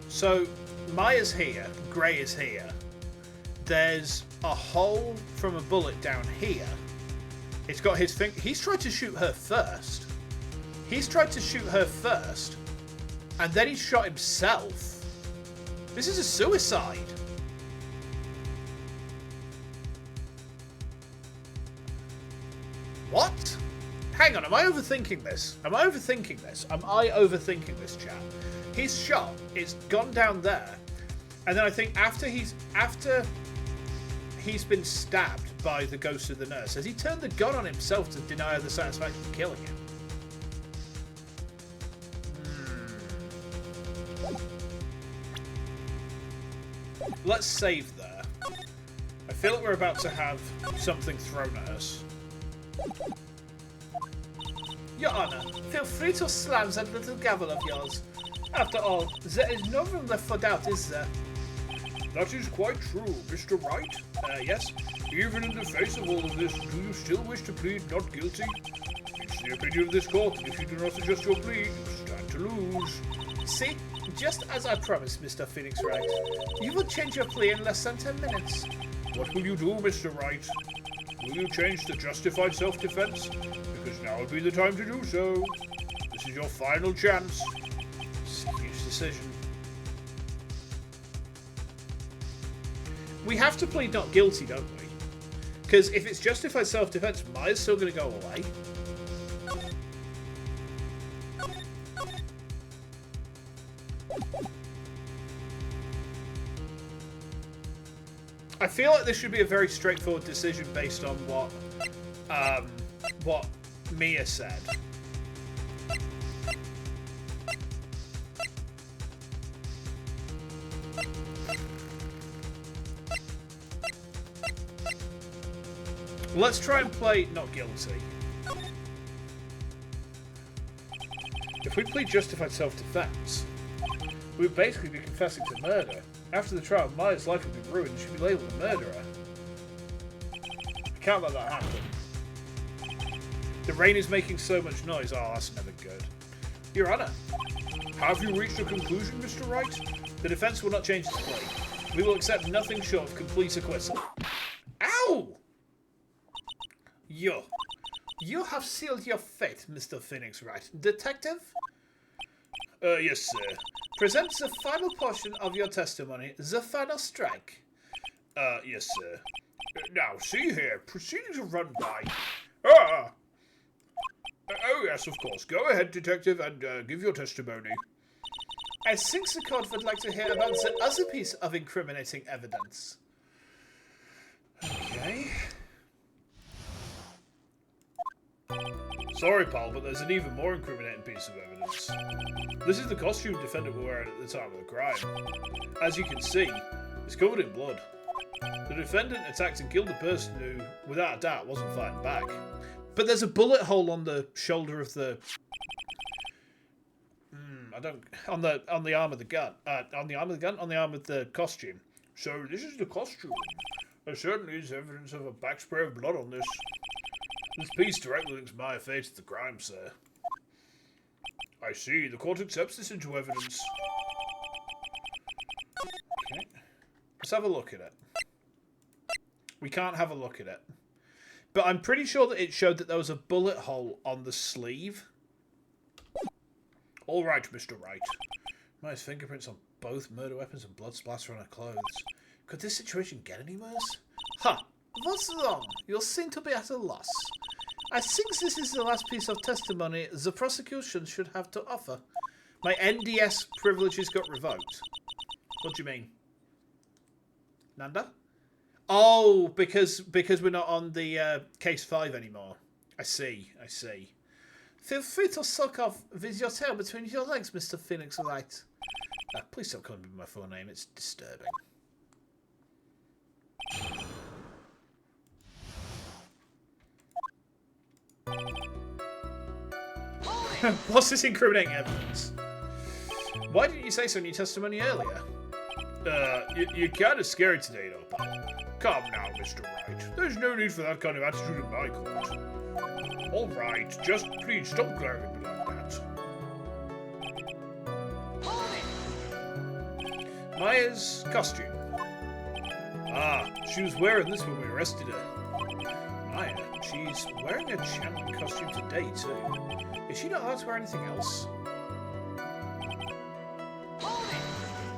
Speaker 1: So, Maya's here, Gray is here. There's a hole from a bullet down here. It's got his finger... He's tried to shoot her first. And then he shot himself. This is a suicide. What? Hang on, am I overthinking this? Am I overthinking this? Am I overthinking this, chat? He's shot. It's gone down there, and then I think after he's been stabbed by the ghost of the nurse, has he turned the gun on himself to deny her the satisfaction of killing him? Let's save there. I feel like we're about to have something thrown at us.
Speaker 2: Your Honor, feel free to slam that little gavel of yours. After all, there is no room left for doubt, is there?
Speaker 1: That is quite true, Mr. Wright. Yes. Even in the face of all of this, do you still wish to plead not guilty? It's the opinion of this court that if you do not adjust your plea, you stand to lose.
Speaker 2: See? Just as I promised, Mr. Phoenix Wright. You will change your plea in less than 10 minutes.
Speaker 1: What will you do, Mr. Wright? Will you change to justified self-defense? Because now would be the time to do so. This is your final chance. Huge decision. We have to plead not guilty, don't we? Because if it's justified self-defense, Maya's still going to go away. I feel like this should be a very straightforward decision based on what Mia said. Let's try and play not guilty. If we plead justified self-defense, we would basically be confessing to murder. After the trial, Maya's life would be ruined and she'd be labelled a murderer. I can't let that happen. The rain is making so much noise. Oh, that's never good. Your Honour, have you reached a conclusion, Mr. Wright? The defence will not change its plea. We will accept nothing short of complete acquittal. Ow!
Speaker 2: You have sealed your fate, Mr. Phoenix Wright. Detective?
Speaker 1: Yes, sir.
Speaker 2: Present the final portion of your testimony, the final strike.
Speaker 1: Yes, sir. Now, see here. Proceedings are run by... Ah! Oh, yes, of course. Go ahead, detective, and give your testimony.
Speaker 2: I think the court would like to hear about the other piece of incriminating evidence.
Speaker 1: Okay. Sorry, pal, but there's an even more incriminating piece of evidence. This is the costume the defendant was wearing at the time of the crime. As you can see, it's covered in blood. The defendant attacked and killed the person who, without a doubt, wasn't fighting back. But there's a bullet hole on the shoulder of the... on the arm of the gun. On the arm of the gun? On the arm of the costume. So, this is the costume. There certainly is evidence of a backspray of blood on this. This piece directly links Maya Fate to the crime, sir. I see. The court accepts this into evidence. Okay. Let's have a look at it. We can't have a look at it. But I'm pretty sure that it showed that there was a bullet hole on the sleeve. All right, Mr. Wright. Maya's fingerprints on both murder weapons and blood splatter on her clothes. Could this situation get any worse?
Speaker 2: Huh. What's wrong? You seem to be at a loss. I think this is the last piece of testimony the prosecution should have to offer.
Speaker 1: My NDS privileges got revoked. What do you mean? Nanda? Oh, because we're not on the case 5 anymore. I see.
Speaker 2: Feel free to suck off with your tail between your legs, Mr. Phoenix Wright.
Speaker 1: Please stop calling me by my full name. It's disturbing. What's this incriminating evidence? Why didn't you say so in your testimony earlier? You're kind of scary today, though, pal. Calm now, Mr. Wright. There's no need for that kind of attitude in my court. All right, just please stop glaring at me like that. Maya's costume. Ah, she was wearing this when we arrested her. Maya, she's wearing a champion costume today, too. Is she not allowed to wear anything else?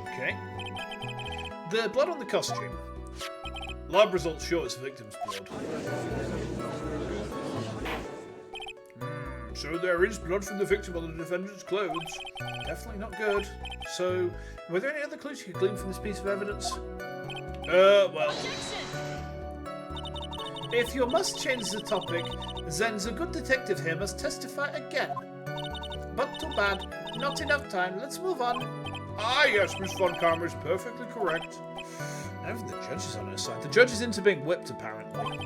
Speaker 1: Okay. The blood on the costume. Lab results show it's the victim's blood. So there is blood from the victim on the defendant's clothes. Definitely not good. So, were there any other clues you could glean from this piece of evidence? Well... If you must change the topic, then the good detective here must testify again. But too bad. Not enough time. Let's move on. Ah, yes, Miss Von Karma is perfectly correct. Now even the judge is on her side. The judge is into being whipped, apparently.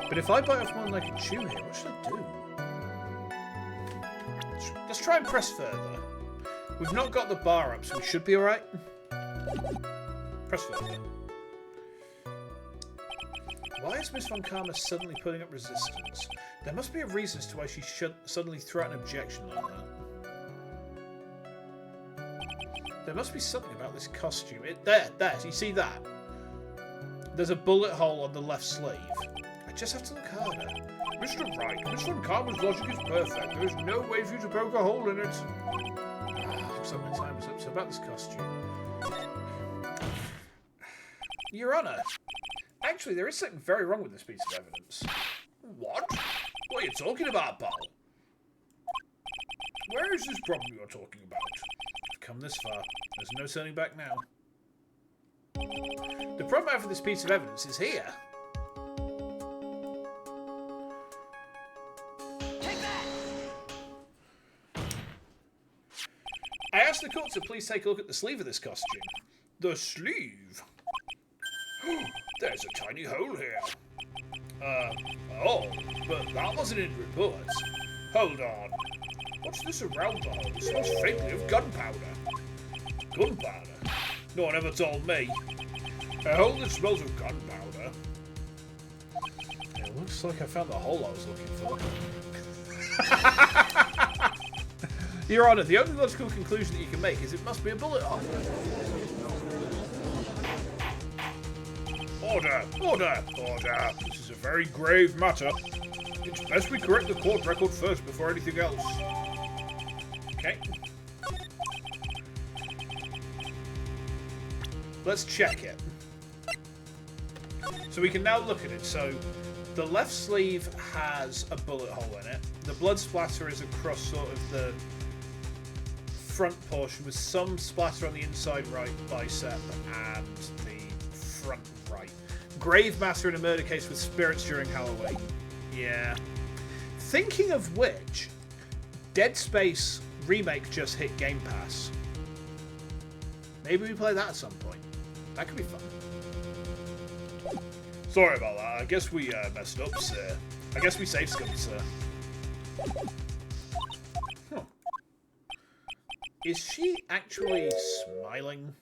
Speaker 1: But if I bite off more than I can chew here, what should I do? Let's try and press further. We've not got the bar up, so we should be alright. Press further. Why is Miss Von Karma suddenly putting up resistance? There must be a reason as to why she should suddenly throw out an objection like that. There must be something about this costume. There, you see that? There's a bullet hole on the left sleeve. I just have to look harder. Mr. Wright, Miss Von Karma's logic is perfect. There is no way for you to poke a hole in it. Looks like my time is up. So about this costume. Your Honour, actually there is something very wrong with this piece of evidence. What? What are you talking about, pal? Where is this problem you're talking about? I've come this far. There's no turning back now. The problem I have with this piece of evidence is here. Take that! I asked the court to please take a look at the sleeve of this costume. The sleeve? There's a tiny hole here. Oh, but that wasn't in the report. Hold on. What's this around the hole? It smells faintly of gunpowder. Gunpowder? No one ever told me. A hole that smells of gunpowder. It looks like I found the hole I was looking for. Your Honour, the only logical conclusion that you can make is it must be a bullet hole. Order! Order! Order! This is a very grave matter. It's best we correct the court record first before anything else. Okay. Let's check it. So we can now look at it. So the left sleeve has a bullet hole in it. The blood splatter is across sort of the front portion with some splatter on the inside right bicep and the front right. Grave matter in a murder case with spirits during Halloween. Yeah. Thinking of which, Dead Space remake just hit Game Pass. Maybe we play that at some point. That could be fun. Sorry about that. I guess we messed up, sir. I guess we safe scummed, sir. Huh. Is she actually smiling?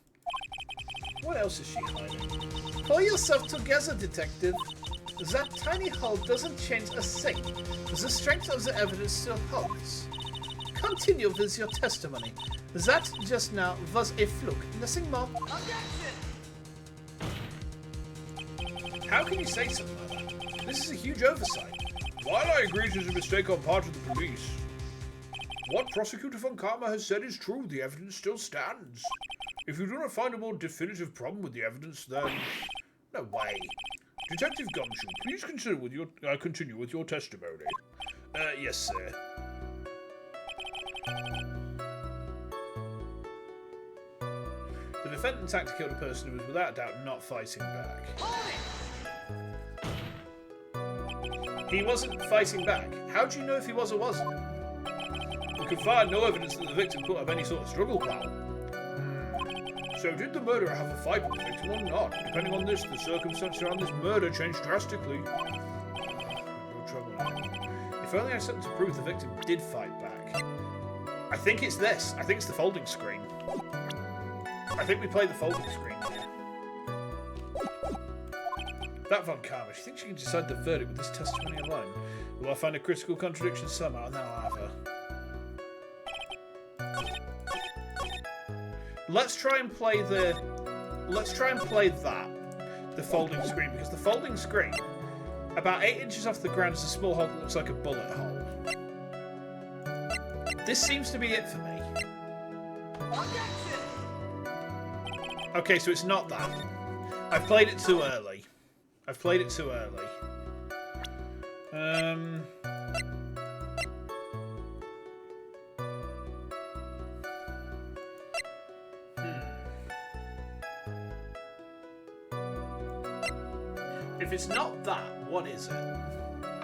Speaker 1: What else is she hiding? Pull yourself together, detective. That tiny hole doesn't change a thing. The strength of the evidence still holds. Continue with your testimony. That just now was a fluke. Nothing more. Objection! How can you say something like that? This is a huge oversight. While I agree it is a mistake on part of the police, what Prosecutor Von Karma has said is true. The evidence still stands. If you do not find a more definitive problem with the evidence, then... No way. Detective Gumshoe, please consider with your, continue with your testimony. Yes, sir. The defendant's act to kill the person who was without doubt not fighting back. He wasn't fighting back. How do you know if he was or wasn't? We could find no evidence that the victim put up any sort of struggle plan. So did the murderer have a fight with the victim or not? Depending on this, the circumstances around this murder changed drastically. No trouble now. If only I had something to prove the victim did fight back. I think it's this. I think it's the folding screen. I think we play the folding screen here. That Von Karma, she thinks she can decide the verdict with this testimony alone. Will I find a critical contradiction somehow? Then I'll have her. Let's try and play that. The folding screen, because the folding screen, about 8 inches off the ground, is a small hole that looks like a bullet hole. This seems to be it for me. Okay, so it's not that. I've played it too early. If it's not that, what is it?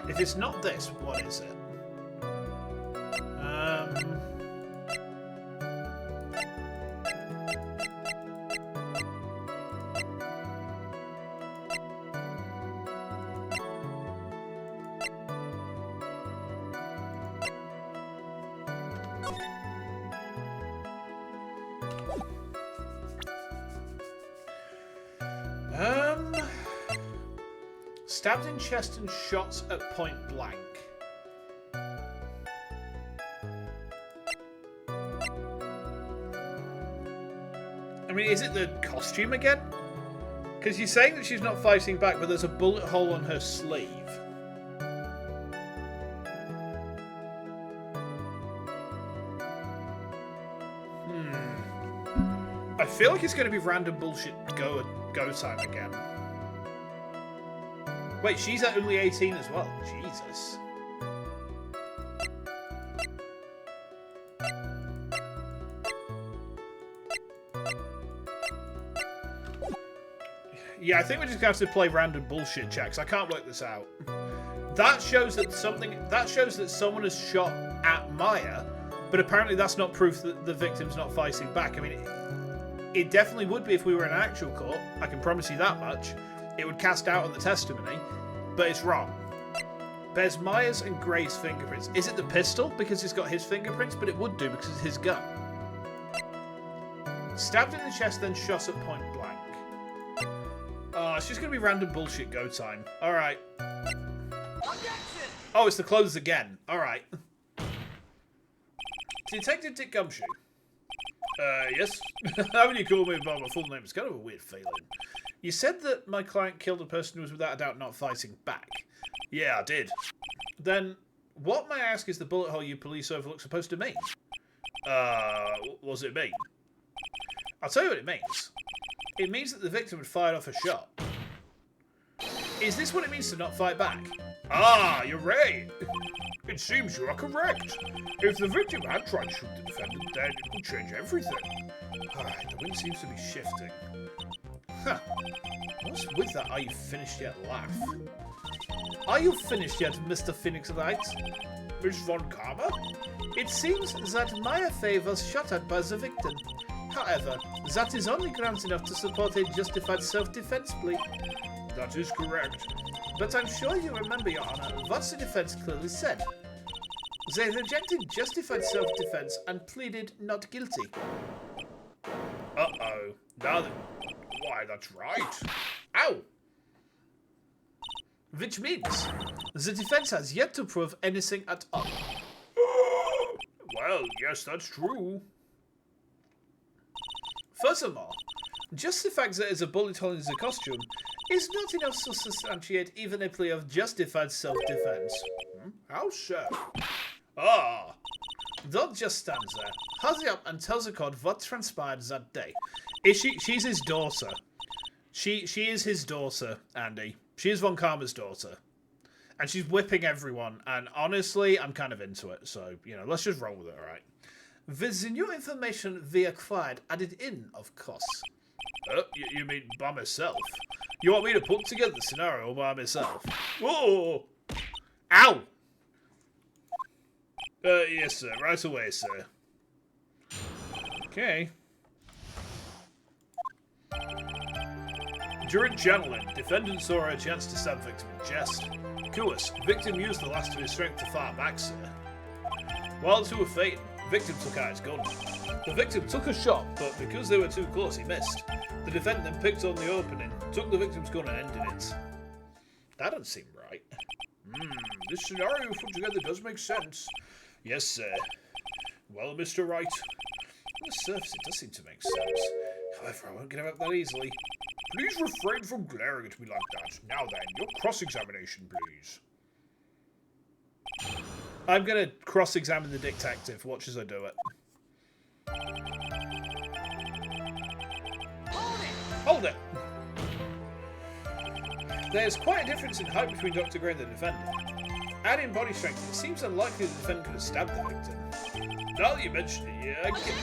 Speaker 1: If it's not this, what is it? Stabbed in chest and shots at point blank. I mean, is it the costume again? Because you're saying that she's not fighting back, but there's a bullet hole on her sleeve. I feel like it's going to be random bullshit go time again. Wait, she's at only 18 as well. Jesus. Yeah, I think we're just going to have to play random bullshit checks. I can't work this out. That shows that someone has shot at Maya, but apparently that's not proof that the victim's not fighting back. I mean, it definitely would be if we were in an actual court. I can promise you that much. It would cast doubt on the testimony, but it's wrong. Bears Myers and Gray's fingerprints. Is it the pistol? Because it's got his fingerprints, but it would do because it's his gun. Stabbed in the chest, then shot at point blank. Oh, it's just going to be random bullshit go time. Alright. Oh, it's the clothes again. Alright. Detective Dick Gumshoe. Yes? Having you call me by my full name is kind of a weird feeling. You said that my client killed a person who was without a doubt not fighting back. Yeah, I did. Then, what, may I ask, is the bullet hole you police overlook supposed to mean? What does it mean? I'll tell you what it means. It means that the victim had fired off a shot. Is this what it means to not fight back? Ah, you're right. It seems you are correct. If the victim had tried to shoot the defendant dead, it would change everything. Alright, the wind seems to be shifting. Huh. What's with that "are you finished yet" laugh? Are you finished yet, Mr. Phoenix Wright? Miss Von Karma? It seems that Maya Fey was shot at by the victim. However, that is only grounds enough to support a justified self-defense plea. That is correct. But I'm sure you remember, Your Honor, what the defense clearly said. They rejected justified self-defense and pleaded not guilty. Uh-oh. Now then... Why, that's right. Ow! Which means the defense has yet to prove anything at all. Well, yes, that's true. Furthermore, just the fact that there's a bullet hole in the costume is not enough to substantiate even a plea of justified self-defense. How so? Ah! Don't just stand there. Hurry up and tell the court what transpired that day. She's his daughter. She is his daughter, Andy. She is Von Karma's daughter. And she's whipping everyone, and honestly, I'm kind of into it, so, you know, let's just roll with it, alright? With the new information we acquired added in, of course. You mean by myself? You want me to put together the scenario by myself? Whoa! Ow! Yes, sir. Right away, sir. Okay. During channeling, defendant saw a chance to stab victim in chest. Course, victim used the last of his strength to fire back, sir. While two were fighting, victim took out his gun. The victim took a shot, but because they were too close, he missed. The defendant then picked on the opening, took the victim's gun and ended it. That doesn't seem right. This scenario put together does make sense. Yes, sir. Well, Mr. Wright, on the surface it does seem to make sense. However, I won't get up that easily. Please refrain from glaring at me like that. Now then, your cross-examination, please. I'm going to cross-examine the detective. Watch as I do it. Hold it! There's quite a difference in height between Dr. Gray and the defendant. Adding body strength, it seems unlikely the defendant could have stabbed the victim. Now that you mention it, yeah, I get it.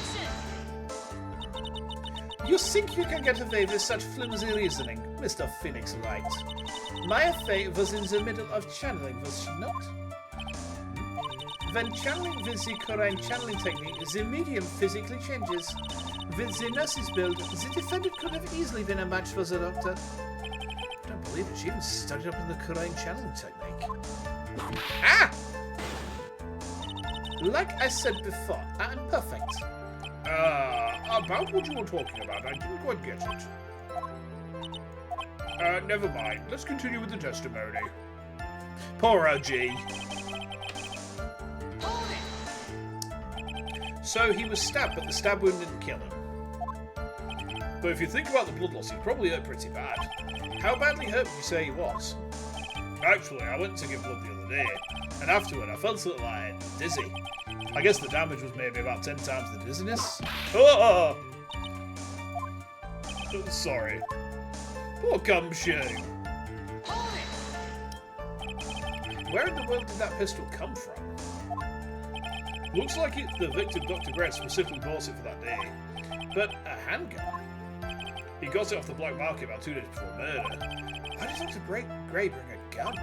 Speaker 2: You think you can get away with such flimsy reasoning, Mr. Phoenix Wright? Maya Fey was in the middle of channeling, was she not? When channeling with the current channeling technique, the medium physically changes. With the nurse's build, the defendant could have easily been a match for the doctor. I don't believe it, she even studied up on the current channeling technique. Ah! Like I said before, I am perfect.
Speaker 1: About what you were talking about, I didn't quite get it. Never mind. Let's continue with the testimony. Poor Udgey. So he was stabbed, but the stab wound didn't kill him. But if you think about the blood loss, he probably hurt pretty bad. How badly hurt would you say he was? Actually, I went to give blood the other day, and afterward I felt a little dizzy. I guess the damage was maybe about 10 times the dizziness. Oh! Sorry. Poor Gumshoe. Where in the world did that pistol come from? Looks like the victim, Dr. Gray, specifically bought it for that day. But a handgun? He got it off the black market about 2 days before murder. Why did Dr. Gray bring a gun?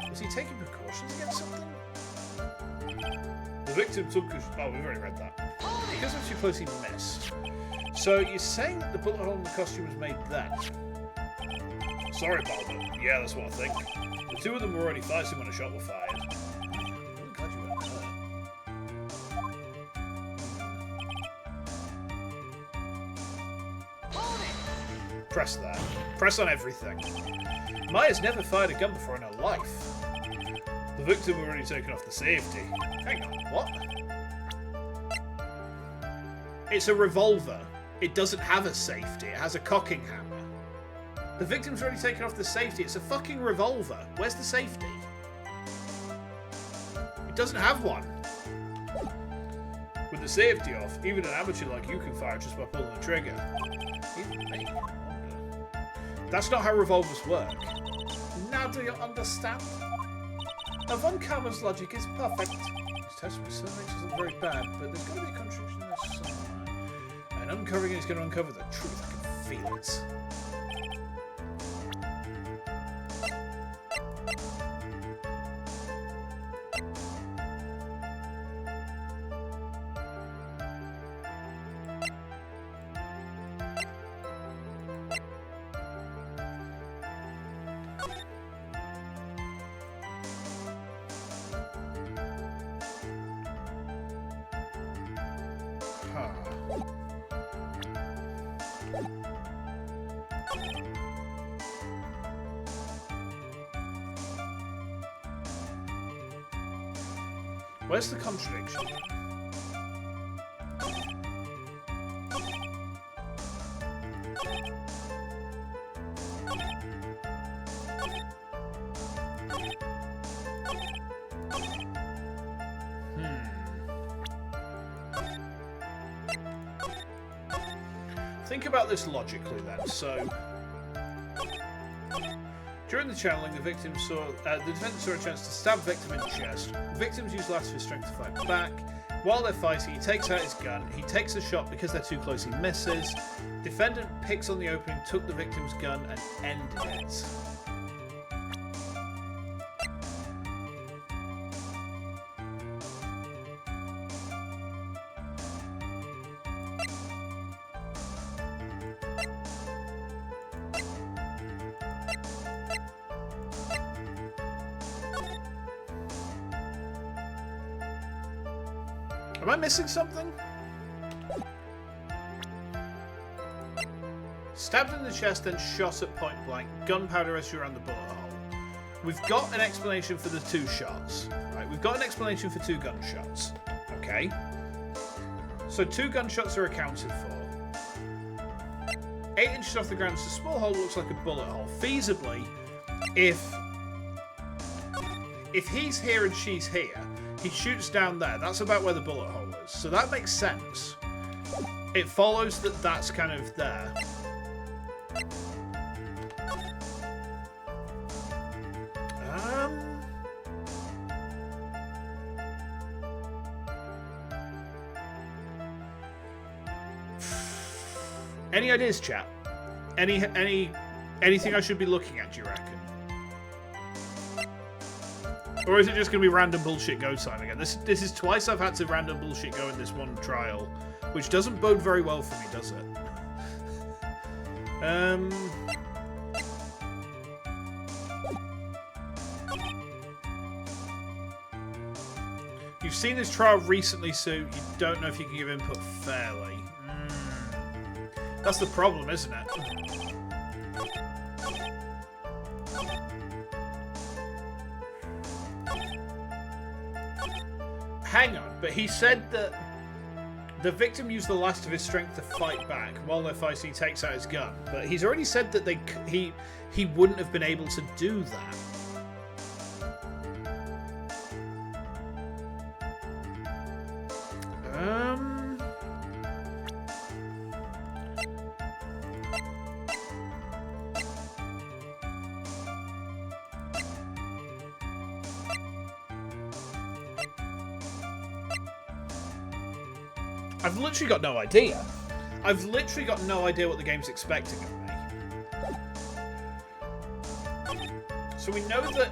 Speaker 1: Was he taking precautions against something? The victim took... Oh, we've already read that. Because of too close, he missed. So you're saying that the bullet hole in the costume was made then? Sorry, pal, but yeah, that's what I think. The two of them were already fighting when a shot was fired. I'm really glad you weren't hurt. Press that. Press on everything. Maya's never fired a gun before in her life. The victim had already taken off the safety. Hang on, what? It's a revolver. It doesn't have a safety. It has a cocking hammer. The victim's already taken off the safety. It's a fucking revolver. Where's the safety? It doesn't have one. With the safety off, even an amateur like you can fire just by pulling the trigger. Even me. That's not how revolvers work. Now do you understand? Now, Von Karma's logic is perfect. This test still makes it look very bad, but there's got to be a contradiction in this somewhere. And uncovering it is going to uncover the truth. I can feel it. Where's the contradiction? Think about this logically then. So, during the channeling, the defendant saw a chance to stab victim in the chest. Victims use last of his strength to fight back. While they're fighting, he takes out his gun. He takes a shot because they're too close. He misses. Defendant picks on the opening, took the victim's gun, and ended it. Am I missing something? Stabbed in the chest, then shot at point blank. Gunpowder residue around the bullet hole. We've got an explanation for the 2 shots. Right, we've got an explanation for 2 gunshots. Okay. So 2 gunshots are accounted for. 8 inches off the ground, it's a small hole, looks like a bullet hole. Feasibly, if he's here and she's here, he shoots down there. That's about where the bullet hole is. So that makes sense. It follows that that's kind of there. Any ideas, chat? Anything I should be looking at, do you reckon? Or is it just going to be random bullshit go time again? This is twice I've had to random bullshit go in this one trial, which doesn't bode very well for me, does it? You've seen this trial recently, so you don't know if you can give input fairly. That's the problem, isn't it? Hang on, but he said that the victim used the last of his strength to fight back. While they're fighting, he takes out his gun. But he's already said that he wouldn't have been able to do that. I've literally got no idea. I've literally got no idea what the game's expecting of me. So we know that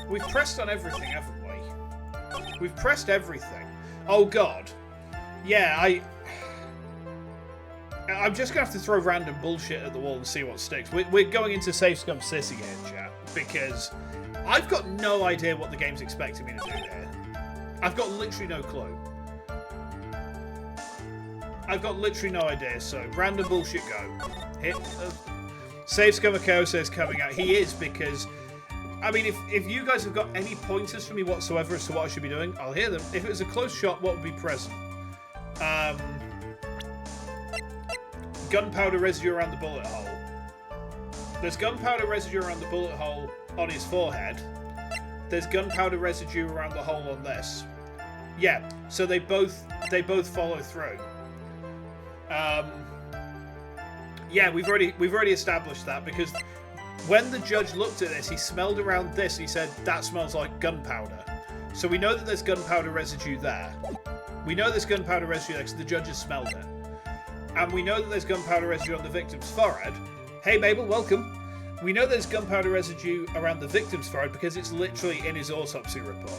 Speaker 1: we've pressed on everything, haven't we? We've pressed everything. Oh god. Yeah, I'm just gonna have to throw random bullshit at the wall and see what sticks. We're going into Safe Scum Sissy here, chat, because I've got no idea what the game's expecting me to do here. I've got literally no clue. I've got literally no idea, so random bullshit go. Hit. Save Scumako says coming out. He is, because, I mean, if you guys have got any pointers for me whatsoever as to what I should be doing, I'll hear them. If it was a close shot, what would be present? Gunpowder residue around the bullet hole. There's gunpowder residue around the bullet hole on his forehead. There's gunpowder residue around the hole on this. Yeah, so they both follow through. Yeah, we've already established that, because when the judge looked at this, he smelled around this and he said, that smells like gunpowder. So we know that there's gunpowder residue there. We know there's gunpowder residue there because the judge has smelled it. And we know that there's gunpowder residue on the victim's forehead. Hey Mabel, welcome. We know there's gunpowder residue around the victim's forehead because it's literally in his autopsy report.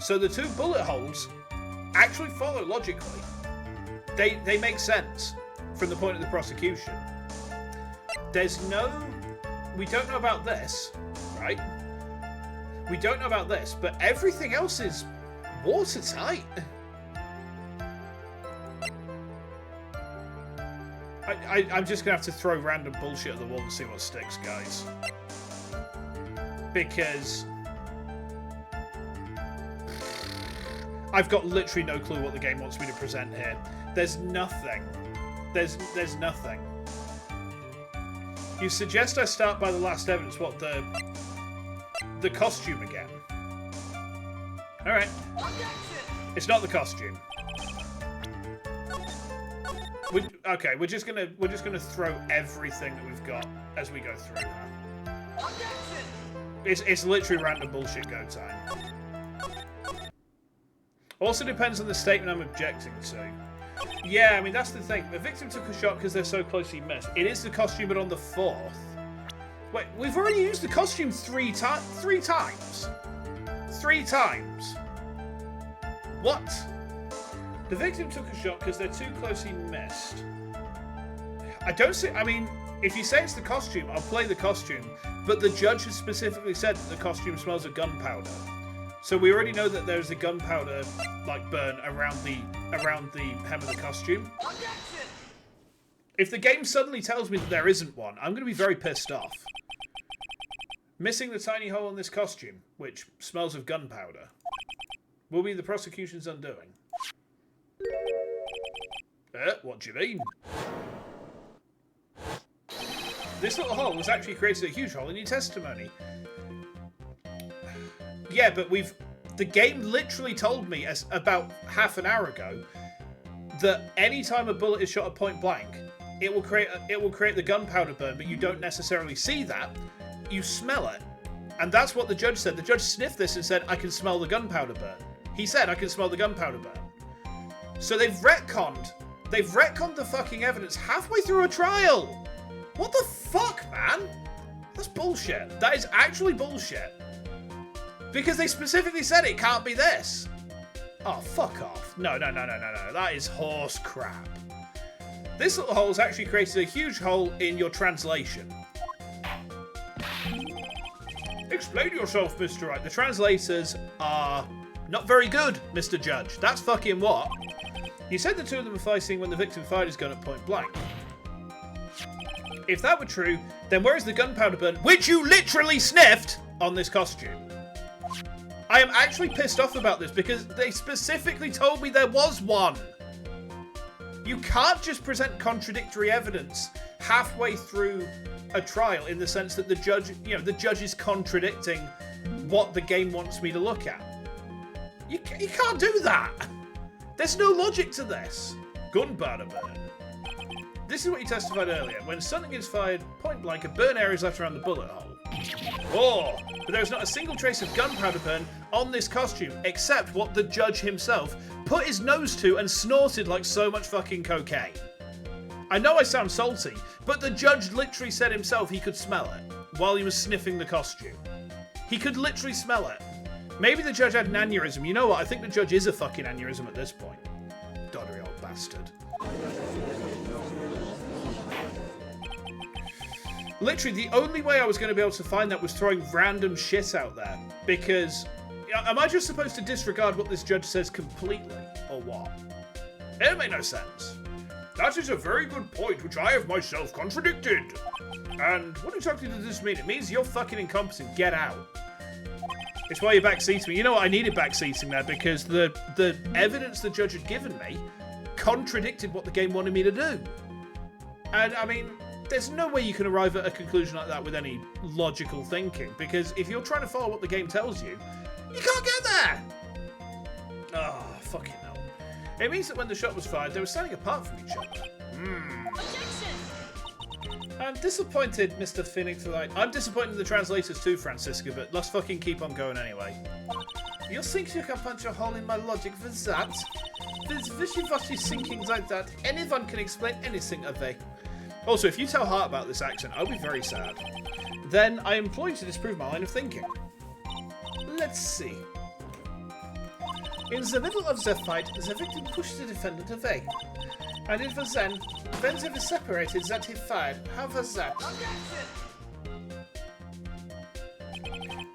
Speaker 1: So the two bullet holes actually follow logically. They make sense from the point of the prosecution. We don't know about this, right? We don't know about this, but everything else is watertight. I'm just going to have to throw random bullshit at the wall and see what sticks, guys. Because I've got literally no clue what the game wants me to present here. There's nothing. There's nothing. You suggest I start by the last evidence. What, the costume again? Alright. It's not the costume. Okay, we're just gonna throw everything that we've got as we go through now. It's literally random bullshit go time. Also depends on the statement I'm objecting to. Yeah, I mean, that's the thing. The victim took a shot because they're so closely missed. It is the costume, but on the 4th. Wait, we've already used the costume three times? 3 times? What? The victim took a shot because they're too closely missed. I mean, if you say it's the costume, I'll play the costume. But the judge has specifically said that the costume smells of gunpowder. So we already know that there's a gunpowder, like, burn around the hem of the costume. If the game suddenly tells me that there isn't one, I'm going to be very pissed off. Missing the tiny hole in this costume, which smells of gunpowder, will be the prosecution's undoing. What do you mean? This little hole was actually created a huge hole in your testimony. Yeah, but the game literally told me about half an hour ago that any time a bullet is shot at point blank, it will create the gunpowder burn, but you don't necessarily see that. You smell it. And that's what the judge said. The judge sniffed this and said, I can smell the gunpowder burn. He said, I can smell the gunpowder burn. So they've retconned They've retconned the fucking evidence halfway through a trial. What the fuck, man? That's bullshit. That is actually bullshit. Because they specifically said it can't be this. Oh, fuck off. No. That is horse crap. This little hole's actually created a huge hole in your translation. Explain yourself, Mr. Wright. The translators are not very good, Mr. Judge. That's fucking what? You said the two of them were fighting when the victim fired his gun at point blank. If that were true, then where is the gunpowder burn, which you literally sniffed, on this costume? I am actually pissed off about this because they specifically told me there was one. You can't just present contradictory evidence halfway through a trial in the sense that the judge, the judge is contradicting what the game wants me to look at. You can't do that. There's no logic to this. Gunpowder burn. This is what you testified earlier. When something is fired point blank, a burn area is left around the bullet hole. Oh, but there is not a single trace of gunpowder burn on this costume, except what the judge himself put his nose to and snorted like so much fucking cocaine. I know I sound salty, but the judge literally said himself he could smell it while he was sniffing the costume. He could literally smell it. Maybe the judge had an aneurysm. You know what? I think the judge is a fucking aneurysm at this point. Doddery old bastard. Literally, the only way I was going to be able to find that was throwing random shit out there. Because, am I just supposed to disregard what this judge says completely? Or what? It made no sense. That is a very good point, which I have myself contradicted. And what exactly does this mean? It means you're fucking incompetent. Get out. It's why you're backseating me. You know what? I needed backseating there because the evidence the judge had given me contradicted what the game wanted me to do. And, I mean, there's no way you can arrive at a conclusion like that with any logical thinking, because if you're trying to follow what the game tells you, you can't get there! Oh, fucking hell. It means that when the shot was fired, they were standing apart from each other. I'm disappointed, Mr. Phoenix Light. I'm disappointed in the translators too, Francisca, but let's fucking keep on going anyway. You think you can punch a hole in my logic with that? With wishy-washy thinkings like that, anyone can explain anything away. Also, if you tell Hart about this accent, I'll be very sad. Then I implore you to disprove my line of thinking. Let's see. In the middle of the fight, the victim pushed the defendant away. And it was then, when they were separated, that he fired. How was that?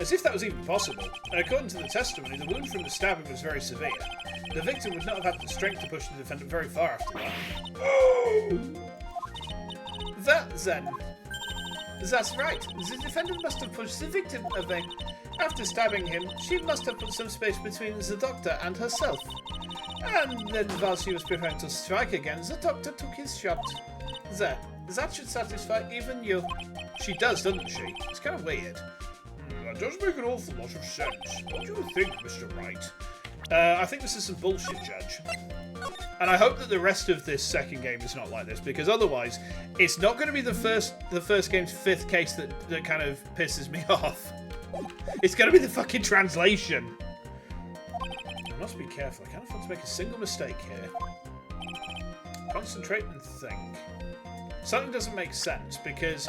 Speaker 1: As if that was even possible. According to the testimony, the wound from the stabbing was very severe. The victim would not have had the strength to push the defendant very far after that. That then. That's right. The defendant must have pushed the victim away. After stabbing him, she must have put some space between the doctor and herself. And then while she was preparing to strike again, the doctor took his shot. There. That should satisfy even you. She does, doesn't she? It's kind of weird. That does make an awful lot of sense. What do you think, Mr. Wright? I think this is some bullshit, Judge. And I hope that the rest of this second game is not like this, because otherwise, it's not going to be the first game's fifth case that kind of pisses me off. It's going to be the fucking translation. I must be careful. I can't afford to make a single mistake here. Concentrate and think. Something doesn't make sense, because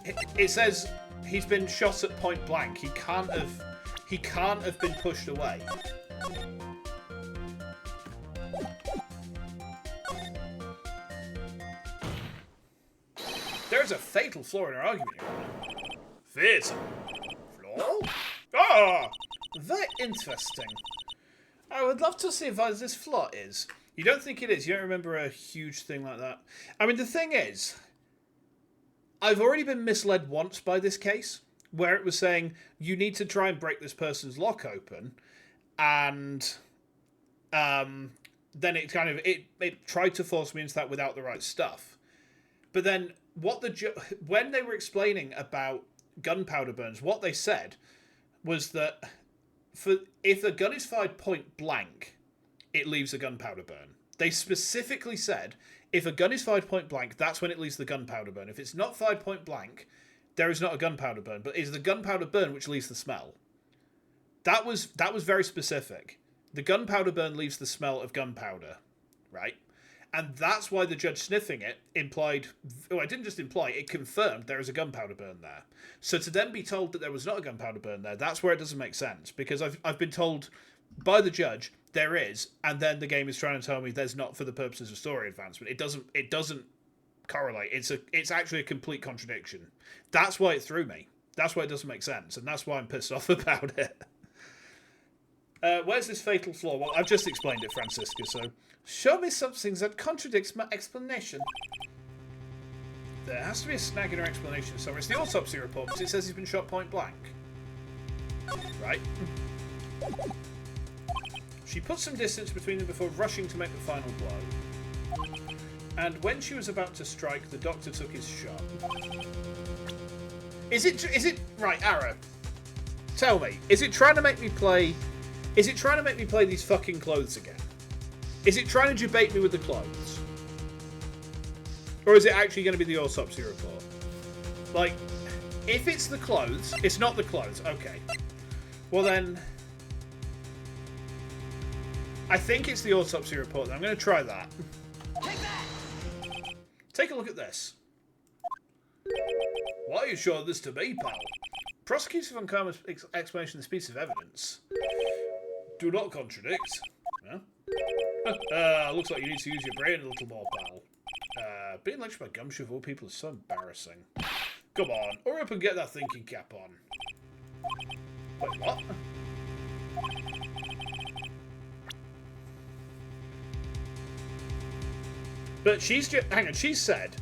Speaker 1: it says he's been shot at point blank. He can't have been pushed away. There's a fatal flaw in our argument here. Fatal flaw? Ah! Very interesting. I would love to see what this flaw is. You don't think it is? You don't remember a huge thing like that? I mean, the thing is, I've already been misled once by this case, where it was saying, you need to try and break this person's lock open, and then it kind of, it tried to force me into that without the right stuff. But then, when they were explaining about gunpowder burns, what they said was that if the gun is fired point blank, it leaves a gunpowder burn. They specifically said, if a gun is fired point blank, that's when it leaves the gunpowder burn. If it's not fired point blank, there is not a gunpowder burn, but it's the gunpowder burn which leaves the smell. That was very specific. The gunpowder burn leaves the smell of gunpowder, right? And that's why the judge sniffing it implied... Oh, it didn't just imply, it confirmed there is a gunpowder burn there. So to then be told that there was not a gunpowder burn there, that's where it doesn't make sense. Because I've been told by the judge there is, and then the game is trying to tell me there's not for the purposes of story advancement. It doesn't correlate. It's actually a complete contradiction. That's why it threw me. That's why it doesn't make sense, and that's why I'm pissed off about it. Where's this fatal flaw? Well, I've just explained it, Francisca, so... Show me something that contradicts my explanation. There has to be a snag in her explanation somewhere. It's the autopsy report, because it says he's been shot point blank. Right. She put some distance between them before rushing to make the final blow. And when she was about to strike, the doctor took his shot. Is it... Right, Ara. Tell me. Is it trying to make me play... Is it trying to make me play these fucking clothes again? Is it trying to debate me with the clothes? Or is it actually going to be the autopsy report? Like, if it's the clothes... It's not the clothes. Okay. Well then... I think it's the autopsy report. I'm going to try that. Take a look at this. Why are you showing this to me, pal? Prosecutor von Karma's explanation of this piece of evidence. Do not contradict. Huh? Looks like you need to use your brain a little more, pal. Being lectured by Gumshoe of all people is so embarrassing. Come on, hurry up and get that thinking cap on. Wait, what? But she's just... Hang on, she said...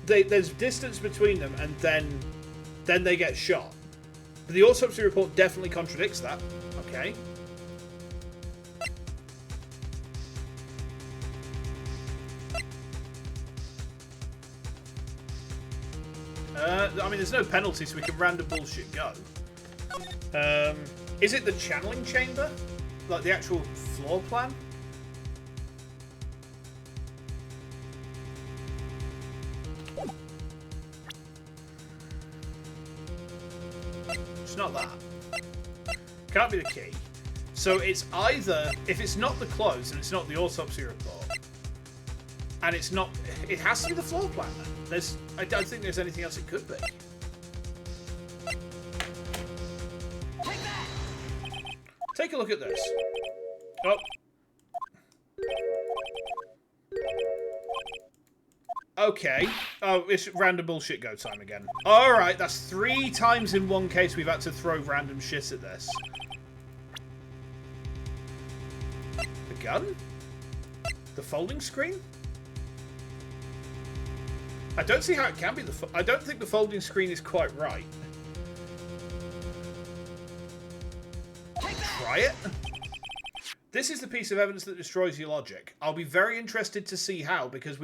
Speaker 1: There's distance between them and then they get shot. But the autopsy report definitely contradicts that. Okay. I mean, there's no penalty, so we can random bullshit go. Is it the channeling chamber? Like the actual floor plan? It's not that. Can't be the key. So it's either... If it's not the clothes, and it's not the autopsy report, and it's not... It has to be the floor plan, then. I don't think there's anything else it could be. Take a look at this. Oh. Okay. Oh, it's random bullshit go time again. Alright, that's 3 times in one case we've had to throw random shit at this. The gun? The folding screen? I don't see how it can be I don't think the folding screen is quite right. Try it? This is the piece of evidence that destroys your logic. I'll be very interested to see how, because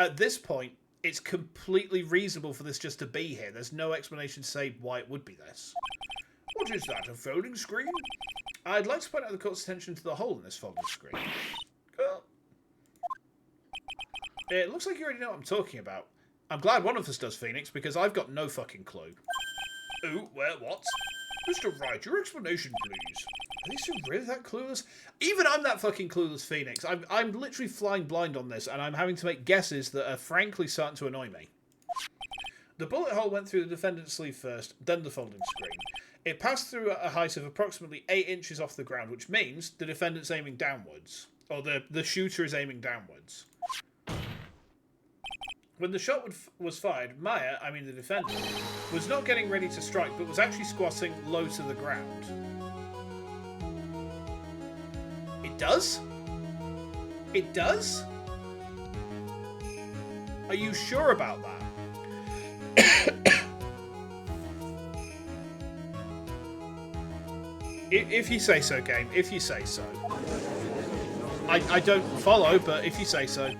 Speaker 1: at this point, it's completely reasonable for this just to be here. There's no explanation to say why it would be this. What is that, a folding screen? I'd like to point out the court's attention to the hole in this folding screen. It looks like you already know what I'm talking about. I'm glad one of us does, Phoenix, because I've got no fucking clue. Ooh, where, what? Mr. Wright, your explanation, please. Are these two really that clueless? Even I'm that fucking clueless, Phoenix. I'm literally flying blind on this, and I'm having to make guesses that are frankly starting to annoy me. The bullet hole went through the defendant's sleeve first, then the folding screen. It passed through at a height of approximately 8 inches off the ground, which means the defendant's aiming downwards. Or the shooter is aiming downwards. When the shot was fired, Maya, I mean the defendant, was not getting ready to strike, but was actually squatting low to the ground. It does? It does? Are you sure about that? If you say so, game. If you say so. I don't follow, but if you say so.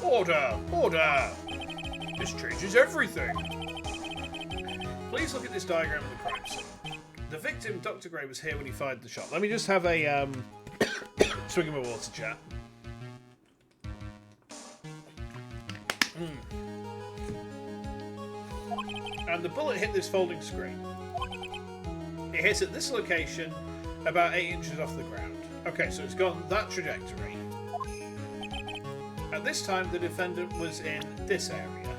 Speaker 1: Order! Order! This changes everything. Please look at this diagram of the crime scene. The victim, Dr. Gray, was here when he fired the shot. Let me just have a swig of my water, chat. And the bullet hit this folding screen. It hit at this location, about 8 inches off the ground. Okay, so it's gone that trajectory. At this time, the defendant was in this area.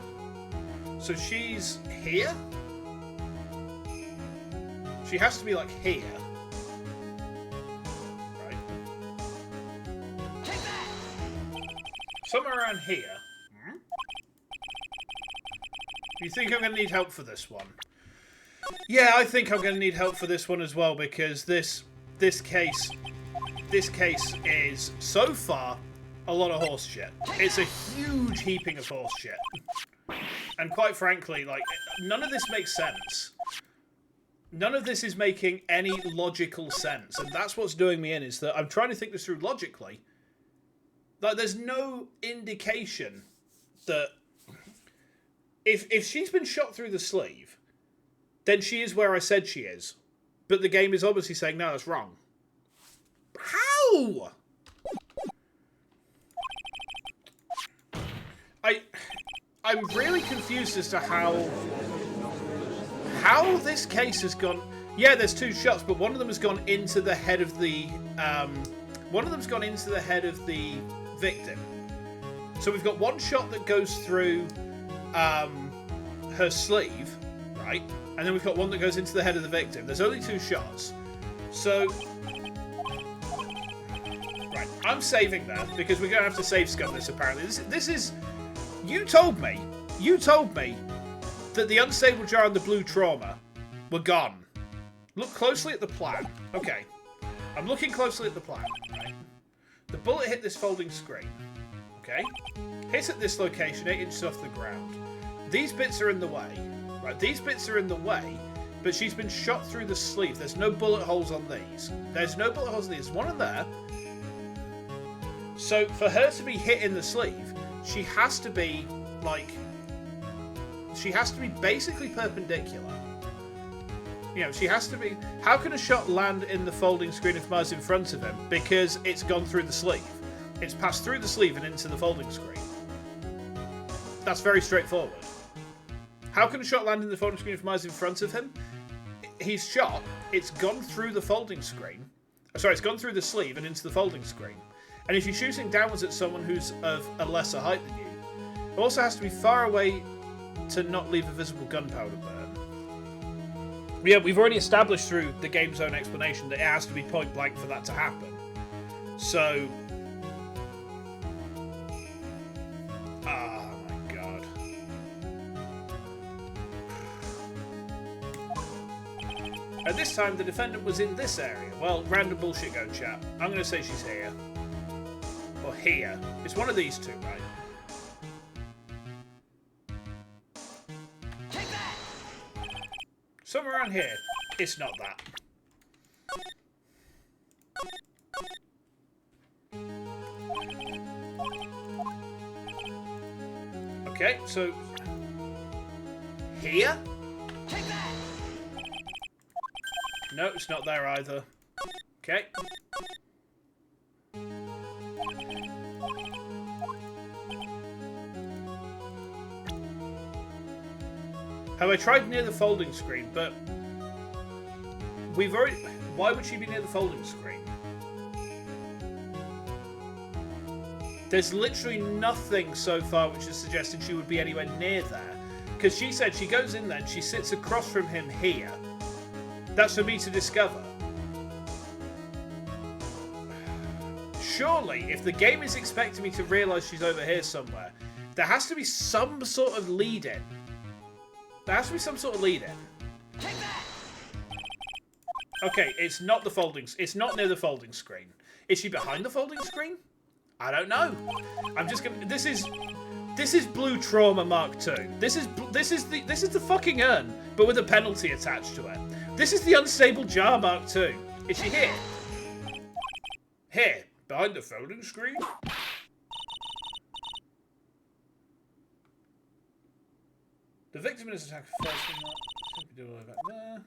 Speaker 1: So she's here? She has to be, like, here. Right. Somewhere around here. Do you think I'm going to need help for this one? Yeah, I think I'm going to need help for this one as well, because this case is, so far, a lot of horse shit. It's a huge heaping of horse shit. And quite frankly, like, none of this makes sense. None of this is making any logical sense. And that's what's doing me in, is that I'm trying to think this through logically. Like, there's no indication that if she's been shot through the sleeve, then she is where I said she is. But the game is obviously saying, no, that's wrong. How? I'm really confused as to how this case has gone. Yeah, there's two shots, but one of them has gone into the head of the victim. So we've got one shot that goes through her sleeve, right? And then we've got one that goes into the head of the victim. There's only two shots. So right, I'm saving that because we're gonna have to save scum this apparently. This is You told me that the unstable jar and the blue trauma were gone. Look closely at the plan. Okay. I'm looking closely at the plan, right? The bullet hit this folding screen. Okay? Hit at this location 8 inches off the ground. These bits are in the way. Right, these bits are in the way, but she's been shot through the sleeve. There's no bullet holes on these. There's no bullet holes on these. There's one in there. So for her to be hit in the sleeve, she has to be, like, basically perpendicular. You know, she has to be... How can a shot land in the folding screen if Ma's in front of him? Because it's gone through the sleeve. It's passed through the sleeve and into the folding screen. That's very straightforward. How can a shot land in the folding screen if Ma's in front of him? He's shot, it's gone through the folding screen. Sorry, it's gone through the sleeve and into the folding screen. And if you're shooting downwards at someone who's of a lesser height than you, it also has to be far away to not leave a visible gunpowder burn. Yeah, we've already established through the game's own explanation that it has to be point blank for that to happen. So... oh my god. At this time, the defendant was in this area. Well, random bullshit go, chat. I'm going to say she's here. Or here. It's one of these two, right? Somewhere around here. It's not that. Okay, so... here? No, it's not there either. Okay. Have I tried near the folding screen, but we've already... Why would she be near the folding screen? There's literally nothing so far which is suggesting she would be anywhere near there. Because she said she goes in there and she sits across from him here. That's for me to discover. Surely, if the game is expecting me to realise she's over here somewhere, there has to be some sort of lead-in. There has to be some sort of lead-in. Okay, it's not the folding... It's not near the folding screen. Is she behind the folding screen? I don't know. I'm just gonna... This is Blue Trauma Mark II. This is the fucking urn, but with a penalty attached to it. This is the Unstable Jar Mark II. Is she here? Here, behind the folding screen. The victim in his attack first do all back there.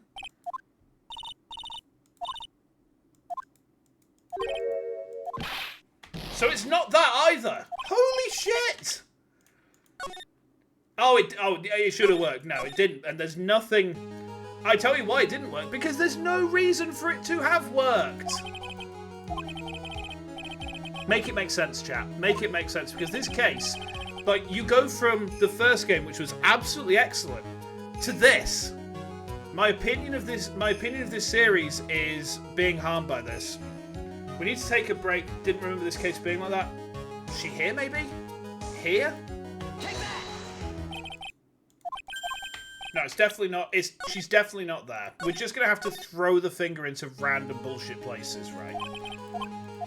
Speaker 1: So it's not that either. Holy shit! Oh, it should have worked. No, it didn't. And there's nothing... I tell you why it didn't work. Because there's no reason for it to have worked. Make it make sense, chat. Make it make sense, because this case, like, you go from the first game, which was absolutely excellent, to this. My opinion of this series is being harmed by this. We need to take a break. Didn't remember this case being like that. Is she here, maybe? Here? No, it's definitely not. She's definitely not there. We're just gonna have to throw the finger into random bullshit places, right?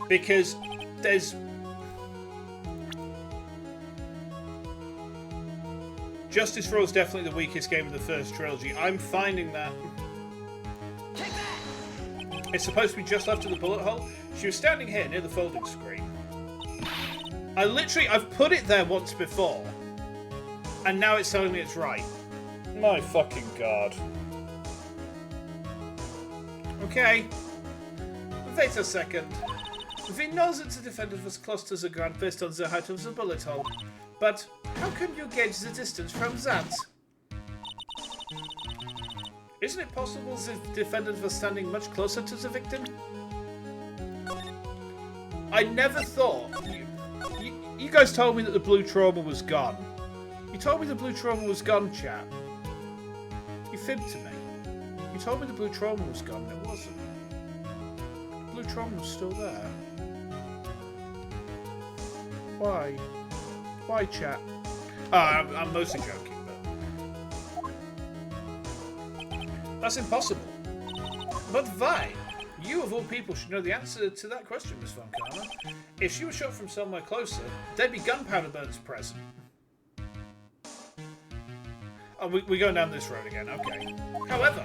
Speaker 1: Because there's... Justice for All is definitely the weakest game of the first trilogy. I'm finding that... It's supposed to be just after the bullet hole. She was standing here near the folding screen. I've put it there once before. And now it's telling me it's right. My fucking god. Okay. Wait a second. We know that the defendant was close to the ground based on the height of the bullet hole. But how can you gauge the distance from that? Isn't it possible the defendant was standing much closer to the victim? I never thought... You guys told me that the blue trauma was gone. You told me the blue trauma was gone, chat. You fibbed to me. You told me the blue trauma was gone, and it wasn't. The blue trauma was still there. Why? Why, chat? I'm mostly joking, but... That's impossible. But why? You, of all people, should know the answer to that question, Miss Von Karma. If she was shot from somewhere closer, there'd be gunpowder burns present. Oh, we're going down this road again, okay. However,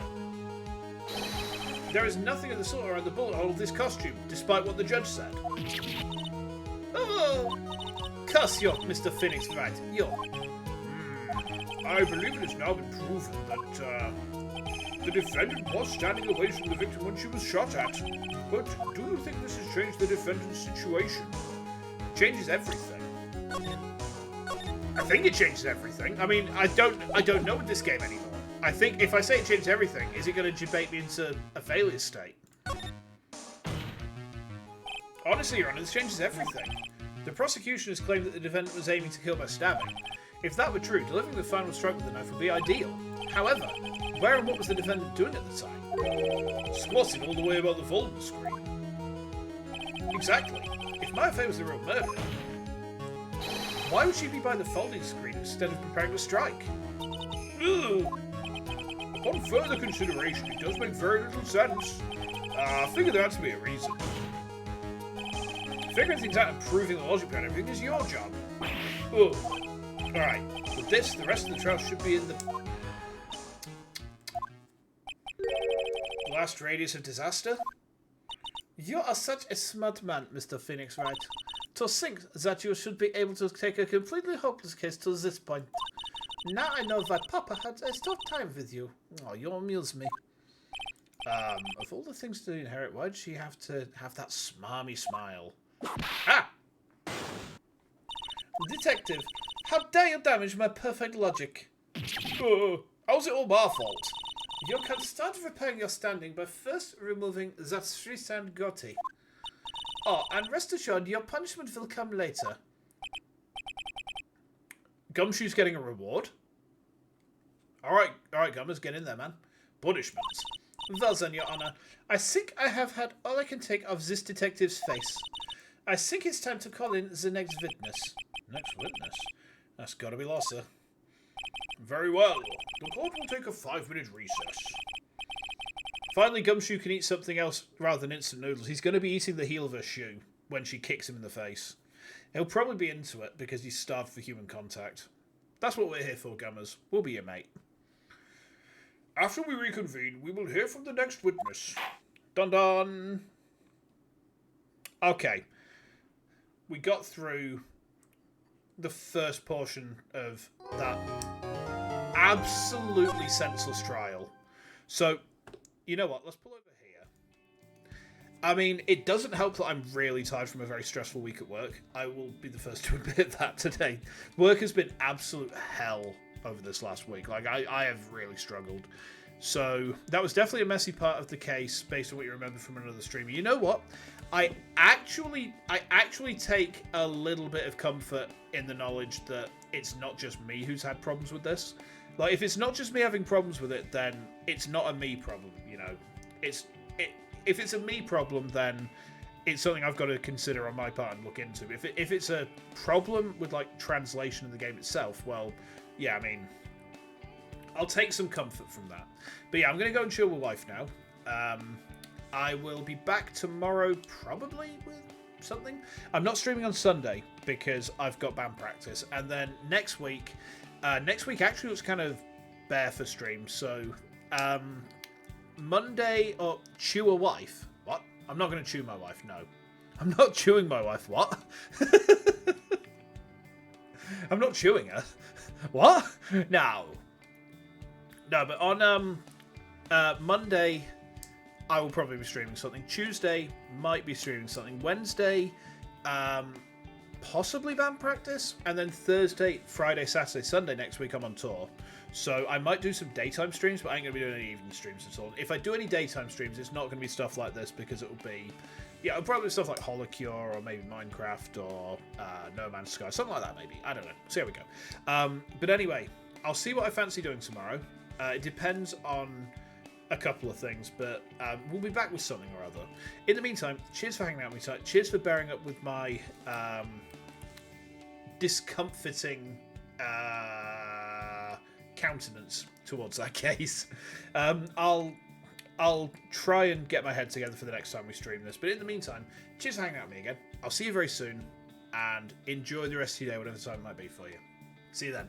Speaker 1: there is nothing of the sort around the bullet hole of this costume, despite what the judge said. Oh! Cuss you, Mr. Phoenix, right? You. I believe it has now been proven that the defendant was standing away from the victim when she was shot at. But do you think this has changed the defendant's situation? It changes everything. I think it changes everything. I mean, I don't know with this game anymore. I think if I say it changes everything, is it going to debate me into a failure state? Honestly, Your Honor, this changes everything. The prosecution has claimed that the defendant was aiming to kill by stabbing. If that were true, delivering the final stroke with the knife would be ideal. However, where and what was the defendant doing at the time? Squatting all the way above the folding screen. Exactly. If Maya Fey was the real murderer, why would she be by the folding screen instead of preparing to strike? Ugh. Upon further consideration, it does make very little sense. I figure there had to be a reason. Figuring things out and proving the logic behind everything is your job. Ugh. Alright, with this, the rest of the trial should be in the blast radius of disaster. You are such a smart man, Mr. Phoenix Wright. To think that you should be able to take a completely hopeless case to this point. Now I know that Papa had a tough time with you. Oh, you amuse me. Of all the things to inherit, why did she have to have that smarmy smile? Ah! Detective, how dare you damage my perfect logic? How's it all my fault? You can start repairing your standing by first removing that 3-cent goatee. Oh, and rest assured, your punishment will come later. Gumshoe's getting a reward? Alright, Gummers, get in there, man. Punishment. Well then, Your Honor, I think I have had all I can take of this detective's face. I think it's time to call in the next witness. Next witness? That's gotta be Losser. Very well. The court will take a 5-minute recess. Finally, Gumshoe can eat something else rather than instant noodles. He's going to be eating the heel of her shoe when she kicks him in the face. He'll probably be into it because he's starved for human contact. That's what we're here for, Gummers. We'll be your mate. After we reconvene, we will hear from the next witness. Dun dun! Okay. We got through the first portion of that absolutely senseless trial. So, you know what? Let's pull over here. I mean, it doesn't help that I'm really tired from a very stressful week at work. I will be the first to admit that today. Work has been absolute hell over this last week. Like, I have really struggled. So, that was definitely a messy part of the case, based on what you remember from another streamer. You know what? I actually take a little bit of comfort in the knowledge that it's not just me who's had problems with this. Like, if it's not just me having problems with it, then it's not a me problem, you know. If it's a me problem, then it's something I've got to consider on my part and look into. If it's a problem with, like, translation of the game itself, well, yeah, I mean, I'll take some comfort from that. But yeah, I'm going to go and chill with wife now. I will be back tomorrow, probably, with something. I'm not streaming on Sunday because I've got band practice. And then next week actually looks kind of bare for streams. So, Monday, or chew a wife. What? I'm not going to chew my wife, no. I'm not chewing my wife, what? I'm not chewing her. What? No. No, but on Monday, I will probably be streaming something. Tuesday, might be streaming something. Wednesday, possibly band practice. And then Thursday, Friday, Saturday, Sunday next week, I'm on tour. So I might do some daytime streams, but I ain't going to be doing any evening streams at all. If I do any daytime streams, it's not going to be stuff like this because it will be... Yeah, it'll probably be stuff like Holocure or maybe Minecraft or No Man's Sky. Something like that, maybe. I don't know. See how we go. But anyway, I'll see what I fancy doing tomorrow. It depends on a couple of things, but we'll be back with something or other. In the meantime, cheers for hanging out with me tonight. Cheers for bearing up with my discomforting countenance towards that case. I'll try and get my head together for the next time we stream this. But in the meantime, cheers for hanging out with me again. I'll see you very soon, and enjoy the rest of your day, whatever time it might be for you. See you then.